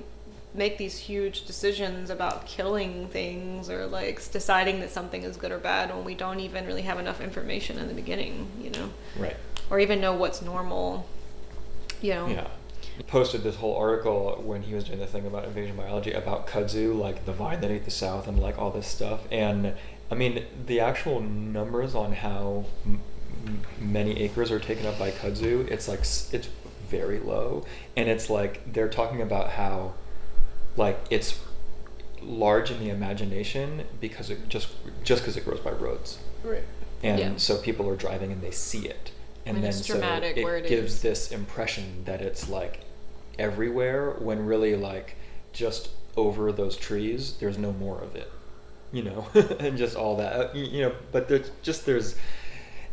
B: make these huge decisions about killing things or like deciding that something is good or bad when we don't even really have enough information in the beginning, you know?
D: Right.
B: Or even know what's normal, you know?
D: Yeah. He posted this whole article when he was doing the thing about invasion biology about kudzu, like the vine that ate the South and like all this stuff. And I mean, the actual numbers on how many acres are taken up by kudzu, it's like, it's very low. And it's like, they're talking about how like it's large in the imagination because it just because it grows by roads.
C: Right.
D: And so people are driving and they see it. And then
B: it's dramatic,
D: so
B: where
D: it
B: it
D: gives
B: is.
D: this impression that it's like everywhere, when really like just over those trees there's no more of it, you know. And just all that, you know. But there's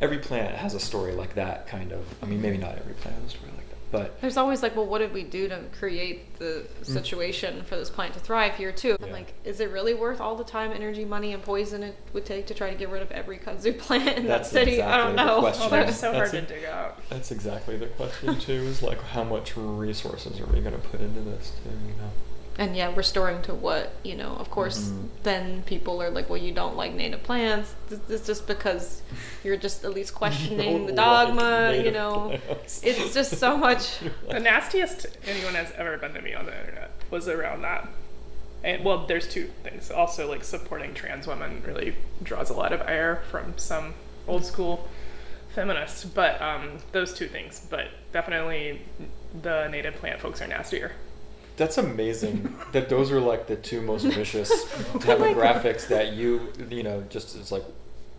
D: every plant has a story like that, kind of. I mean, maybe not every plant has a story like that, but
B: there's always like, well, what did we do to create the situation for this plant to thrive here too? I'm like, is it really worth all the time, energy, money, and poison it would take to try to get rid of every kudzu plant in that city?
D: Exactly
B: I don't know.
C: Oh, they're so hard to dig out.
D: That's exactly the question too, is like, how much resources are we going to put into this too, you know?
B: And yeah, restoring to what, you know, of course, then people are like, well, you don't like native plants. It's just because you're just at least questioning the dogma, you know.
D: Plants.
B: It's just so much.
C: The nastiest anyone has ever been to me on the internet was around that. And well, there's two things. Also, like, supporting trans women really draws a lot of ire from some old school feminists. But those two things. But definitely the native plant folks are nastier.
D: That's amazing that those are like the two most vicious demographics that you know, just it's like,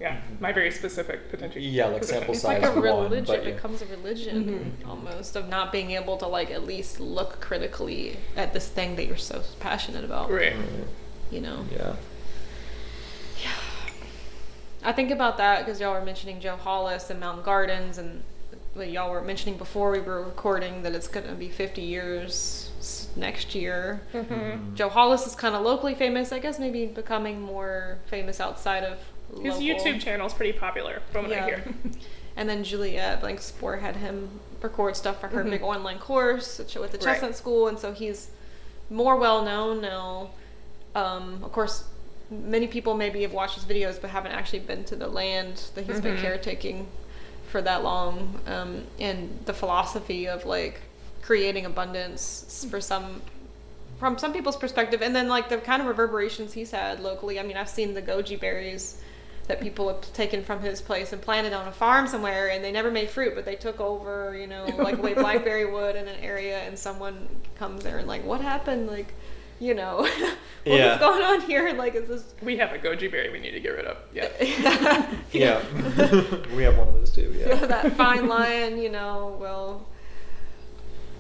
C: yeah, my very specific potential.
D: Yeah, like sample
B: It's
D: size
B: like a
D: one,
B: religion.
D: but
B: It becomes a religion almost, of not being able to like at least look critically at this thing that you're so passionate about.
C: Right.
B: You know.
D: Yeah.
B: I think about that because y'all were mentioning Joe Hollis and Mountain Gardens, and y'all were mentioning before we were recording that it's going to be 50 years next year. Joe Hollis is kind of locally famous, I guess, maybe becoming more famous outside of
C: His
B: local.
C: YouTube channel is pretty popular from what I hear.
B: And then Juliet Blank Sport had him record stuff for her big online course with the Chestnut School, and so he's more well known now. Of course, many people maybe have watched his videos but haven't actually been to the land that he's been caretaking for that long, and the philosophy of like creating abundance from some people's perspective, and then like the kind of reverberations he's had locally. I mean, I've seen the goji berries that people have taken from his place and planted on a farm somewhere, and they never made fruit, but they took over, you know, like the way blackberry would in an area, and someone comes there and like, what happened? Like, you know, what's going on here? Like, is this...
C: We have a goji berry we need to get rid of. Yeah.
D: Yeah. We have one of those too, yeah.
B: That fine line, you know, well,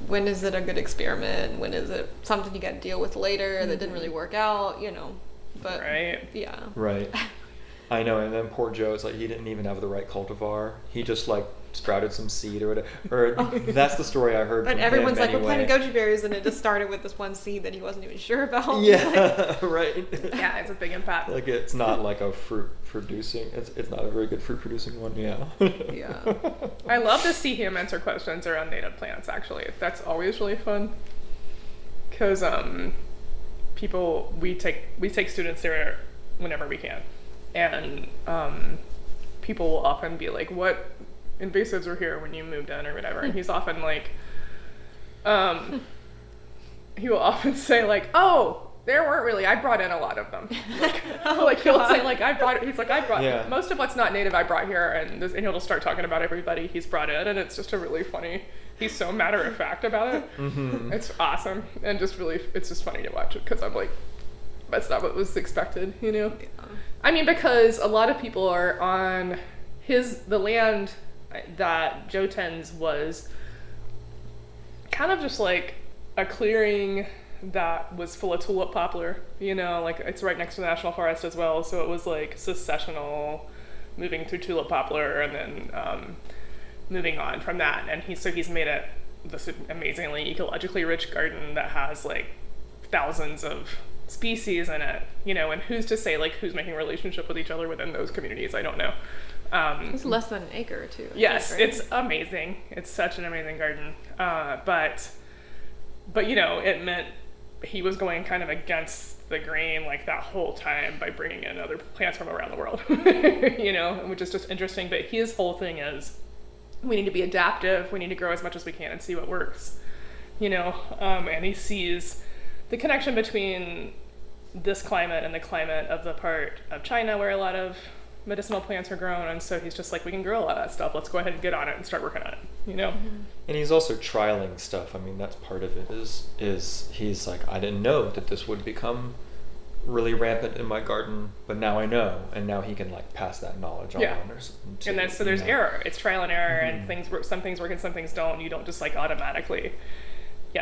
B: when is it a good experiment? When is it something you got to deal with later that didn't really work out, you know? But, yeah.
D: Right. I know, and then poor Joe, it's like he didn't even have the right cultivar. He just like sprouted some seed or whatever. Or that's the story I heard.
B: But
D: from
B: everyone's
D: him
B: like,
D: anyway.
B: we're planting goji berries, and it just started with this one seed that he wasn't even sure about.
D: Yeah, right.
C: Yeah, it's a big impact.
D: Like it's not like a fruit producing. It's not a very good fruit producing one. Yeah.
B: Yeah.
C: I love to see him answer questions around native plants. Actually, that's always really fun. Because we take students there whenever we can, and people will often be like, what invasives were here when you moved in or whatever. And he's often like, he will often say like, oh, there weren't really, I brought in a lot of them. Like he'll say like, most of what's not native I brought here, and he'll just start talking about everybody he's brought in, and it's just a really funny, he's so matter of fact about it. It's awesome, and just really, it's just funny to watch it, because I'm like, that's not what was expected, you know? Yeah. I mean, because a lot of people are on the land that Joe tends was kind of just like a clearing that was full of tulip poplar, you know, like it's right next to the National Forest as well, so it was like successional moving through tulip poplar and then moving on from that. And he's made it this amazingly ecologically rich garden that has like thousands of species in it, you know, and who's to say like who's making a relationship with each other within those communities? I don't know.
B: It's less than an acre too.
C: Yes,
B: think, right?
C: It's amazing. It's such an amazing garden. But you know, it meant he was going kind of against the grain like that whole time by bringing in other plants from around the world, you know, which is just interesting. But his whole thing is we need to be adaptive. We need to grow as much as we can and see what works, you know, and he sees the connection between this climate and the climate of the part of China where a lot of medicinal plants are grown, and so he's just like, we can grow a lot of that stuff, let's go ahead and get on it and start working on it, you know.
D: And he's also trialing stuff. I mean, that's part of it is he's like, I didn't know that this would become really rampant in my garden, but now I know, and now he can like pass that knowledge on or something too,
C: and then so there's error, it's trial and error, and some things work and some things don't. You don't just like automatically.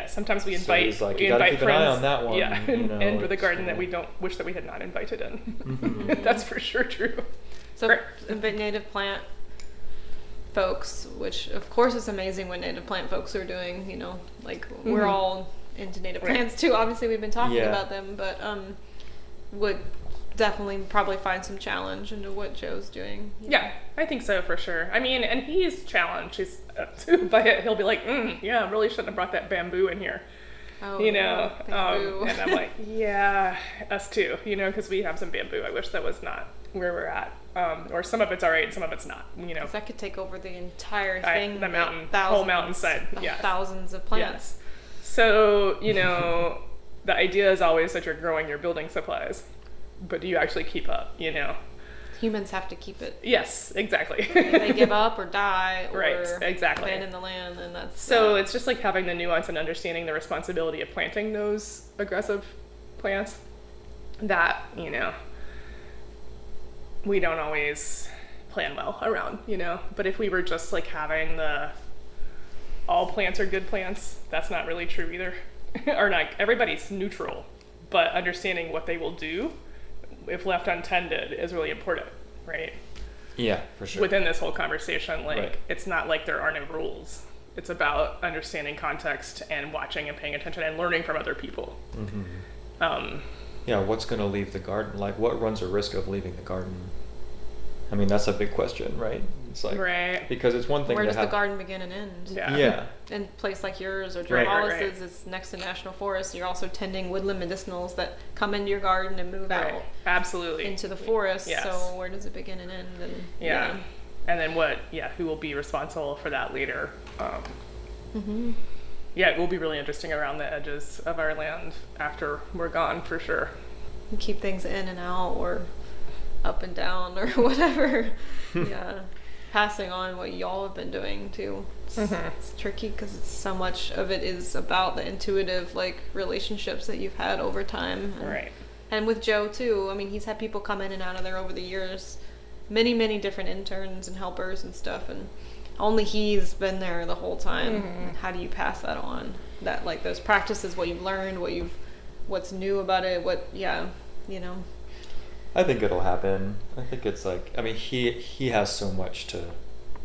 C: Sometimes we invite
D: so he's like, you gotta keep
C: friends,
D: an eye on that one, you know,
C: and for the garden that we don't wish that we had not invited in. That's for sure true.
B: So native plant folks, which of course is amazing what native plant folks are doing, you know, like we're all into native plants too. Obviously we've been talking about them, but would definitely probably find some challenge into what Joe's doing.
C: Yeah, I think so for sure. I mean, and he's challenged. By it, he'll be like, I really shouldn't have brought that bamboo in here.
B: Oh,
C: you know,
B: bamboo.
C: And I'm like, yeah, us too, you know, because we have some bamboo. I wish that was not where we're at. Or some of it's all right and some of it's not, you know.
B: 'Cause that could take over the entire thing.
C: The mountain, whole mountainside. Yes.
B: Thousands of plants.
C: Yes. So, you know, the idea is always that you're growing your building supplies, but do you actually keep up, you know?
B: Humans have to keep it.
C: Yes, exactly.
B: If they give up or die or abandon the land, and that's...
C: So it's just like having the nuance and understanding the responsibility of planting those aggressive plants that, you know, we don't always plan well around, you know? But if we were just like having all plants are good plants, that's not really true either. Or like everybody's neutral, but understanding what they will do if left untended is really important, right?
D: Yeah, for sure.
C: Within this whole conversation, like it's not like there are no rules. It's about understanding context and watching and paying attention and learning from other people.
D: What's going to leave the garden? Like, what runs a risk of leaving the garden? I mean, that's a big question, right? It's like, because it's one thing
B: where
D: to
B: does the garden begin and end?
C: Yeah.
B: In a place like yours or Herbalist's is next to national forest. You're also tending woodland medicinals that come into your garden and move out into the forest.
C: Yes.
B: So where does it begin and end? And,
C: and then who will be responsible for that later? It will be really interesting around the edges of our land after we're gone, for sure.
B: You keep things in and out or up and down or whatever. Passing on what y'all have been doing too. It's tricky because so much of it is about the intuitive like relationships that you've had over time. And with Joe too. I mean, he's had people come in and out of there over the years. Many different interns and helpers and stuff, and only he's been there the whole time. How do you pass that on? That like those practices, what you've learned, what's new about it, you know.
D: I think it'll happen. I think it's like, I mean, he has so much to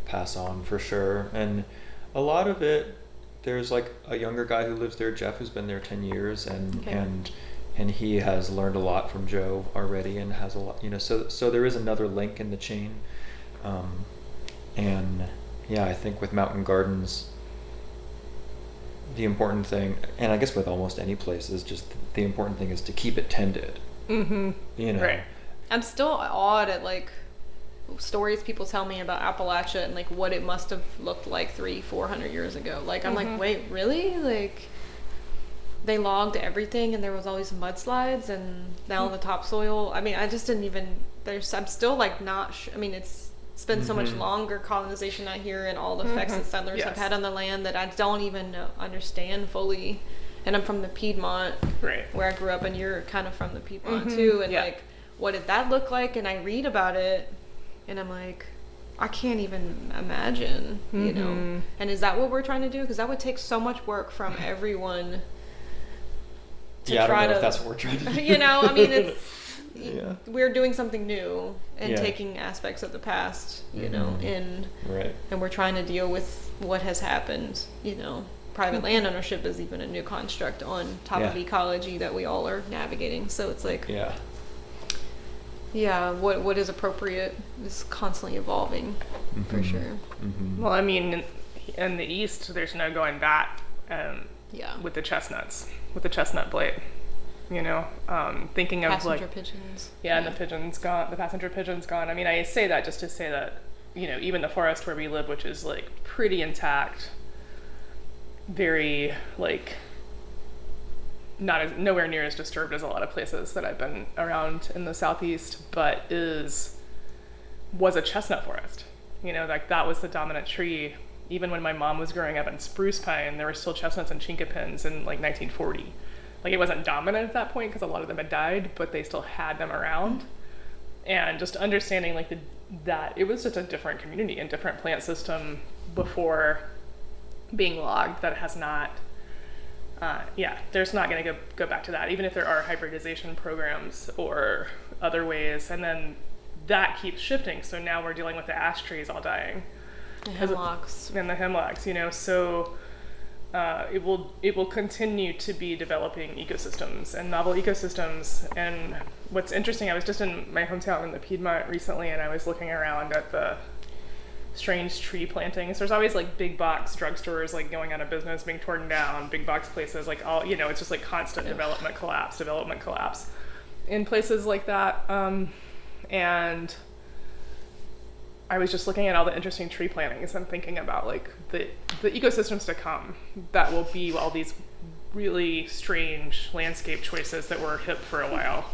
D: pass on for sure. And a lot of it, there's like a younger guy who lives there, Jeff, who's been there 10 years and he has learned a lot from Joe already and has a lot, you know, so there is another link in the chain. I think with mountain gardens, the important thing, and I guess with almost any place, is just the important thing is to keep it tended. You know?
B: I'm still awed at like stories people tell me about Appalachia and like what it must have looked like 300-400 years ago. Like I'm like, wait, really? Like they logged everything and there was all these mudslides and now the topsoil. I mean, I just didn't even. I'm still like not. I mean, it's been so much longer colonization out here and all the effects that settlers have had on the land that I don't even understand fully. And I'm from the Piedmont, where I grew up, and you're kind of from the Piedmont too. And like, what did that look like? And I read about it, and I'm like, I can't even imagine, you know. And is that what we're trying to do? Because that would take so much work from everyone.
D: I don't know if that's what we're trying to do.
B: You know, I mean, it's we're doing something new and taking aspects of the past, you know, and we're trying to deal with what has happened, you know. Private land ownership is even a new construct on top of ecology that we all are navigating. So it's like, what is appropriate is constantly evolving, for sure.
C: Well, I mean, in the East, there's no going back with the chestnuts, with the chestnut blade. You know, thinking of
B: passenger pigeons.
C: And the pigeons gone, the passenger pigeons gone. I mean, I say that just to say that, you know, even the forest where we live, which is like pretty intact, very like nowhere near as disturbed as a lot of places that I've been around in the Southeast, but was a chestnut forest. You know, like that was the dominant tree. Even when my mom was growing up in spruce pine, there were still chestnuts and chinkapins in like 1940. Like it wasn't dominant at that point because a lot of them had died, but they still had them around. And just understanding like that it was just a different community and different plant system before being logged that has not, there's not going to go back to that, even if there are hybridization programs or other ways. And then that keeps shifting. So now we're dealing with the ash trees all dying.
B: The hemlocks.
C: And the hemlocks, you know, so it will continue to be developing ecosystems and novel ecosystems. And what's interesting, I was just in my hometown in the Piedmont recently, and I was looking around at the strange tree plantings. There's always like big box drugstores like going out of business, being torn down, big box places, like all, you know, it's just like constant development collapse in places like that. And I was just looking at all the interesting tree plantings and thinking about like the ecosystems to come that will be all these really strange landscape choices that were hip for a while.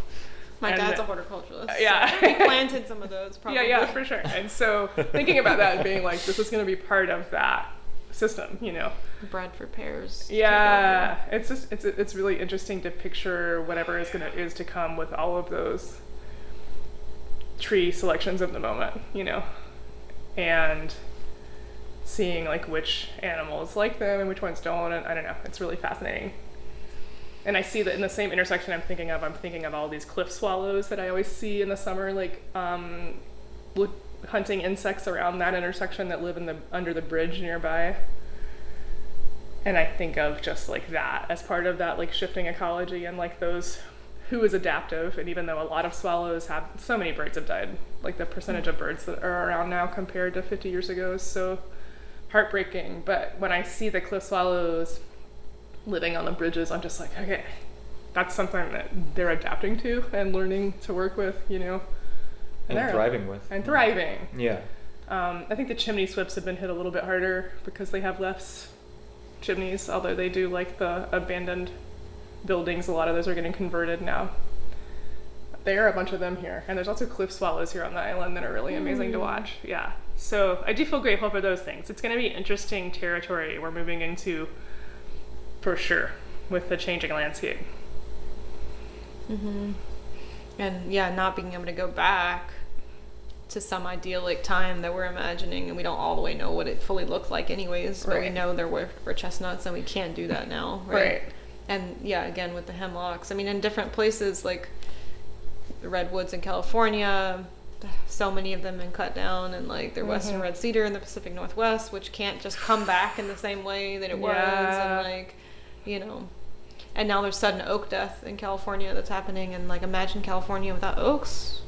B: My dad's a horticulturalist.
C: Yeah.
B: So he planted some of those probably.
C: Yeah, for sure. And so thinking about that and being like, this is going to be part of that system, you know.
B: Bred for pears.
C: Yeah. It's just, it's really interesting to picture whatever is to come with all of those tree selections of the moment, you know, and seeing like which animals like them and which ones don't. And I don't know, it's really fascinating. And I see that in the same intersection I'm thinking of all these cliff swallows that I always see in the summer, like hunting insects around that intersection that live under the bridge nearby. And I think of just like that as part of that like shifting ecology and like those who is adaptive. And even though a lot of swallows so many birds have died, like the percentage of birds that are around now compared to 50 years ago is so heartbreaking. But when I see the cliff swallows living on the bridges, I'm just like, okay, that's something that they're adapting to and learning to work with, you know,
D: and thriving with.
C: And thriving.
D: Yeah.
C: I think the chimney swifts have been hit a little bit harder because they have less chimneys, although they do like the abandoned buildings. A lot of those are getting converted now. There are a bunch of them here, and there's also cliff swallows here on the island that are really amazing to watch. Yeah, so I do feel grateful for those things. It's going to be interesting territory we're moving into, for sure, with the changing landscape.
B: And not being able to go back to some idyllic time that we're imagining, and we don't all the way know what it fully looked like anyways, but we know there were chestnuts, and we can't do that now, right? And again with the hemlocks, I mean, in different places like the redwoods in California, so many of them been cut down, and like their western red cedar in the Pacific Northwest, which can't just come back in the same way that it was, and like, you know, and now there's sudden oak death in California that's happening, and like imagine California without oaks.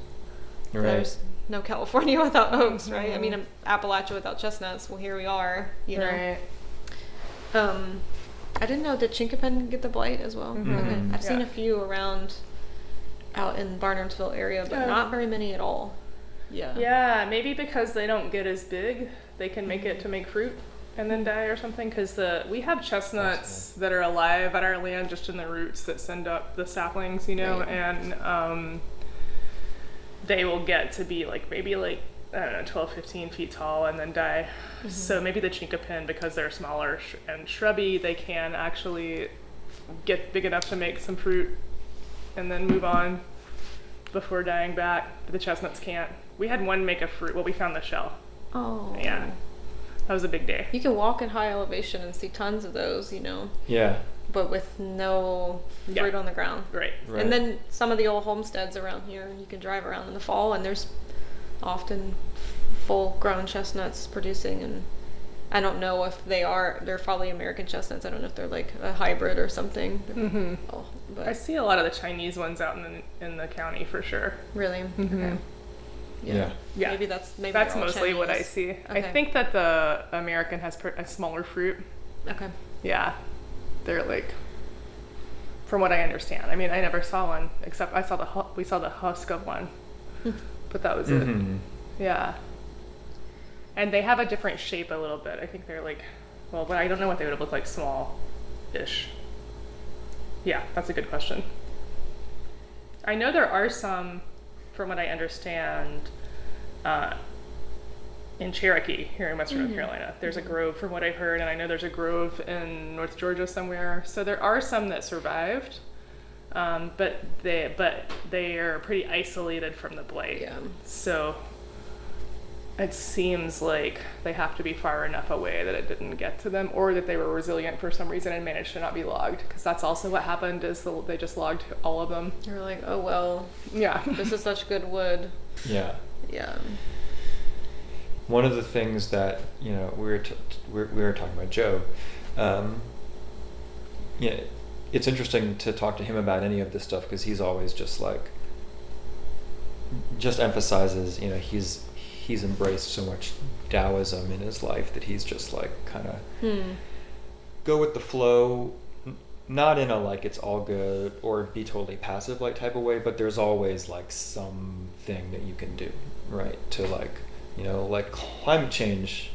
B: There's no California without oaks, right? I mean, Appalachia without chestnuts. Well, here we are, you know. I didn't know, did chinkapin get the blight as well? Okay. I've seen a few around out in Barnardsville area, but not very many at all. Yeah.
C: Yeah, maybe because they don't get as big, they can make it to make fruit and then die or something. Because we have chestnuts that are alive at our land just in the roots that send up the saplings, you know,
B: Right.
C: and they will get to be like maybe like, I don't know, 12, 15 feet tall and then die. So maybe the chinkapin, because they're smaller and shrubby, they can actually get big enough to make some fruit and then move on before dying back. But the chestnuts can't. We had one make a fruit. Well, we found the shell.
B: Oh.
C: Yeah. That was a big day.
B: You can walk in high elevation and see tons of those, you know,
D: Yeah.
B: but with no
C: Yeah.
B: fruit on the ground.
C: Right.
D: Right.
B: And then some of the old homesteads around here, you can drive around in the fall, and there's often full-grown chestnuts producing. And I don't know if they're probably American chestnuts. I don't know if they're like a hybrid or something.
C: Mm-hmm.
B: Oh,
C: I
B: but
C: see a lot of the Chinese ones out in the county for sure.
B: really, okay.
D: Yeah.
C: Yeah.
B: Maybe that's
C: That's
B: they're all
C: mostly what I
B: Chinese.
C: see. I
B: Okay.
C: think that the American has a smaller fruit.
B: Okay.
C: Yeah. They're like, from what I understand. I mean, I never saw one except we saw the husk of one, but that was it.
D: Mm-hmm.
C: Yeah. And they have a different shape a little bit. I think they're like, well, but I don't know what they would look like small-ish. Yeah, that's a good question. I know there are some, from what I understand, in Cherokee here in Western North Carolina. There's a grove from what I've heard, and I know there's a grove in North Georgia somewhere. So there are some that survived, but they are pretty isolated from the blight.
B: Yeah.
C: So it seems like they have to be far enough away that it didn't get to them, or that they were resilient for some reason and managed to not be logged. Because that's also what happened, is they just logged all of them.
B: You're like, oh well,
C: Yeah.
B: this is such good wood.
D: Yeah.
B: Yeah.
D: One of the things that, you know, we were talking about Joe. Yeah, it's interesting to talk to him about any of this stuff, because he's always just emphasizes, you know, he's embraced so much Taoism in his life that he's just like kind of go with the flow, not in a like it's all good or be totally passive like type of way, but there's always like something that you can do, right, to like, you know, like climate change.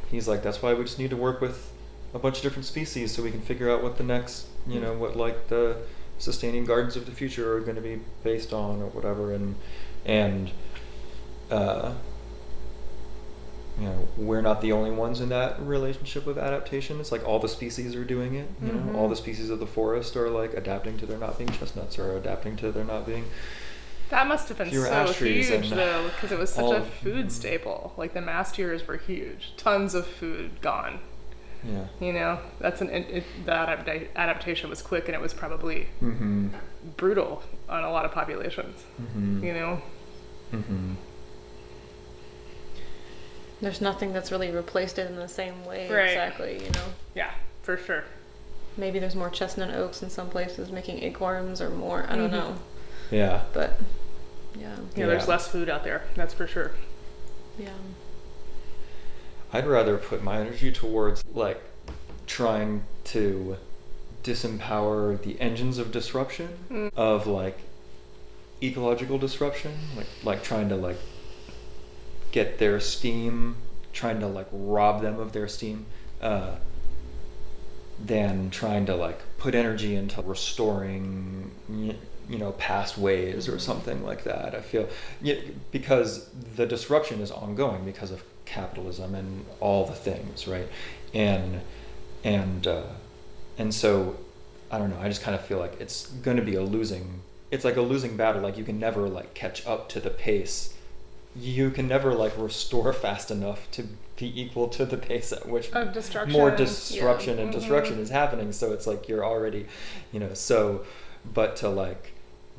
D: He's like, that's why we just need to work with a bunch of different species so we can figure out what the next, you know, what like the sustaining gardens of the future are going to be based on or whatever. And you know, we're not the only ones in that relationship of adaptation. It's like all the species are doing it, you know, all the species of the forest are like adapting to there not being chestnuts, or adapting to there not being
C: That must have been
D: fewer
C: so
D: ash trees
C: huge,
D: and
C: though, because it was such
D: all
C: a
D: of-
C: food staple. Like the mast years were huge. Tons of food gone.
D: yeah.
C: You know, that's the adaptation was quick, and it was probably
D: Mm-hmm.
C: brutal on a lot of populations.
D: Mm-hmm.
C: You know,
D: Mm-hmm.
B: There's nothing that's really replaced it in the same way.
C: Right.
B: Exactly, you know.
C: yeah, for sure.
B: Maybe there's more chestnut oaks in some places making acorns or more. I don't know.
D: Yeah.
B: But yeah.
C: Yeah, there's
D: Yeah.
C: less food out there. That's for sure.
B: Yeah.
D: I'd rather put my energy towards like trying to disempower the engines of disruption, of like ecological disruption, like trying to like get their steam, trying to like rob them of their steam, than trying to like put energy into restoring, you know, past ways or something like that. I feel, because the disruption is ongoing because of capitalism and all the things, right? And so I don't know, I just kind of feel like it's going to be it's like a losing battle. Like you can never like catch up to the pace. You can never like restore fast enough to be equal to the pace at which
C: Of destruction.
D: more disruption and
C: Mhm.
D: destruction is happening. So it's like you're already, you know,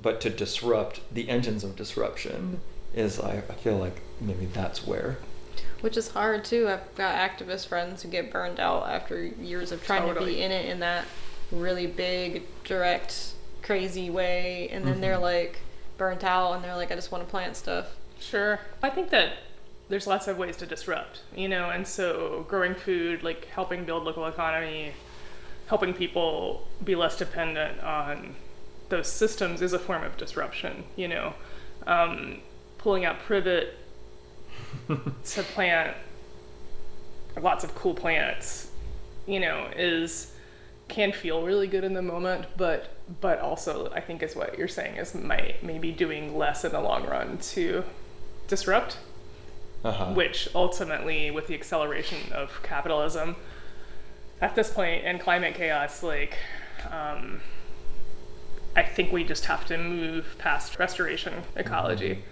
D: but to disrupt the engines of disruption is, I feel like maybe that's where.
B: Which is hard too. I've got activist friends who get burned out after years of trying to
C: Totally.
B: be in it in that really big, direct, crazy way, and then they're like burnt out and they're like, I just want to plant stuff.
C: Sure. I think that there's lots of ways to disrupt, you know, and so growing food, like helping build local economy, helping people be less dependent on those systems is a form of disruption, you know. Pulling out privet to plant lots of cool plants, you know, can feel really good in the moment, but also I think is what you're saying is maybe doing less in the long run to disrupt, which ultimately, with the acceleration of capitalism at this point and climate chaos, like, I think we just have to move past restoration ecology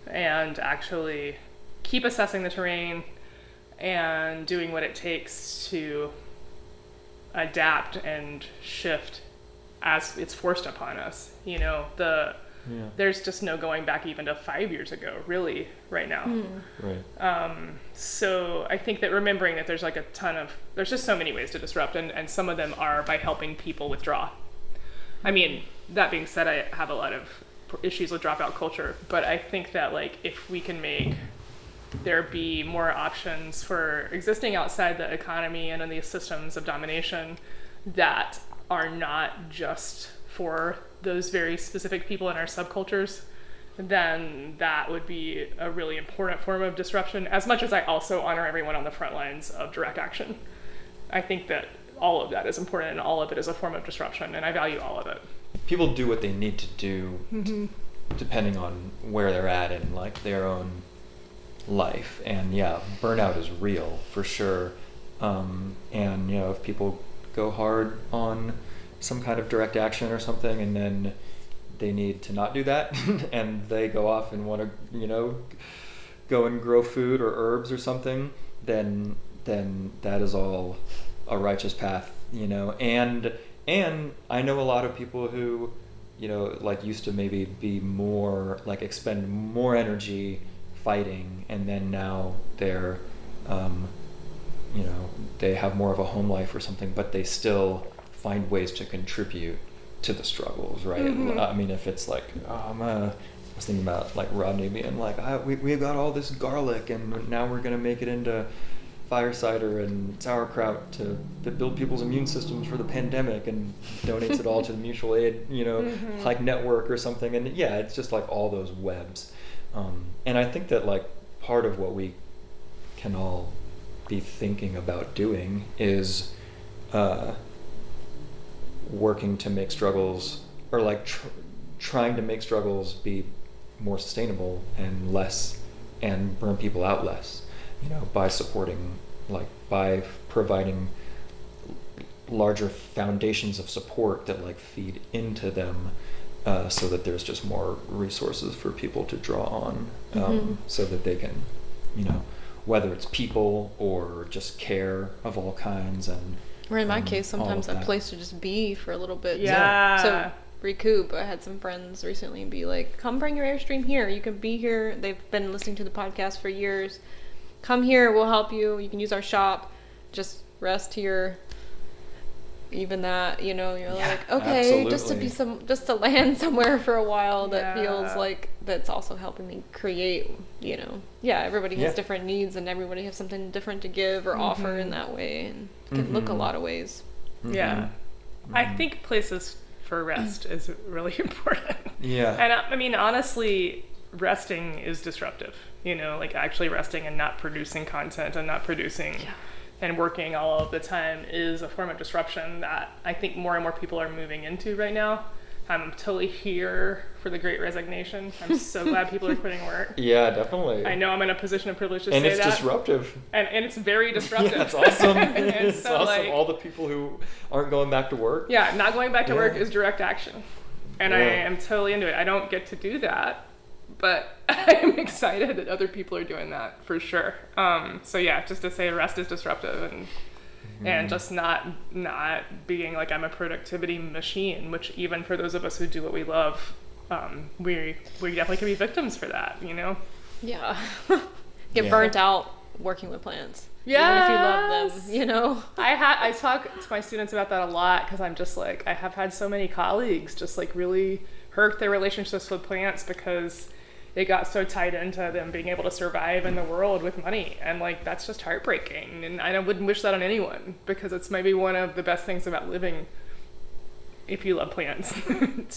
C: and actually keep assessing the terrain and doing what it takes to adapt and shift as it's forced upon us. You know, there's just no going back even to 5 years ago, really, right now.
D: Right.
C: So I think that remembering that there's like there's just so many ways to disrupt, and some of them are by helping people withdraw. I mean, that being said, I have a lot of issues with dropout culture, but I think that like if we can make there be more options for existing outside the economy and in these systems of domination that are not just for those very specific people in our subcultures, then that would be a really important form of disruption, as much as I also honor everyone on the front lines of direct action. I think that all of that is important, and all of it is a form of disruption, and I value all of it.
D: People do what they need to do depending on where they're at in like their own life, and yeah, burnout is real for sure. And you know, if people go hard on some kind of direct action or something, and then they need to not do that, and they go off and want to, you know, go and grow food or herbs or something, then that is all a righteous path, you know. And I know a lot of people who, you know, like used to maybe be more like expend more energy fighting, and then now they're you know, they have more of a home life or something, but they still find ways to contribute to the struggles, right? I mean, if it's like, I was thinking about like Rodney being like, we've got all this garlic and now we're gonna make it into fire cider and sauerkraut to build people's immune systems for the pandemic, and donates it all to the mutual aid, you know, like network or something. And yeah, it's just like all those webs. And I think that like part of what we can all be thinking about doing is working to make struggles, or like trying to make struggles be more sustainable and less, and burn people out less, you know, by supporting, like by providing larger foundations of support that like feed into them, so that there's just more resources for people to draw on, so that they can, you know, whether it's people or just care of all kinds, and
B: or in my case, sometimes a place to just be for a little bit.
C: Yeah.
B: So recoup. I had some friends recently be like, come bring your Airstream here. You can be here. They've been listening to the podcast for years. Come here. We'll help you. You can use our shop. Just rest here. Even that, you know, you're like, okay,
D: absolutely.
B: just to land somewhere for a while that feels like that's also helping me create, you know. Yeah, everybody has different needs, and everybody has something different to give or offer in that way, and it can look a lot of ways.
C: Yeah. I think places for rest is really important.
D: Yeah.
C: And I mean, honestly, resting is disruptive, you know, like actually resting and not producing content and not producing and working all of the time is a form of disruption that I think more and more people are moving into right now. I'm totally here for the Great Resignation. I'm so glad people are quitting work.
D: Yeah, definitely.
C: I know I'm in a position of privilege to say that.
D: And it's disruptive.
C: And it's very disruptive.
D: Yeah, it's awesome.
C: It's
D: so awesome.
C: like,
D: all the people who aren't going back to work.
C: Yeah, not going back to work is direct action. And I am totally into it. I don't get to do that, but I'm excited that other people are doing that for sure. So yeah, just to say rest is disruptive, and just not being like I'm a productivity machine, which even for those of us who do what we love, we definitely can be victims for that, you know?
B: Yeah. Get burnt out working with plants. Yeah. Even if you love them, you know?
C: I talk to my students about that a lot, because I'm just like, I have had so many colleagues just like really hurt their relationships with plants because they got so tied into them being able to survive in the world with money. And like, that's just heartbreaking. And I wouldn't wish that on anyone, because it's maybe one of the best things about living, if you love plants,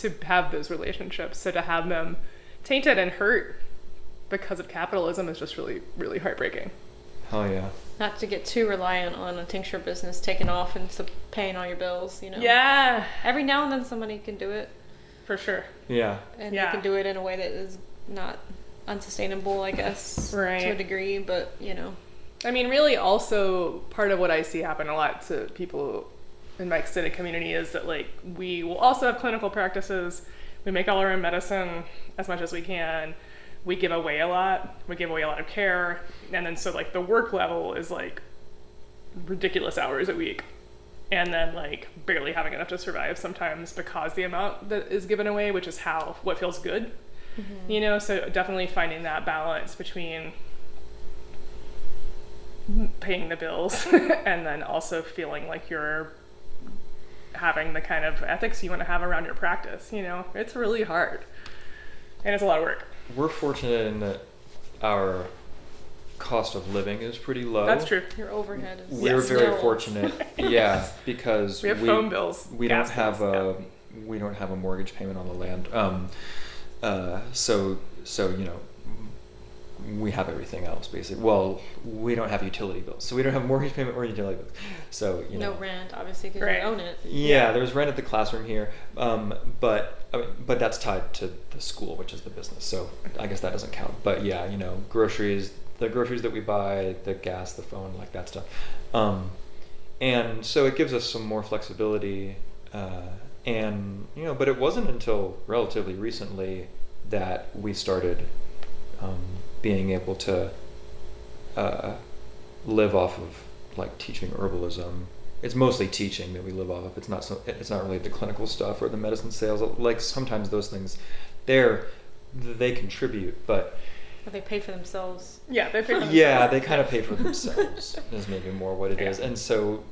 C: to have those relationships. So to have them tainted and hurt because of capitalism is just really, really heartbreaking.
D: Hell yeah.
B: Not to get too reliant on a tincture business taking off and paying all your bills, you know.
C: Yeah,
B: Every now and then somebody can do it,
C: for sure.
D: Yeah.
B: and
C: Yeah.
B: you can do it in a way that is not unsustainable, I guess,
C: Right.
B: to a degree, but, you know.
C: I mean, really also part of what I see happen a lot to people in my extended community is that like we will also have clinical practices. We make all our own medicine as much as we can. We give away a lot. We give away a lot of care. And then so like the work level is like ridiculous hours a week. And then like barely having enough to survive sometimes because the amount that is given away, which is what feels good. You know, so definitely finding that balance between paying the bills and then also feeling like you're having the kind of ethics you want to have around your practice. You know, it's really hard and it's a lot of work.
D: We're fortunate in that our cost of living is pretty low.
C: That's true.
B: Your overhead is
D: We're very
B: still-
D: fortunate, yeah, because
C: We have phone bills.
D: We don't
C: gas
D: have
C: bills,
D: we don't have a mortgage payment on the land. So you know, we have everything else basically. Well, we don't have utility bills, so we don't have mortgage payment or utility bills. So you know,
B: No rent, obviously, because
C: Right.
B: you own it.
D: yeah, there's rent at the classroom here, but that's tied to the school, which is the business. So I guess that doesn't count. But yeah, you know, the groceries that we buy, the gas, the phone, like that stuff, and so it gives us some more flexibility. And you know, but it wasn't until relatively recently that we started being able to live off of like teaching herbalism. It's mostly teaching that we live off of. It's not really the clinical stuff or the medicine sales. Like sometimes those things, they contribute, but
B: But they pay for themselves.
C: Yeah, they pay for
D: yeah,
C: themselves.
D: they kind of pay for themselves is maybe more what it is. And so,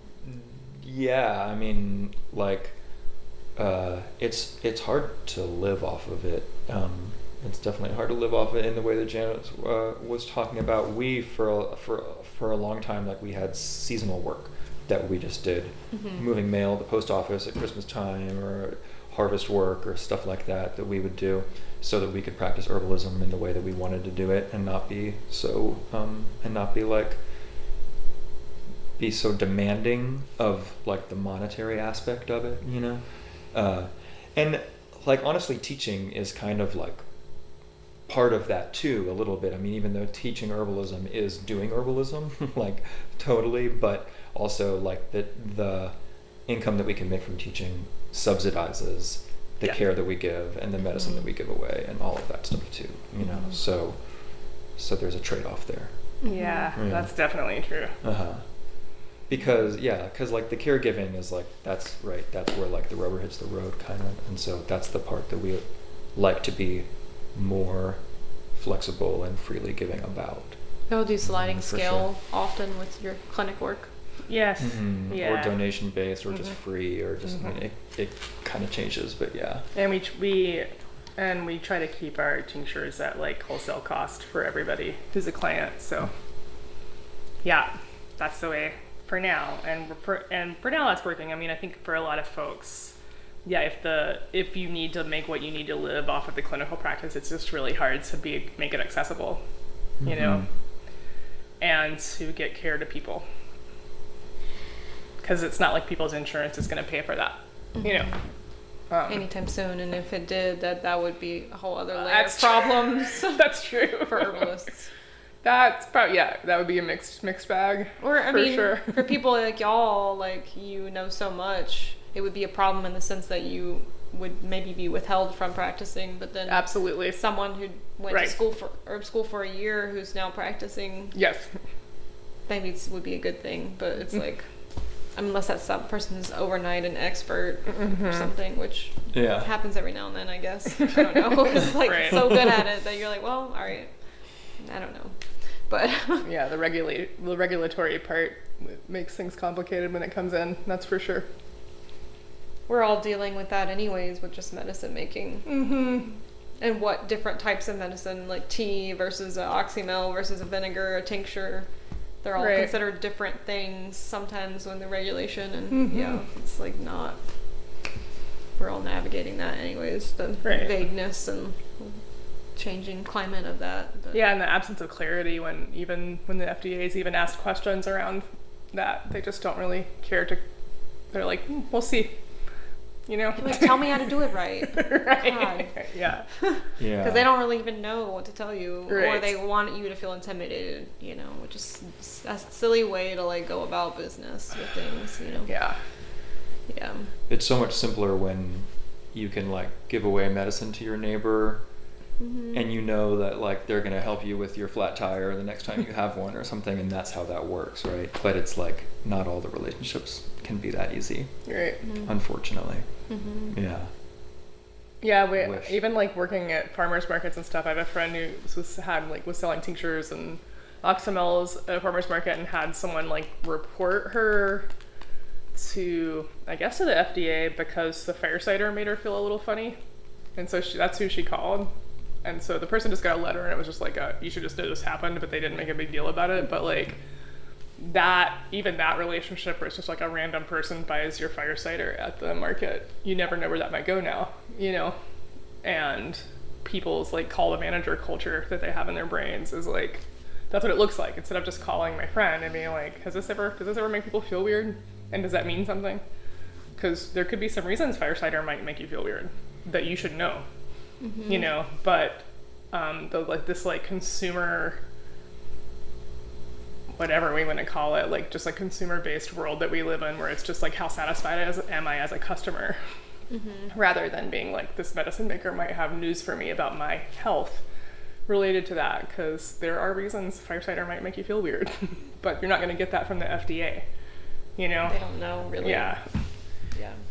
D: yeah, I mean, like, it's hard to live off of it. It's definitely hard to live off it in the way that Janet was talking about. We for a long time, like, we had seasonal work that we just did, moving mail at the post office at Christmas time, or harvest work or stuff like that we would do, so that we could practice herbalism in the way that we wanted to do it, and not be so be so demanding of like the monetary aspect of it, you know. And like honestly, teaching is kind of like part of that too, a little bit. I mean, even though teaching herbalism is doing herbalism, like totally, but also like the income that we can make from teaching subsidizes the care that we give and the medicine that we give away and all of that stuff too, you know. So there's a trade-off there.
C: Yeah, that's definitely true.
D: Because like the caregiving is like, that's where like the rubber hits the road kind of, and so that's the part that we like to be more flexible and freely giving about.
B: You'll do sliding
D: For
B: scale often with your clinic work.
C: Yes. Yeah.
D: Or donation based, or just free, or just I mean, it kind of changes, but yeah.
C: And we try to keep our tinctures at like wholesale cost for everybody who's a client. So yeah, that's the way for now. And for now that's working. I mean, I think for a lot of folks, yeah, if you need to make what you need to live off of the clinical practice, it's just really hard to make it accessible, you know, and to get care to people. Because it's not like people's insurance is going to pay for that, you know.
B: Anytime soon, and if it did, that would be a whole other layer of
C: That's true.
B: problems
C: That's true.
B: for herbalists.
C: That's probably, yeah, that would be a mixed bag.
B: Or I
C: for
B: mean,
C: sure.
B: for people like y'all, like you know so much, it would be a problem in the sense that you would maybe be withheld from practicing, but then
C: Absolutely.
B: someone who went
C: Right.
B: to school for herb school for a year who's now practicing,
C: Yes.
B: maybe it would be a good thing, but it's like, unless that some person's overnight an expert or something, which
D: Yeah.
B: happens every now and then, I guess. I don't know. It's like
C: Right.
B: so good at it that you're like, well, all right. I don't know. But
C: Yeah, the regulatory part makes things complicated when it comes in. That's for sure.
B: we're all dealing with that anyways with just medicine making. And what different types of medicine, like tea versus a oxymel versus a vinegar, a tincture, they're all
C: Right.
B: considered different things sometimes when the regulation, and yeah, it's like not, we're all navigating that anyways, the
C: Right.
B: vagueness and changing climate of that. But.
C: Yeah, and the absence of clarity when the FDA's even asked questions around that, they just don't really care to. They're like, we'll see.
B: Like, tell me how to do it right.
C: Right. Yeah.
D: Yeah.
B: Because they don't really even know what to tell you,
C: right.
B: or they want you to feel intimidated. Which is a silly way to like go about business with things.
C: Yeah.
B: Yeah.
D: It's so much simpler when you can like give away medicine to your neighbor, and that like they're gonna help you with your flat tire the next time you have one or something, and that's how that works, right? But it's like not all the relationships can be that easy,
C: Right.
D: unfortunately. Yeah.
C: Yeah, we even like working at farmers markets and stuff. I have a friend who was selling tinctures and oxymels at a farmers market, and had someone like report her to the FDA because the fire cider made her feel a little funny, and so that's who she called. And so the person just got a letter, and it was just like, you should just know this happened, but they didn't make a big deal about it. But like that relationship where it's just like a random person buys your fire cider at the market, you never know where that might go now, and people's like call the manager culture that they have in their brains is like, that's what it looks like. Instead of just calling my friend and being like, does this ever make people feel weird? And does that mean something? Because there could be some reasons fire cider might make you feel weird that you should know. But this like consumer, whatever we want to call it, like just like consumer based world that we live in, where it's just like, how satisfied am I as a customer, rather than being like, this medicine maker might have news for me about my health related to that, because there are reasons fire cider might make you feel weird, but you're not going to get that from the FDA. They
B: don't know really.
C: Yeah.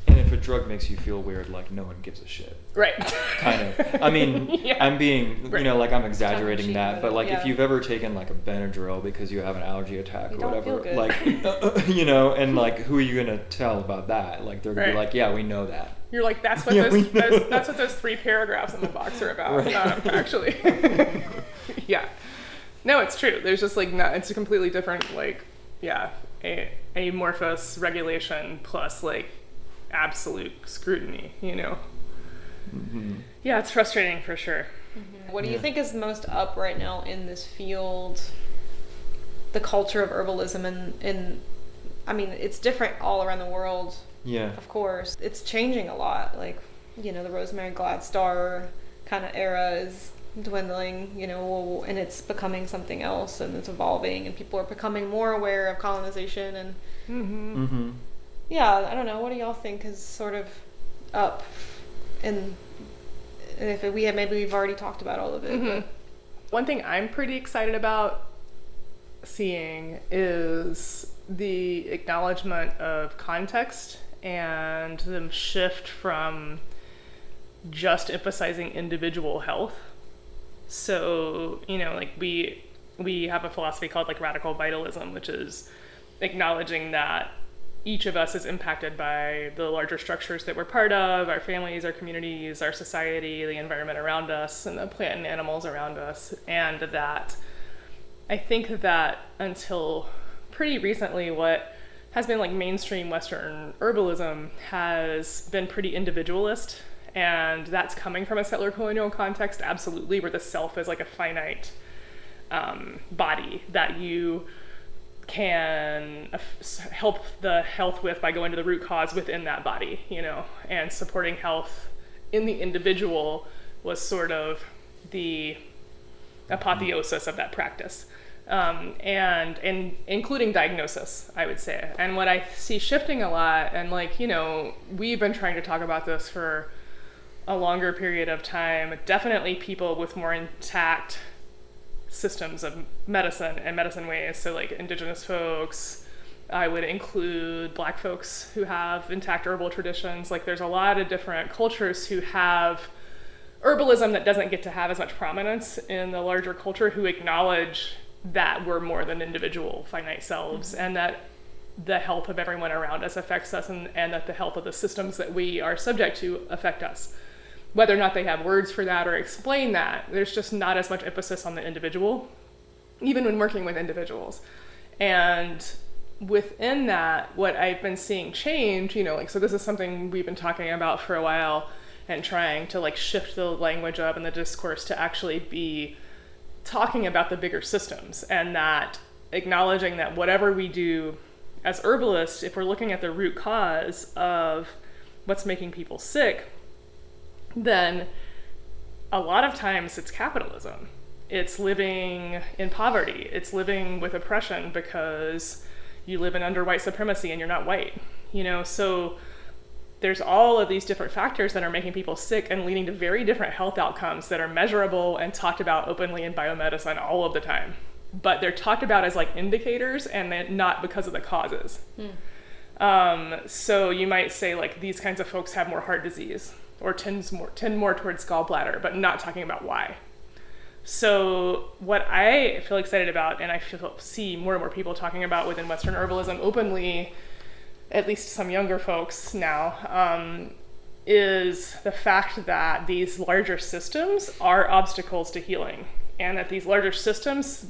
D: And if a drug makes you feel weird, like no one gives a shit.
C: Right.
D: Kind of. I mean,
C: Yeah.
D: I'm being, like I'm exaggerating that, but like
B: yeah.
D: if you've ever taken like a Benadryl because you have an allergy attack
B: You
D: or
B: don't
D: whatever,
B: feel good.
D: like, and like who are you gonna tell about that? Like they're gonna be
C: Right.
D: like, yeah, we know that.
C: You're like, that's what
D: Yeah,
C: that's what those 3 paragraphs in the box are about.
D: Right.
C: Actually. Yeah. No, it's true. There's just like, it's a completely different, like, amorphous regulation plus like absolute scrutiny, Yeah, it's frustrating for sure.
B: What do you think is most up right now in this field? The culture of herbalism and I mean, it's different all around the world.
D: Yeah.
B: Of course, it's changing a lot. Like, the Rosemary Gladstar kind of era is dwindling, and it's becoming something else, and it's evolving, and people are becoming more aware of colonization and yeah, I don't know. What do y'all think is sort of up? And if maybe we've already talked about all of it. But.
C: One thing I'm pretty excited about seeing is the acknowledgement of context and the shift from just emphasizing individual health. So, like we have a philosophy called like radical vitalism, which is acknowledging that each of us is impacted by the larger structures that we're part of, our families, our communities, our society, the environment around us, and the plant and animals around us. And that I think that until pretty recently, what has been like mainstream Western herbalism has been pretty individualist. And that's coming from a settler colonial context, absolutely, where the self is like a finite body that you can help the health with by going to the root cause within that body, and supporting health in the individual was sort of the apotheosis of that practice, and including diagnosis, I would say. And what I see shifting a lot, and like, we've been trying to talk about this for a longer period of time, definitely people with more intact systems of medicine and medicine ways. So like indigenous folks, I would include Black folks who have intact herbal traditions. Like there's a lot of different cultures who have herbalism that doesn't get to have as much prominence in the larger culture, who acknowledge that we're more than individual finite selves, and that the health of everyone around us affects us, and that the health of the systems that we are subject to affect us. Whether or not they have words for that or explain that, there's just not as much emphasis on the individual, even when working with individuals. And within that, what I've been seeing change, so this is something we've been talking about for a while, and trying to like shift the language up and the discourse to actually be talking about the bigger systems, and that acknowledging that whatever we do as herbalists, if we're looking at the root cause of what's making people sick, then a lot of times it's capitalism. It's living in poverty. It's living with oppression because you live in under white supremacy and you're not white, you know? So there's all of these different factors that are making people sick and leading to very different health outcomes that are measurable and talked about openly in biomedicine all of the time. But they're talked about as like indicators and then not because of the causes. So you might say like these kinds of folks have more heart disease or tend more towards gallbladder, but not talking about why. So what I feel excited about, and I see more and more people talking about within Western herbalism openly, at least some younger folks now, is the fact that these larger systems are obstacles to healing, and that these larger systems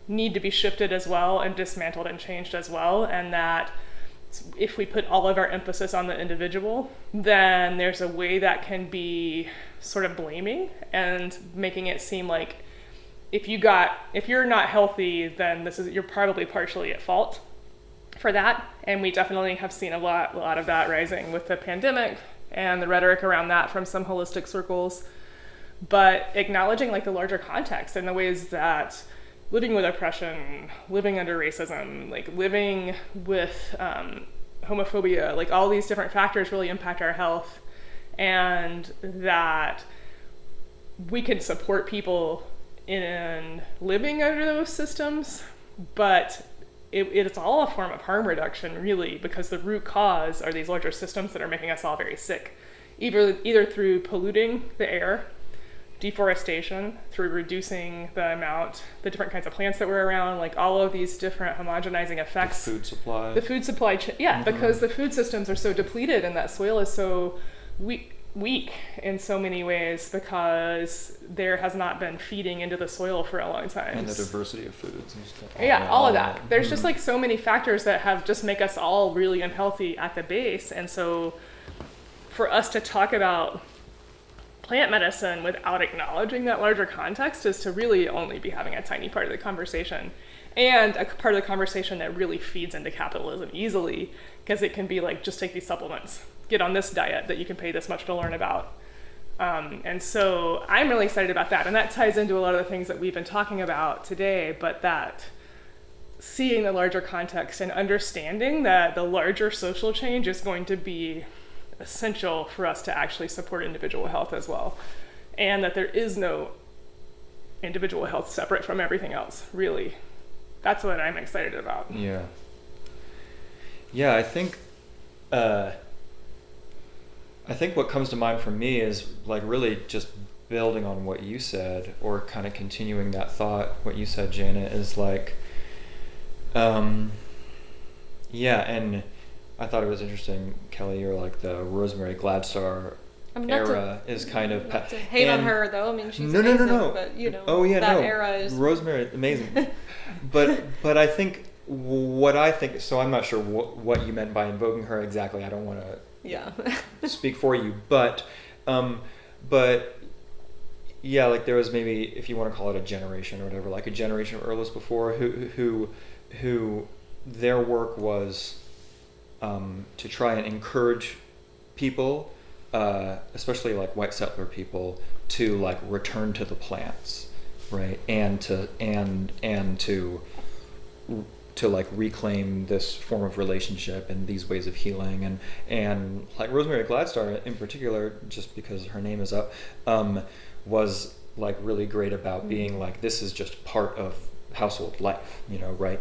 C: need to be shifted as well and dismantled and changed as well, and that if we put all of our emphasis on the individual, then there's a way that can be sort of blaming and making it seem like if you're not healthy, then you're probably partially at fault for that. And we definitely have seen a lot of that rising with the pandemic and the rhetoric around that from some holistic circles. But acknowledging like the larger context and the ways that living with oppression, living under racism, like living with homophobia, like all these different factors really impact our health, and that we can support people in living under those systems, but it's all a form of harm reduction, really, because the root cause are these larger systems that are making us all very sick, either through polluting the air, deforestation, through reducing the different kinds of plants that were around, like all of these different homogenizing effects.
D: The food supply.
C: Because the food systems are so depleted and that soil is so weak in so many ways because there has not been feeding into the soil for a long time.
D: And the diversity of foods and stuff.
C: All of that. There's just like so many factors that have just make us all really unhealthy at the base. And so for us to talk about plant medicine without acknowledging that larger context is to really only be having a tiny part of the conversation, and a part of the conversation that really feeds into capitalism easily, because it can be like, just take these supplements, get on this diet that you can pay this much to learn about. And so I'm really excited about that, and that ties into a lot of the things that we've been talking about today, but that seeing the larger context and understanding that the larger social change is going to be essential for us to actually support individual health as well, and that there is no individual health separate from everything else, really. That's what I'm excited about.
D: I think what comes to mind for me is like really just building on what you said, or kind of continuing that thought, what you said, Janet, is like and I thought it was interesting, Kelly, you're like the Rosemary Gladstar era is kind of
B: not to hate on her though. I mean, she's amazing, but era is
D: Rosemary, amazing. but I think so I'm not sure what you meant by invoking her exactly. I don't want to speak for you, but like there was maybe, if you want to call it a generation or whatever, like a generation of herbalists before who their work was to try and encourage people, especially like white settler people, to like return to the plants, right? And to like reclaim this form of relationship and these ways of healing, and like Rosemary Gladstar in particular, just because her name is up, was like really great about being like, this is just part of household life, right?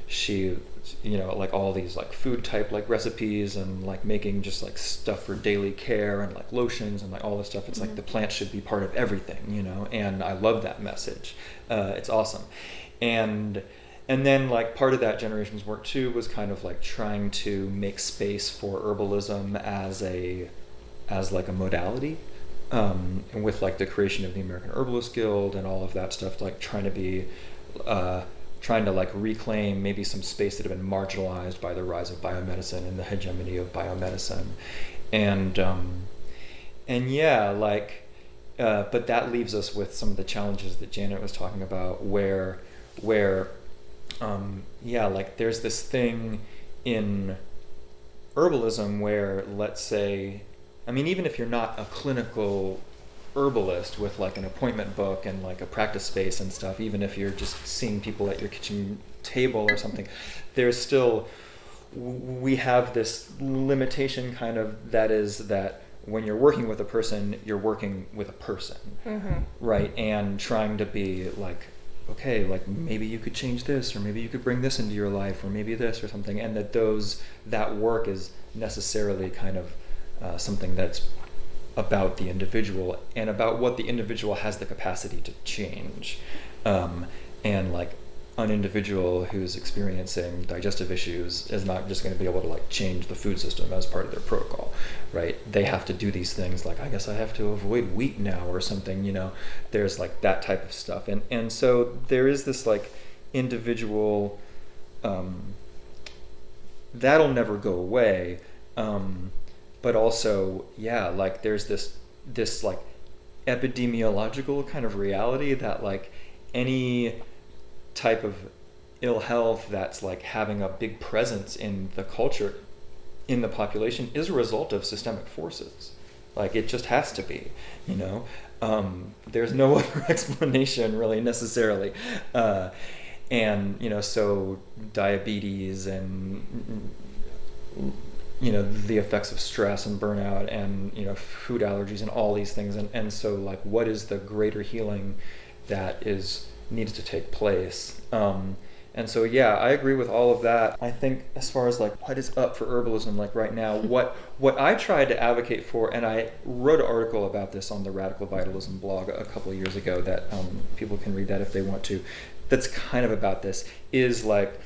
D: She, like all these like food type like recipes and like making just like stuff for daily care and like lotions and like all this stuff. It's like the plant should be part of everything, and I love that message. It's awesome. And then like part of that generation's work too was kind of like trying to make space for herbalism as like a modality, and with like the creation of the American Herbalist Guild and all of that stuff, like trying to like reclaim maybe some space that had been marginalized by the rise of biomedicine and the hegemony of biomedicine. And yeah, like, but that leaves us with some of the challenges that Janet was talking about, where yeah, like there's this thing in herbalism where, let's say, I mean, even if you're not a clinical herbalist with like an appointment book and like a practice space and stuff, even if you're just seeing people at your kitchen table or something, there's still, we have this limitation kind of, that is that when you're working with a person, you're working with a person, right? And trying to be like, okay, like maybe you could change this, or maybe you could bring this into your life, or maybe this or something, and that work is necessarily kind of something that's about the individual and about what the individual has the capacity to change. And like an individual who's experiencing digestive issues is not just going to be able to like change the food system as part of their protocol, right? They have to do these things like, I guess I have to avoid wheat now or something, you know. There's like that type of stuff, and so there is this like individual that'll never go away, but also, yeah, like there's this like epidemiological kind of reality that like any type of ill health that's like having a big presence in the culture, in the population, is a result of systemic forces. Like it just has to be, you know. There's no other explanation really necessarily. And, you know, so diabetes and, you know, the effects of stress and burnout and, you know, food allergies and all these things. And so like, what is the greater healing that needs to take place? And so, yeah, I agree with all of that. I think as far as like what is up for herbalism, like right now, what I tried to advocate for, and I wrote an article about this on the Radical Vitalism blog a couple of years ago that people can read that if they want to, that's kind of about this, is like,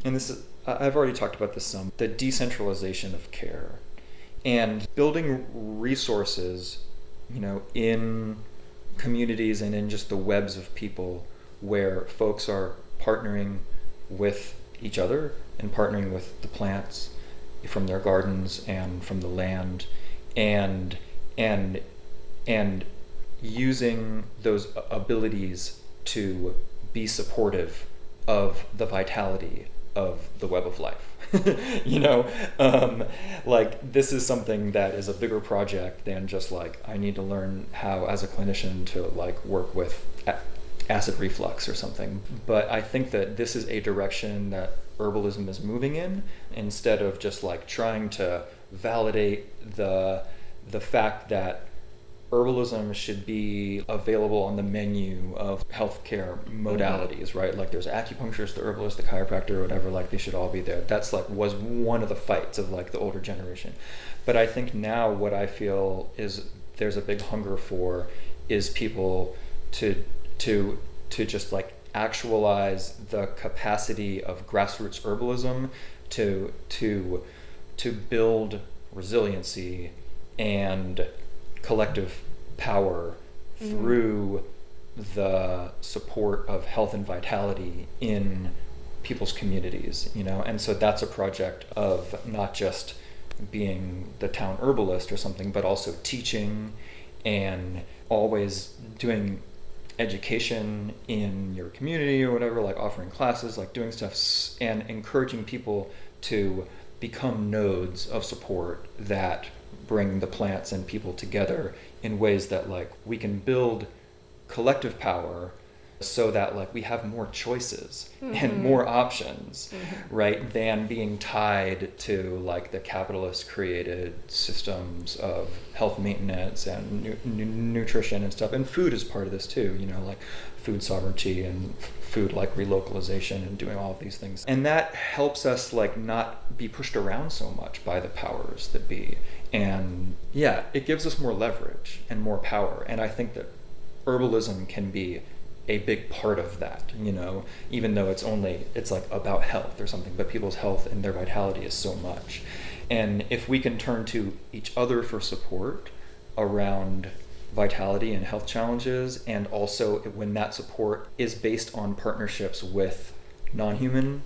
D: and this is, I've already talked about this some, the decentralization of care and building resources, you know, in communities and in just the webs of people where folks are partnering with each other and partnering with the plants from their gardens and from the land, and using those abilities to be supportive of the vitality of the web of life. You know, like this is something that is a bigger project than just like, I need to learn how as a clinician to like work with acid reflux or something. But I think that this is a direction that herbalism is moving in, instead of just like trying to validate the fact that herbalism should be available on the menu of healthcare modalities, right? Like there's acupuncturist, the herbalist, the chiropractor, or whatever, like they should all be there. That's like was one of the fights of like the older generation. But I think now what I feel is there's a big hunger for is people to just like actualize the capacity of grassroots herbalism to build resiliency and collective power through the support of health and vitality in people's communities, you know. And so that's a project of not just being the town herbalist or something, but also teaching and always doing education in your community or whatever, like offering classes, like doing stuff and encouraging people to become nodes of support that bring the plants and people together in ways that like we can build collective power so that like we have more choices and more options, right, than being tied to like the capitalist created systems of health maintenance and nutrition and stuff. And food is part of this too, you know, like food sovereignty and food like relocalization and doing all of these things. And that helps us like not be pushed around so much by the powers that be. And yeah, it gives us more leverage and more power. And I think that herbalism can be a big part of that, you know, even though it's like about health or something, but people's health and their vitality is so much. And if we can turn to each other for support around vitality and health challenges, and also when that support is based on partnerships with non-human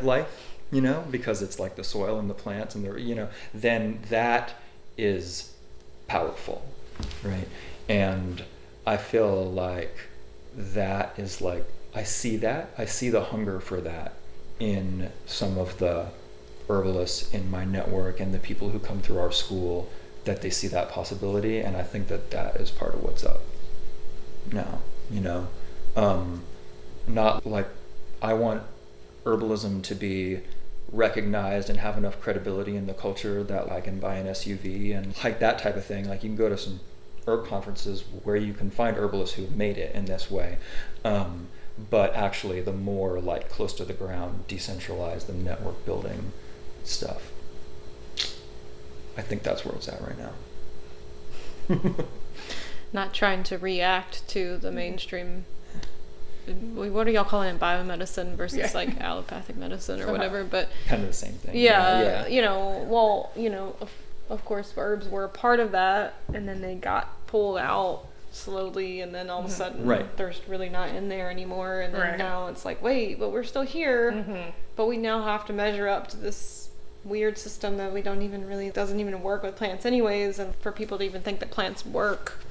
D: life, you know, because it's like the soil and the plants and the, you know, then that is powerful, right? And I feel like that is like, I see the hunger for that in some of the herbalists in my network and the people who come through our school, that they see that possibility. And I think that is part of what's up now, not like, I want herbalism to be recognized and have enough credibility in the culture that I can buy an SUV and like that type of thing. Like, you can go to some herb conferences where you can find herbalists who've made it in this way. But actually the more like close to the ground, decentralized, the network building stuff, I think that's where it's at right now.
B: Not trying to react to the mainstream. What are y'all calling it? Biomedicine versus like allopathic medicine or whatever, but
D: kind of the same thing.
B: Yeah. Of course herbs were a part of that, and then they got pulled out slowly, and then all of a sudden they're really not in there anymore, and then now it's like, wait, but we're still here, but we now have to measure up to this weird system that we doesn't even work with plants anyways. And for people to even think that plants work,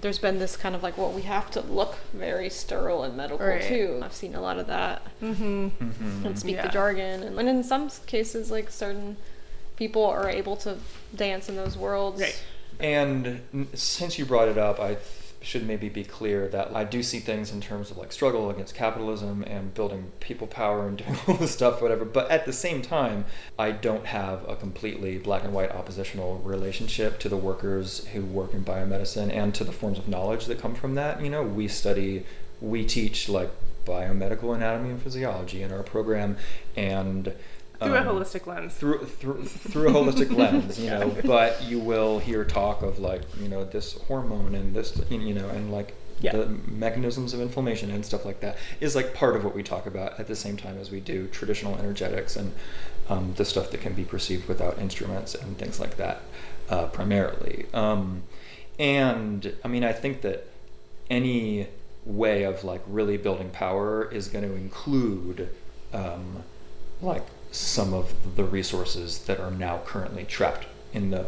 B: there's been this kind of like, well, we have to look very sterile and medical too. I've seen a lot of that and speak the jargon, and in some cases like certain people are able to dance in those worlds.
D: And since you brought it up, I should maybe be clear that I do see things in terms of like struggle against capitalism and building people power and doing all this stuff, whatever. But at the same time, I don't have a completely black and white oppositional relationship to the workers who work in biomedicine and to the forms of knowledge that come from that. We teach like biomedical anatomy and physiology in our program, and
C: through a holistic lens.
D: Through a holistic lens, but you will hear talk of like, this hormone and this, and like the mechanisms of inflammation and stuff like that is like part of what we talk about at the same time as we do traditional energetics and the stuff that can be perceived without instruments and things like that, primarily. And I mean, I think that any way of like really building power is going to include like some of the resources that are now currently trapped in the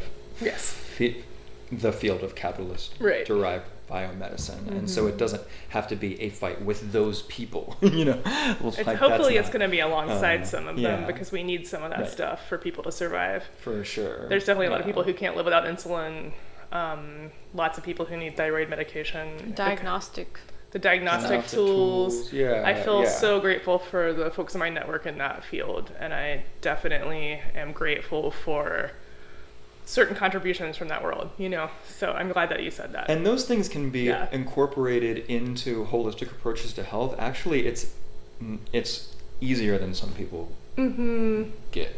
D: the field of capitalist derived biomedicine. And so it doesn't have to be a fight with those people.
C: Hopefully it's going to be alongside some of them, because we need some of that stuff for people to survive.
D: For sure.
C: There's definitely a lot of people who can't live without insulin. Lots of people who need thyroid medication. The diagnostic tools. I feel so grateful for the folks in my network in that field, and I definitely am grateful for certain contributions from that world, so I'm glad that you said that.
D: And those things can be incorporated into holistic approaches to health. Actually, it's easier than some people give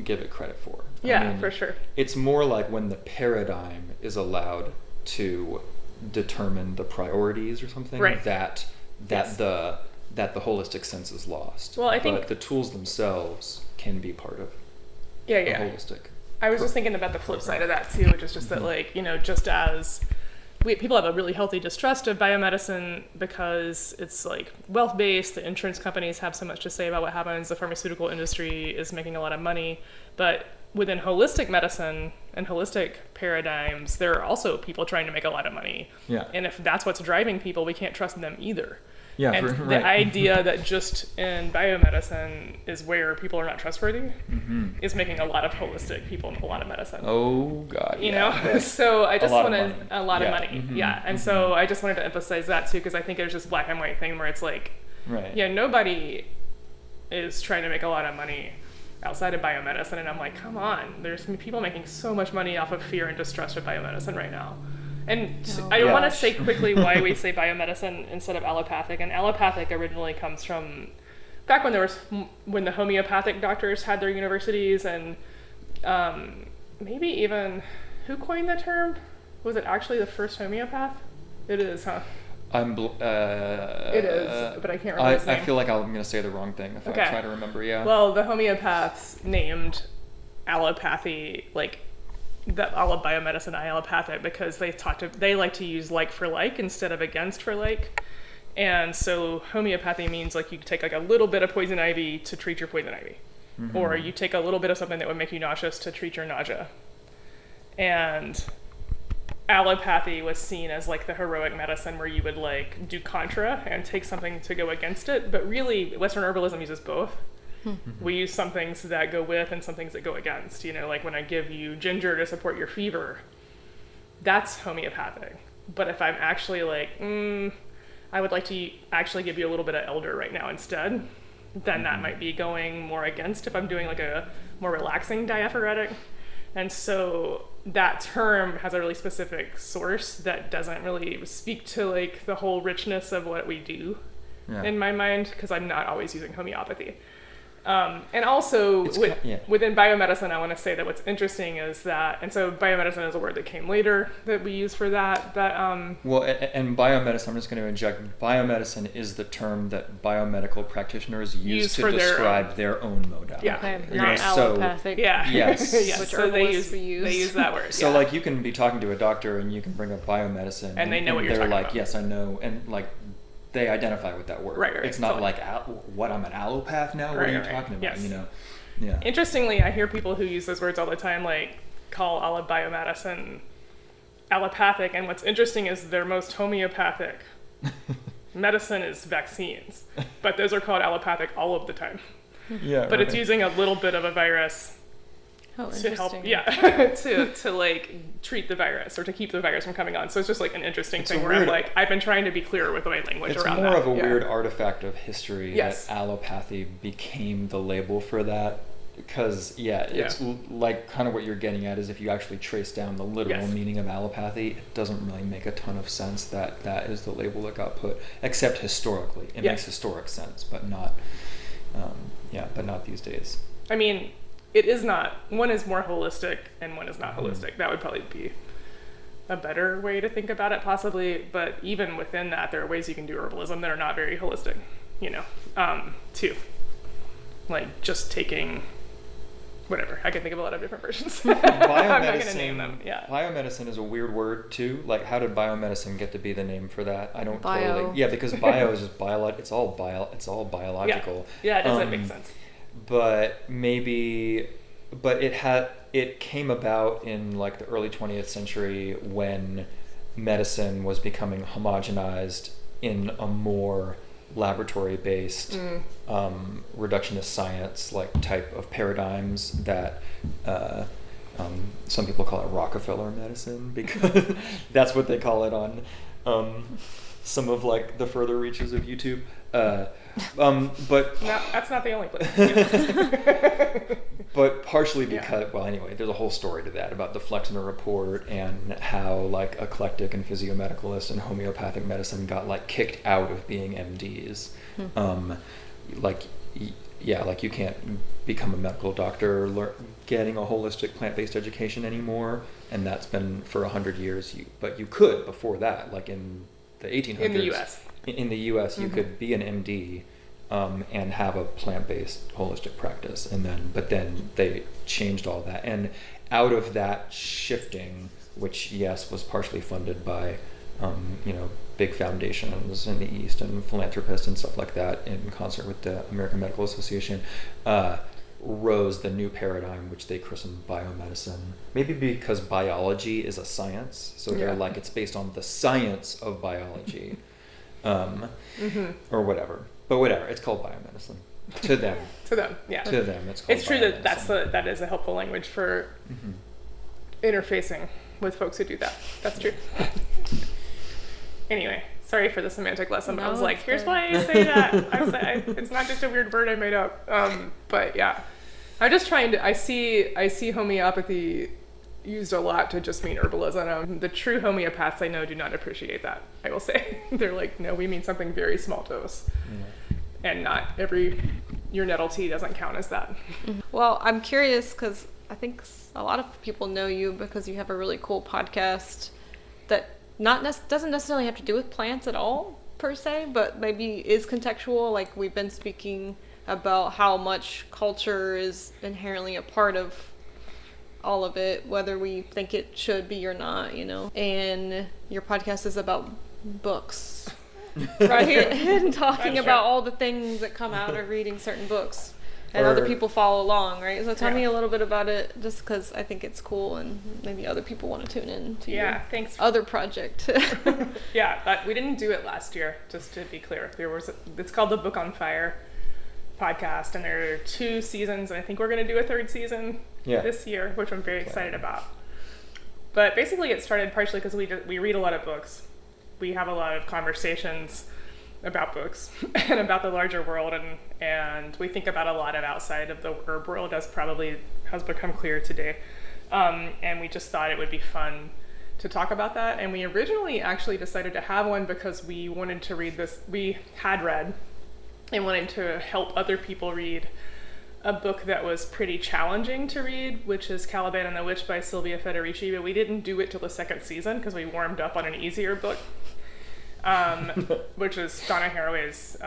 D: it credit for.
C: For sure.
D: It's more like when the paradigm is allowed to determine the priorities or something, that the holistic sense is lost.
C: Well, I think
D: the tools themselves can be part of the holistic.
C: I was just thinking about the flip side of that too, which is just that, like, just as people have a really healthy distrust of biomedicine because it's like wealth-based, the insurance companies have so much to say about what happens, the pharmaceutical industry is making a lot of money, but within holistic medicine and holistic paradigms, there are also people trying to make a lot of money. And if that's what's driving people, we can't trust them either. The idea that just in biomedicine is where people are not trustworthy is making a lot of holistic people a lot of medicine.
D: Oh God.
C: So I just wanted a lot of money. And so I just wanted to emphasize that too, because I think there's this black and white thing where it's like, nobody is trying to make a lot of money outside of biomedicine, and I'm like, come on, there's people making so much money off of fear and distrust of biomedicine right now. And I want to say quickly why we say biomedicine instead of allopathic. And allopathic originally comes from back when the homeopathic doctors had their universities, and maybe even, who coined the term? Was it actually the first homeopath? It is, huh?
D: It
C: is, but I can't remember his name.
D: I feel like I'm going to say the wrong thing if I try to remember,
C: Well, the homeopaths named allopathy, like, all of biomedicine allopathic, because they like to use like for like instead of against for like. And so homeopathy means like you take like a little bit of poison ivy to treat your poison ivy. Or you take a little bit of something that would make you nauseous to treat your nausea. And allopathy was seen as like the heroic medicine where you would like do contra and take something to go against it. But really, Western herbalism uses both. We use some things that go with and some things that go against. You know, like when I give you ginger to support your fever, that's homeopathic. But if I'm actually like, I would like to actually give you a little bit of elder right now instead, then that might be going more against if I'm doing like a more relaxing diaphoretic. And so that term has a really specific source that doesn't really speak to like the whole richness of what we do in my mind, because I'm not always using homeopathy. And also within biomedicine, I want to say that what's interesting is that, and so biomedicine is a word that came later that we use for that.
D: Well, and biomedicine, I'm just going to inject, biomedicine is the term that biomedical practitioners use to describe their own modality.
C: Yeah.
B: Okay, not allopathic.
D: Yes.
B: Which
C: so they use that word.
D: So like you can be talking to a doctor and you can bring up biomedicine.
C: And they know what you're talking about.
D: They're like, yes, I know. And like, they identify with that word.
C: Right.
D: It's not like, what, I'm an allopath now? What are you talking about?
C: Yes.
D: You know? Yeah.
C: Interestingly, I hear people who use those words all the time, like call all of biomedicine allopathic. And what's interesting is they're most homeopathic. Medicine is vaccines, but those are called allopathic all of the time.
D: Yeah.
C: But it's using a little bit of a virus to help, to like treat the virus or to keep the virus from coming on. So it's just like an interesting thing where I'm like, I've been trying to be clear with my language around that.
D: It's more of a weird artifact of history that allopathy became the label for that. Because, it's like kind of what you're getting at is if you actually trace down the literal meaning of allopathy, it doesn't really make a ton of sense that that is the label that got put, except historically. It makes historic sense, but not, but not these days.
C: I mean, it is not. One is more holistic and one is not holistic. That would probably be a better way to think about it, possibly. But even within that, there are ways you can do herbalism that are not very holistic, too. Like just taking whatever. I can think of a lot of different versions. I'm not going to name them. Yeah.
D: Biomedicine is a weird word, too. Like, how did biomedicine get to be the name for that? I don't
B: Bio.
D: Because bio is just it's all biological.
C: Yeah, it doesn't make sense.
D: But it came about in like the early 20th century when medicine was becoming homogenized in a more laboratory-based reductionist science like type of paradigms that some people call it Rockefeller medicine because that's what they call it on some of like the further reaches of YouTube. But
C: no, that's not the only place.
D: But partially because, there's a whole story to that about the Flexner report and how like eclectic and physiomedicalist and homeopathic medicine got like kicked out of being MDs. Like you can't become a medical doctor getting a holistic plant-based education anymore, and that's been for 100 years. But you could before that, like in the 1800s.
C: In the U.S.
D: In the U.S., you could be an MD and have a plant-based holistic practice, but then they changed all that, and out of that shifting, which was partially funded by big foundations in the East and philanthropists and stuff like that in concert with the American Medical Association, rose the new paradigm, which they christened biomedicine. Maybe because biology is a science, so they're like it's based on the science of biology. Or whatever, but whatever, it's called biomedicine to them.
C: To them,
D: it's called.
C: It's true that is a helpful language for interfacing with folks who do that. That's true. Anyway, sorry for the semantic lesson, but I was like, here's why I say that. It's not just a weird word I made up. But yeah, I'm just trying to. I see homeopathy used a lot to just mean herbalism. The true homeopaths I know do not appreciate that, I will say. They're like, no, we mean something very small dose. And not your nettle tea doesn't count as that.
B: Well, I'm curious because I think a lot of people know you because you have a really cool podcast that doesn't necessarily have to do with plants at all per se, but maybe is contextual. Like we've been speaking about how much culture is inherently a part of all of it, whether we think it should be or not, and your podcast is about books, right? And talking about all the things that come out of reading certain books. and
D: Or-
B: other people follow along, right? So tell
C: Yeah.
B: me a little bit about it, just because I think it's cool, and maybe other people want to tune in to
C: Yeah,
B: your
C: thanks.
B: other project.
C: Yeah, but we didn't do it last year, just to be clear. It's called the Book on Fire podcast, and there are 2 seasons, and I think we're going to do a 3rd season this year, which I'm very excited about. But basically it started partially because we read a lot of books. We have a lot of conversations about books and about the larger world, and we think about a lot of outside of the herb world, as probably has become clear today. And we just thought it would be fun to talk about that. And we originally actually decided to have one because we wanted to read this. We had read and wanted to help other people read a book that was pretty challenging to read, which is Caliban and the Witch by Sylvia Federici, but we didn't do it till the 2nd season because we warmed up on an easier book, which is Donna Haraway's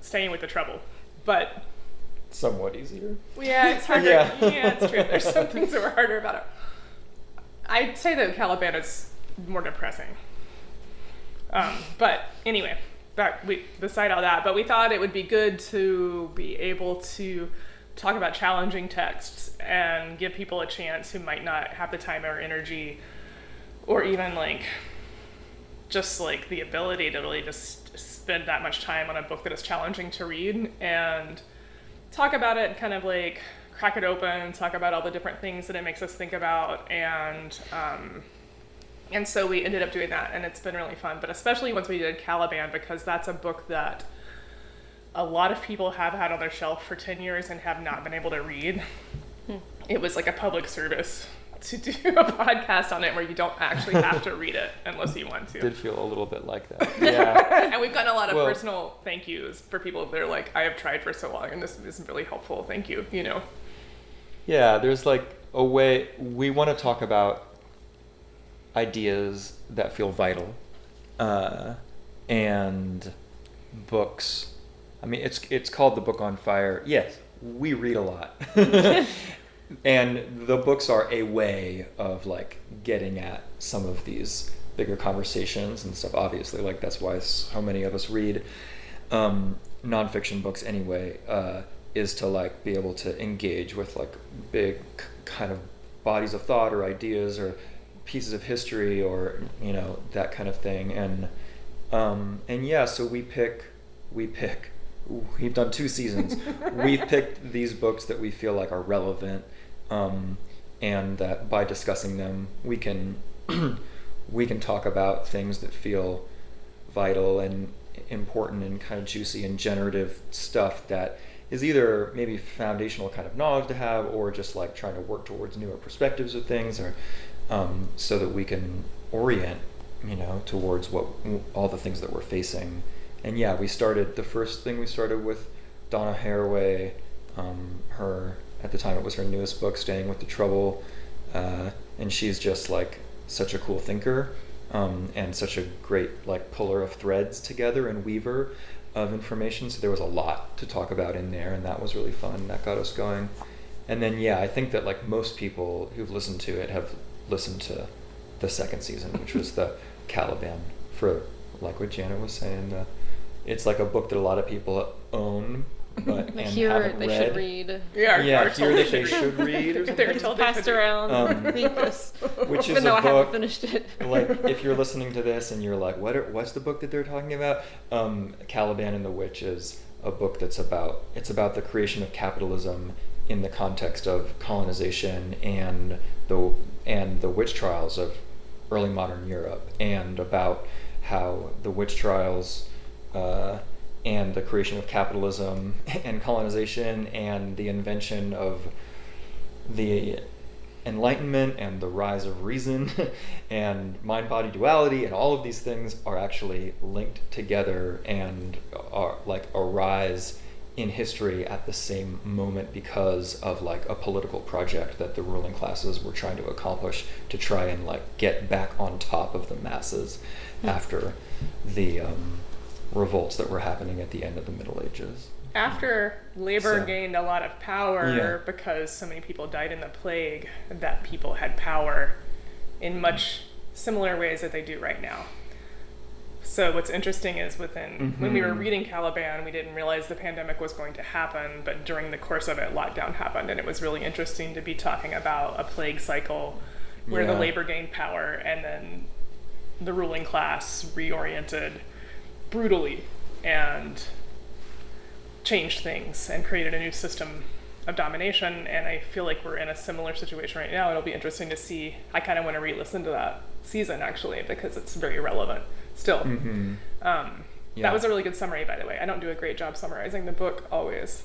C: Staying with the Trouble. But
D: Somewhat easier.
C: yeah, it's harder.
D: Yeah.
C: Yeah, it's true. There's some things that were harder about it. I'd say that Caliban is more depressing. But anyway, we decide all that. But we thought it would be good to be able to talk about challenging texts and give people a chance who might not have the time or energy, or even just the ability to really just spend that much time on a book that is challenging to read, and talk about it, kind of crack it open, talk about all the different things that it makes us think about, and so we ended up doing that, and it's been really fun. But especially once we did Caliban, because that's a book that a lot of people have had on their shelf for 10 years and have not been able to read. It was like a public service to do a podcast on it where you don't actually have to read it unless you want to.
D: Did feel a little bit like that. Yeah.
C: And we've gotten a lot of personal thank yous for people that are like, I have tried for so long and this is really helpful. Thank you,
D: Yeah, there's a way we want to talk about ideas that feel vital, and books. I mean, it's called the Book on Fire. Yes, we read a lot. And the books are a way of getting at some of these bigger conversations and stuff. Obviously, that's why so many of us read nonfiction books anyway, is to be able to engage with big kind of bodies of thought or ideas or pieces of history or that kind of thing. And yeah, so we've done 2 seasons. We've picked these books that we feel are relevant, and that by discussing them we can talk about things that feel vital and important and kind of juicy and generative stuff that is either maybe foundational kind of knowledge to have, or just trying to work towards newer perspectives of things, or so that we can orient towards all the things that we're facing. And yeah, the first thing we started with Donna Haraway, at the time it was her newest book, Staying with the Trouble, and she's just such a cool thinker, and such a great puller of threads together and weaver of information. So there was a lot to talk about in there, and that was really fun. That got us going. And then yeah, I think that most people who've listened to it have listened to the 2nd season, which was the Caliban, for what Janet was saying. It's a book that a lot
B: should
D: lot
B: read.
C: Yeah,
D: here that they should read. Or
C: They're told
B: Passed around. Read this.
D: Which is
B: Even though
D: a
B: I haven't
D: book.
B: finished it.
D: If you're listening to this and you're what's the book that they're talking about? Caliban and the Witch is a book it's about the creation of capitalism in the context of colonization and the witch trials of early modern Europe, and about how the witch trials and the creation of capitalism and colonization and the invention of the Enlightenment and the rise of reason and mind-body duality and all of these things are actually linked together and are arise in history at the same moment because of a political project that the ruling classes were trying to accomplish to try and get back on top of the masses after the revolts that were happening at the end of the Middle Ages.
C: After labor gained a lot of power because so many people died in the plague, that people had power in much similar ways that they do right now. So what's interesting is when we were reading Caliban, we didn't realize the pandemic was going to happen, but during the course of it, lockdown happened, and it was really interesting to be talking about a plague cycle where the labor gained power and then the ruling class reoriented brutally and changed things and created a new system of domination. And I feel like we're in a similar situation right now. It'll be interesting to see. I kind of want to re-listen to that season, actually, because it's very relevant still. That was a really good summary, by the way. I don't do a great job summarizing the book always.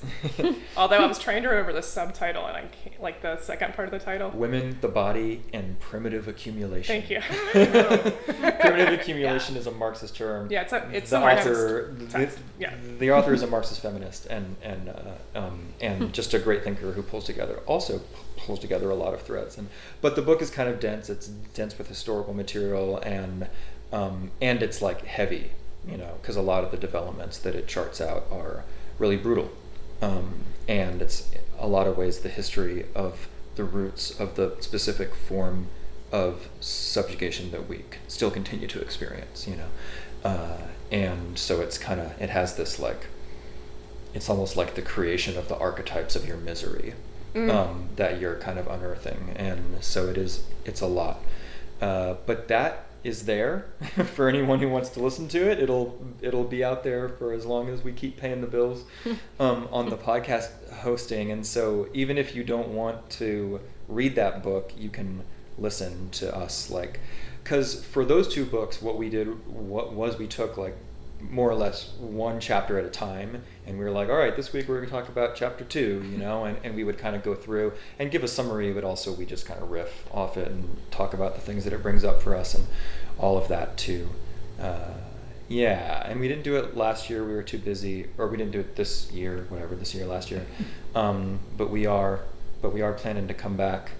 C: Although I was trying to remember the subtitle, and I can't, like the second part of the title.
D: Women, the Body, and Primitive Accumulation.
C: Thank you.
D: Primitive accumulation is a Marxist term.
C: Yeah, it's
D: the author.
C: text.
D: The author is a Marxist feminist and just a great thinker who pulls together a lot of threads. But the book is kind of dense. It's dense with historical material and it's like heavy. Because a lot of the developments that it charts out are really brutal. And it's a lot of ways the history of the roots of the specific form of subjugation that we still continue to experience, and so it has this it's almost like the creation of the archetypes of your misery that you're kind of unearthing. And so it's a lot. But that is there for anyone who wants to listen to it. It'll be out there for as long as we keep paying the bills on the podcast hosting. And so even if you don't want to read that book, you can listen to us, because for those two books, what we took more or less one chapter at a time, and we were like, all right, this week we're going to talk about chapter 2, and we would kind of go through and give a summary, but also we just kind of riff off it and talk about the things that it brings up for us and all of that too. And we didn't do it last year, we were too busy, or we didn't do it this year, last year. But we are planning to come back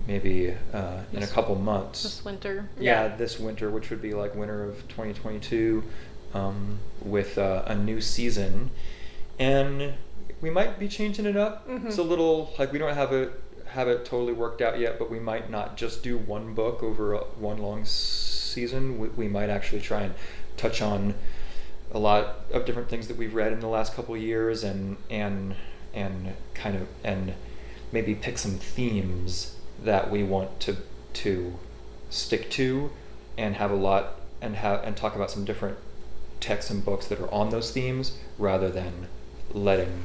D: maybe in a couple months.
B: This winter.
D: Yeah, this winter, which would be like winter of 2022. With a new season, and we might be changing it up. It's a little we don't have it totally worked out yet, but we might not just do one book over one long season. We might actually try and touch on a lot of different things that we've read in the last couple of years, and maybe pick some themes that we want to stick to, and have a lot and talk about some different texts and books that are on those themes, rather than letting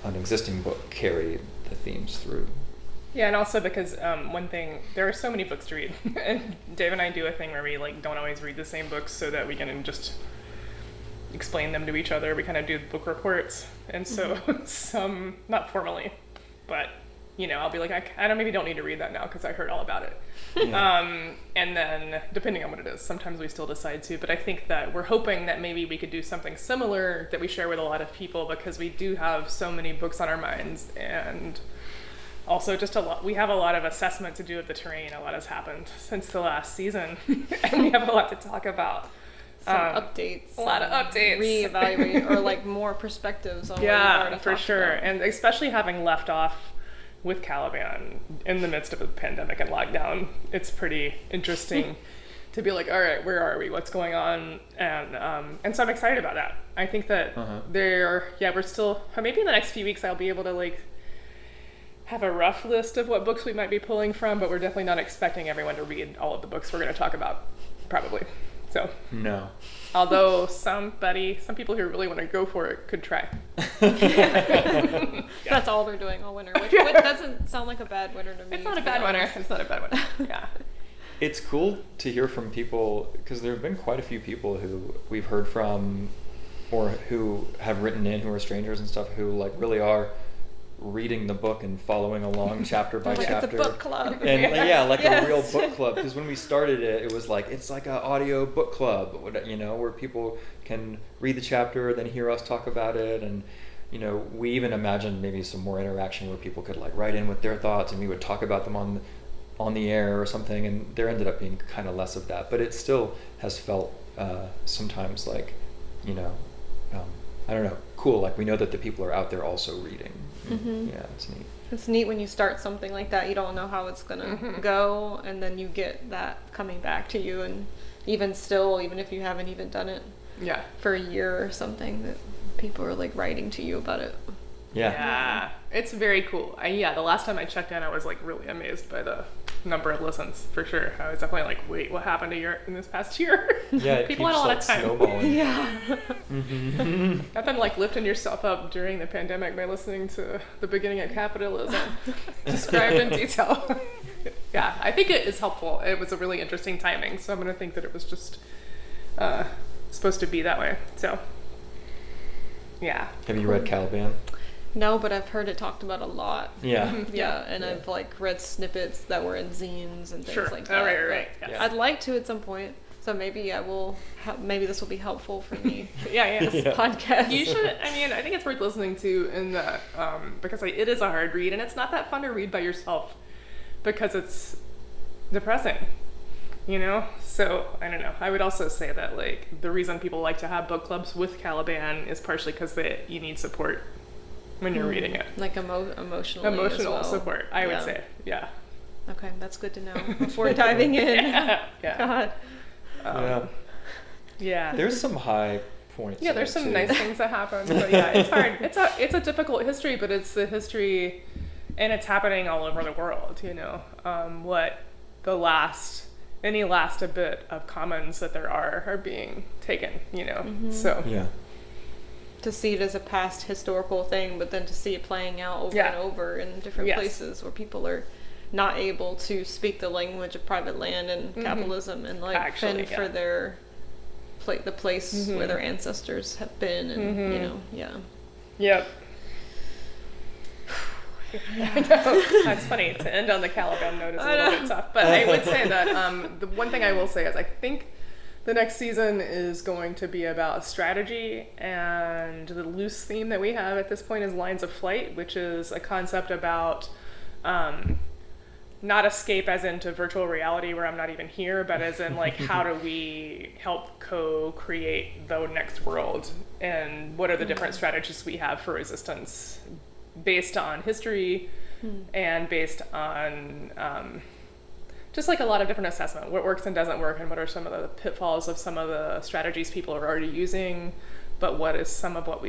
D: an existing book carry the themes through.
C: Yeah, and also because one thing, there are so many books to read, and Dave and I do a thing where we don't always read the same books so that we can just explain them to each other. We kind of do book reports, and so some, not formally, but I'll be like, I maybe don't need to read that now because I heard all about it. Yeah. And then depending on what it is, sometimes we still decide to, but I think that we're hoping that maybe we could do something similar that we share with a lot of people, because we do have so many books on our minds, and also just we have a lot of assessment to do of the terrain. A lot has happened since the last season, and we have a lot to talk about.
B: Some updates.
C: A lot of updates.
B: Reevaluate, or more perspectives on what we've already
C: for sure. About. And especially having left off with Caliban in the midst of a pandemic and lockdown, it's pretty interesting to be like, all right, where are we? What's going on? And so I'm excited about that. I think that we're still, maybe in the next few weeks I'll be able to have a rough list of what books we might be pulling from, but we're definitely not expecting everyone to read all of the books we're going to talk about, probably. So
D: no.
C: Although some people who really want to go for it could try.
B: That's all they're doing all winter, which doesn't sound like a bad winter to me.
C: It's not a bad winter. It's not a bad winter. Yeah.
D: It's cool to hear from people, because there have been quite a few people who we've heard from, or who have written in, who are strangers and stuff, who really are reading the book and following along chapter by chapter.
B: It's a book club.
D: And a real book club, because when we started it was it's like an audio book club, where people can read the chapter, then hear us talk about it, and we even imagined maybe some more interaction where people could write in with their thoughts, and we would talk about them on the air or something, and there ended up being kind of less of that, but it still has felt sometimes I don't know, cool. We know that the people are out there also reading. Yeah, it's neat.
B: It's neat when you start something like that. You don't know how it's going to go, and then you get that coming back to you, and even still, even if you haven't even done it
C: Yeah.
B: for a year or something, that people are like writing to you about it.
C: Yeah. It's very cool. The last time I checked in, I was like really amazed by the number of listens, for sure. I was definitely like, wait, what happened to Europe in this past year?
D: Yeah, it
C: people
D: keeps,
C: had a lot
D: like,
C: of time.
D: snowballing.
B: Yeah.
C: Nothing like lifting yourself up during the pandemic by listening to the beginning of capitalism described in detail. Yeah, I think it is helpful. It was a really interesting timing, so I'm going to think that it was just supposed to be that way. So, yeah.
D: Have you read Caliban?
B: No, but I've heard it talked about a lot.
D: Yeah.
B: Yeah, and I've like read snippets that were in zines and things
C: Sure.
B: like that.
C: Right.
B: but
C: Yeah.
B: I'd like to at some point, so maybe I will. Maybe this will be helpful for me.
C: Yeah.
B: This podcast.
C: You should. I mean, I think it's worth listening to in that because it is a hard read, and it's not that fun to read by yourself because it's depressing. So I don't know. I would also say that like the reason people like to have book clubs with Caliban is partially because you need support when you're reading it.
B: Like emotional
C: Emotional support, I would
B: Yeah.
C: say. Yeah.
B: Okay, that's good to know before diving in.
C: Yeah.
B: God.
C: Yeah.
D: There's some high points.
C: Yeah,
D: in
C: there's
D: it,
C: some
D: too.
C: nice things that happen, but yeah, it's hard. It's a difficult history, but it's the history, and it's happening all over the world. What any last a bit of commons that there are being taken. So
D: Yeah.
B: To see it as a past historical thing, but then to see it playing out over and over in different
C: Yes.
B: places where people are not able to speak the language of private land and capitalism and like
C: Actually,
B: fend for their the place where their ancestors have been, and
C: Yep. I know. That's funny. To end on the Caliban note is a little bit tough. But I would say that the one thing I will say is I think the next season is going to be about strategy, and the loose theme that we have at this point is lines of flight, which is a concept about not escape as into virtual reality where I'm not even here, but as in like how do we help co-create the next world, and what are the different strategies we have for resistance based on history and based on just like a lot of different assessment, what works and doesn't work, and what are some of the pitfalls of some of the strategies people are already using, but what is some of what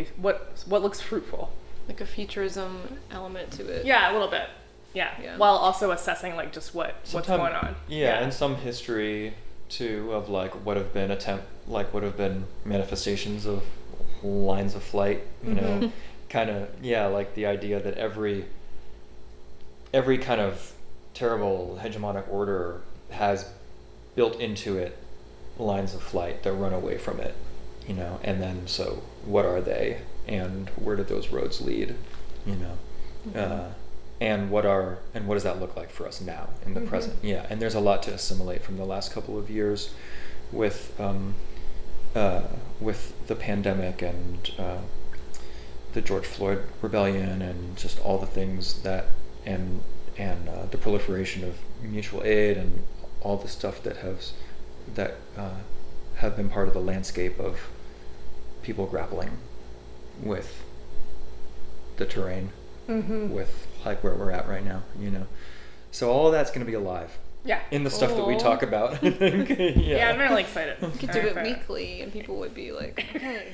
C: looks fruitful.
B: like a futurism element to it.
C: Yeah, a little bit. Yeah. While also assessing like just what's going on.
D: Yeah, and some history too of like what have been manifestations of lines of flight, you know, kind of, like the idea that every kind of terrible hegemonic order has built into it lines of flight that run away from it, and then so what are they, and where do those roads lead, and what does that look like for us now in the present? And there's a lot to assimilate from the last couple of years with the pandemic and the George Floyd rebellion and just all the things that and the proliferation of mutual aid and all the stuff that have been part of the landscape of people grappling with the terrain, with like where we're at right now, So all of that's going to be alive.
C: Yeah.
D: In the stuff that we talk about. I think.
C: Yeah, I'm really excited.
B: You could do it weekly, and people would be like, okay.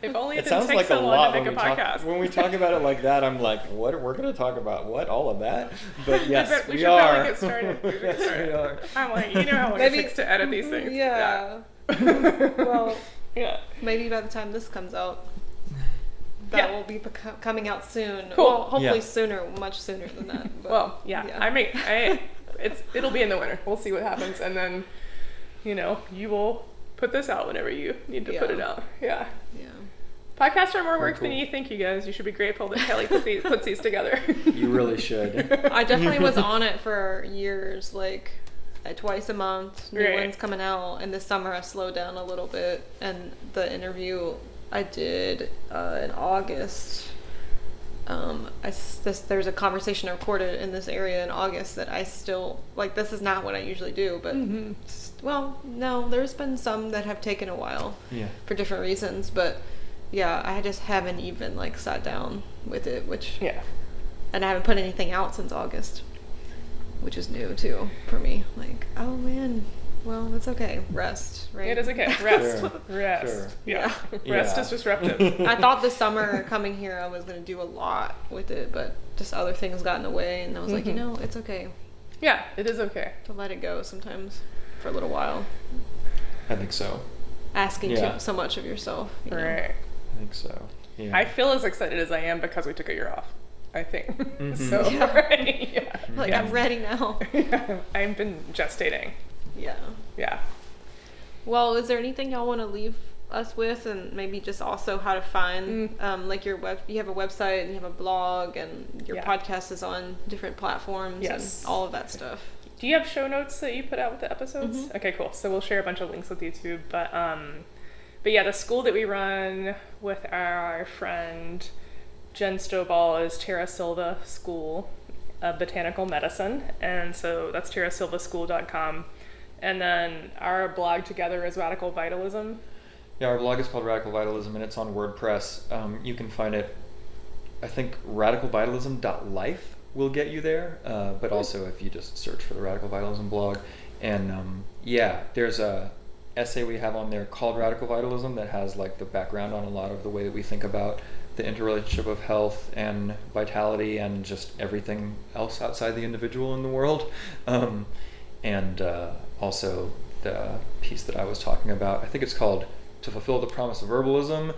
C: If only
D: It
C: it didn't
D: sounds
C: take
D: like
C: so
D: a
C: long
D: lot
C: to
D: when
C: make
D: we
C: a
D: talk.
C: podcast.
D: When we talk about it like that, I'm like, what? We're going to talk about what? All of that? But yes,
C: we
D: we
C: should
D: are.
C: probably get started.
D: Yes, we are.
C: I'm like, how long
B: Maybe-
C: it takes to edit these things.
B: Yeah. Well,
C: Yeah.
B: maybe by the time this comes out, that will be coming out soon.
C: Cool.
B: Well, hopefully
D: Yeah.
B: sooner, much sooner than that. But,
C: Well, yeah. It'll be in the winter. We'll see what happens, and then, you will put this out whenever you need to put it out. Yeah.
B: Yeah.
C: Podcasts are more work
D: cool.
C: than you think, you guys. You should be grateful that Kelly puts these together.
D: You really should.
B: I definitely was on it for years, like twice a month, new
C: Right.
B: ones coming out. And this summer I slowed down a little bit. And the interview I did in August, there's a conversation I recorded in this area in August that I still, like, this is not what I usually do, but, well, no, there's been some that have taken a while for different reasons, but yeah, I just haven't even, like, sat down with it, and I haven't put anything out since August. which is new too for me. Like, oh man, well, it's okay. Rest, right?
C: It is okay. Rest.
D: Sure.
C: Rest.
D: Sure.
C: Yeah.
D: Yeah.
C: Rest is disruptive.
B: I thought this summer coming here I was going to do a lot with it, but just other things got in the way, and I was like, you know, it's okay
C: Yeah, it is okay.
B: to let it go sometimes for a little while.
D: I think so.
B: Asking
D: Yeah.
B: so much of yourself. You know?
C: Right.
D: I think so. Yeah.
C: I feel as excited as I am because we took a year off, I think.
D: Mhm.
C: So,
B: Yeah.
C: right, yeah.
B: Like,
C: Yeah.
B: I'm ready now.
C: Yeah. I've been gestating.
B: Yeah.
C: Yeah.
B: Well, is there anything y'all want to leave us with, and maybe just also how to find like your you have a website and you have a blog and your
C: Yeah.
B: podcast is on different platforms
C: Yes.
B: and all of that stuff.
C: Do you have show notes that you put out with the episodes?
B: Mhm.
C: Okay, cool. So we'll share a bunch of links with YouTube. But yeah, the school that we run with our friend Jen Stovall is Terra Sylva School of Botanical Medicine, and so that's terrasylvaschool.com. And then our blog together is Radical Vitalism.
D: Yeah, our blog is called Radical Vitalism, and it's on WordPress. You can find it, I think, radicalvitalism.life will get you there, but also if you just search for the Radical Vitalism blog. And yeah, there's a essay we have on there called Radical Vitalism that has like the background on a lot of the way that we think about the interrelationship of health and vitality and just everything else outside the individual in the world. And also the piece that I was talking about, I think it's called To Fulfill the Promise of Herbalism,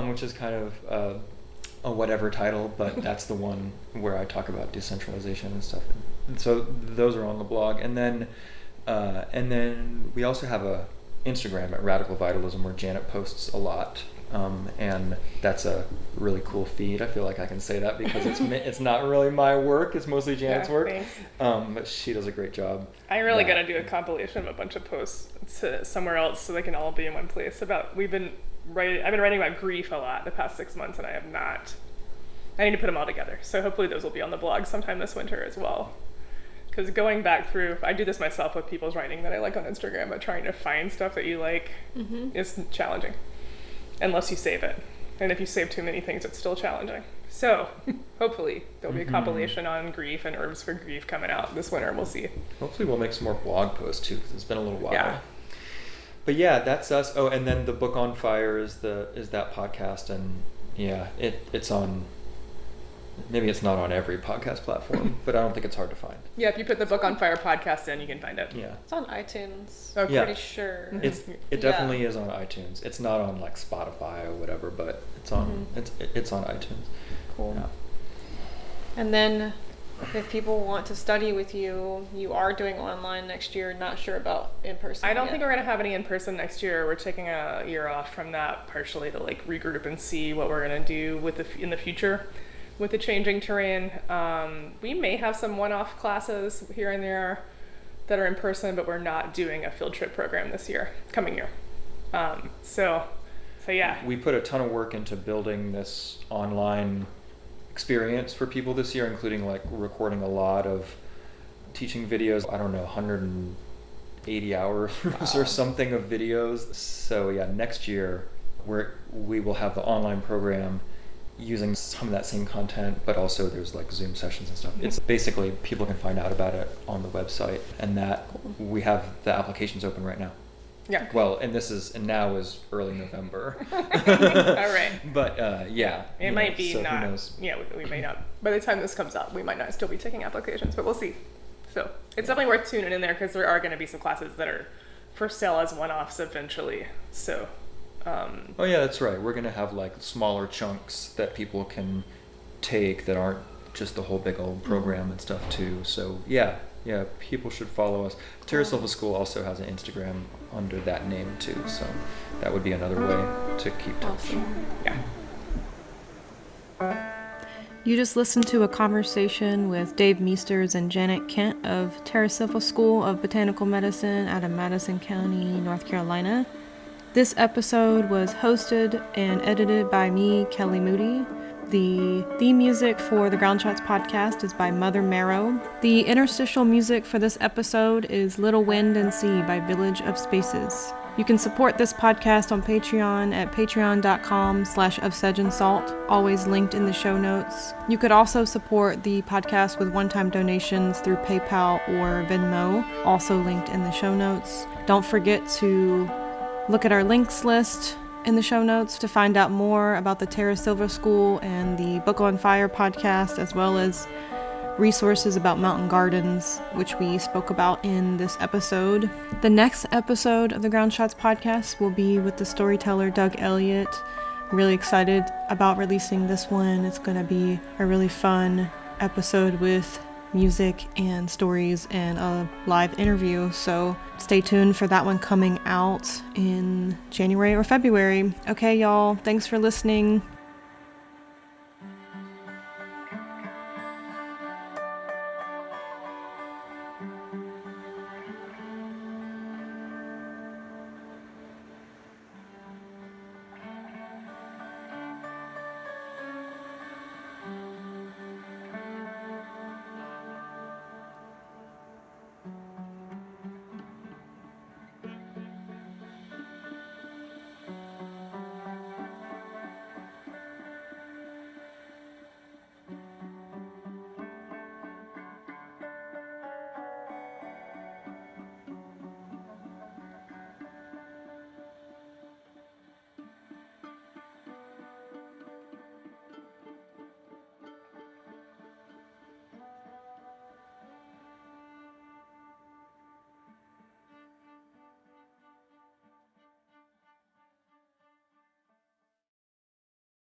D: which is kind of a whatever title, but that's the one where I talk about decentralization and stuff. And so those are on the blog. And then we also have a Instagram at Radical Vitalism where Janet posts a lot. And that's a really cool feed. I feel like I can say that because it's not really my work. It's mostly Janet's work.
C: Thanks.
D: But she does a great job.
C: I really
D: Yeah.
C: gotta do a compilation of a bunch of posts to somewhere else so they can all be in one place. I've been writing about grief a lot the past 6 months, and I have not. I need to put them all together. So hopefully those will be on the blog sometime this winter as well. Because going back through, I do this myself with people's writing that I like on Instagram, but trying to find stuff that you like is challenging. Unless you save it. And if you save too many things, it's still challenging. So hopefully there'll be a compilation on grief and herbs for grief coming out this winter. We'll see.
D: Hopefully we'll make some more blog posts too, because it's been a little while.
C: Yeah.
D: But yeah, that's us. Oh, and then the Book on Fire is that podcast, and yeah, it's on. Maybe it's not on every podcast platform, but I don't think it's hard to find.
C: Yeah, if you put the Book on Fire podcast in, you can find it.
D: Yeah.
B: It's on iTunes.
C: Okay.
D: Yeah.
B: Pretty sure.
D: It definitely is on iTunes. It's not on like Spotify or whatever, but it's on it's on iTunes.
B: Cool.
D: Yeah.
B: And then if people want to study with you, you are doing online next year, not sure about in person.
C: I don't
B: yet.
C: think we're going to have any in person next year. We're taking a year off from that partially to like regroup and see what we're going to do in the future with the changing terrain. We may have some one-off classes here and there that are in person, but we're not doing a field trip program this coming year. So yeah.
D: We put a ton of work into building this online experience for people this year, including like recording a lot of teaching videos. I don't know, 180 hours or something of videos. So yeah, next year we will have the online program using some of that same content, but also there's like Zoom sessions and stuff. It's basically people can find out about it on the website, and that we have the applications open right now.
C: Yeah.
D: Well, and now is early November.
C: All right.
D: But yeah.
C: It might be
D: so
C: not.
D: Who knows?
C: Yeah, we may not. By the time this comes out, we might not still be taking applications, but we'll see. So it's definitely worth tuning in there because there are going to be some classes that are for sale as one-offs eventually. So.
D: Oh yeah, that's right. We're gonna have like smaller chunks that people can take that aren't just the whole big old program and stuff too. So yeah, people should follow us. Terra Sylva School also has an Instagram under that name too, so that would be another way to keep touch.
B: Awesome.
C: Yeah.
B: You just listened to a conversation with Dave Meesters and Janet Kent of Terra Sylva School of Botanical Medicine out of Madison County, North Carolina. This episode was hosted and edited by me, Kelly Moody. The theme music for the Ground Shots podcast is by Mother Marrow. The interstitial music for this episode is Little Wind and Sea by Village of Spaces. You can support this podcast on Patreon at patreon.com/ofsedgeandsalt, always linked in the show notes. You could also support the podcast with one-time donations through PayPal or Venmo, also linked in the show notes. Don't forget to look at our links list in the show notes to find out more about the Terra Sylva School and the Book on Fire podcast, as well as resources about mountain gardens, which we spoke about in this episode. The next episode of the Ground Shots podcast will be with the storyteller Doug Elliott. I'm really excited about releasing this one. It's going to be a really fun episode with music and stories and a live interview, so stay tuned for that one coming out in January or February. Okay, y'all, thanks for listening.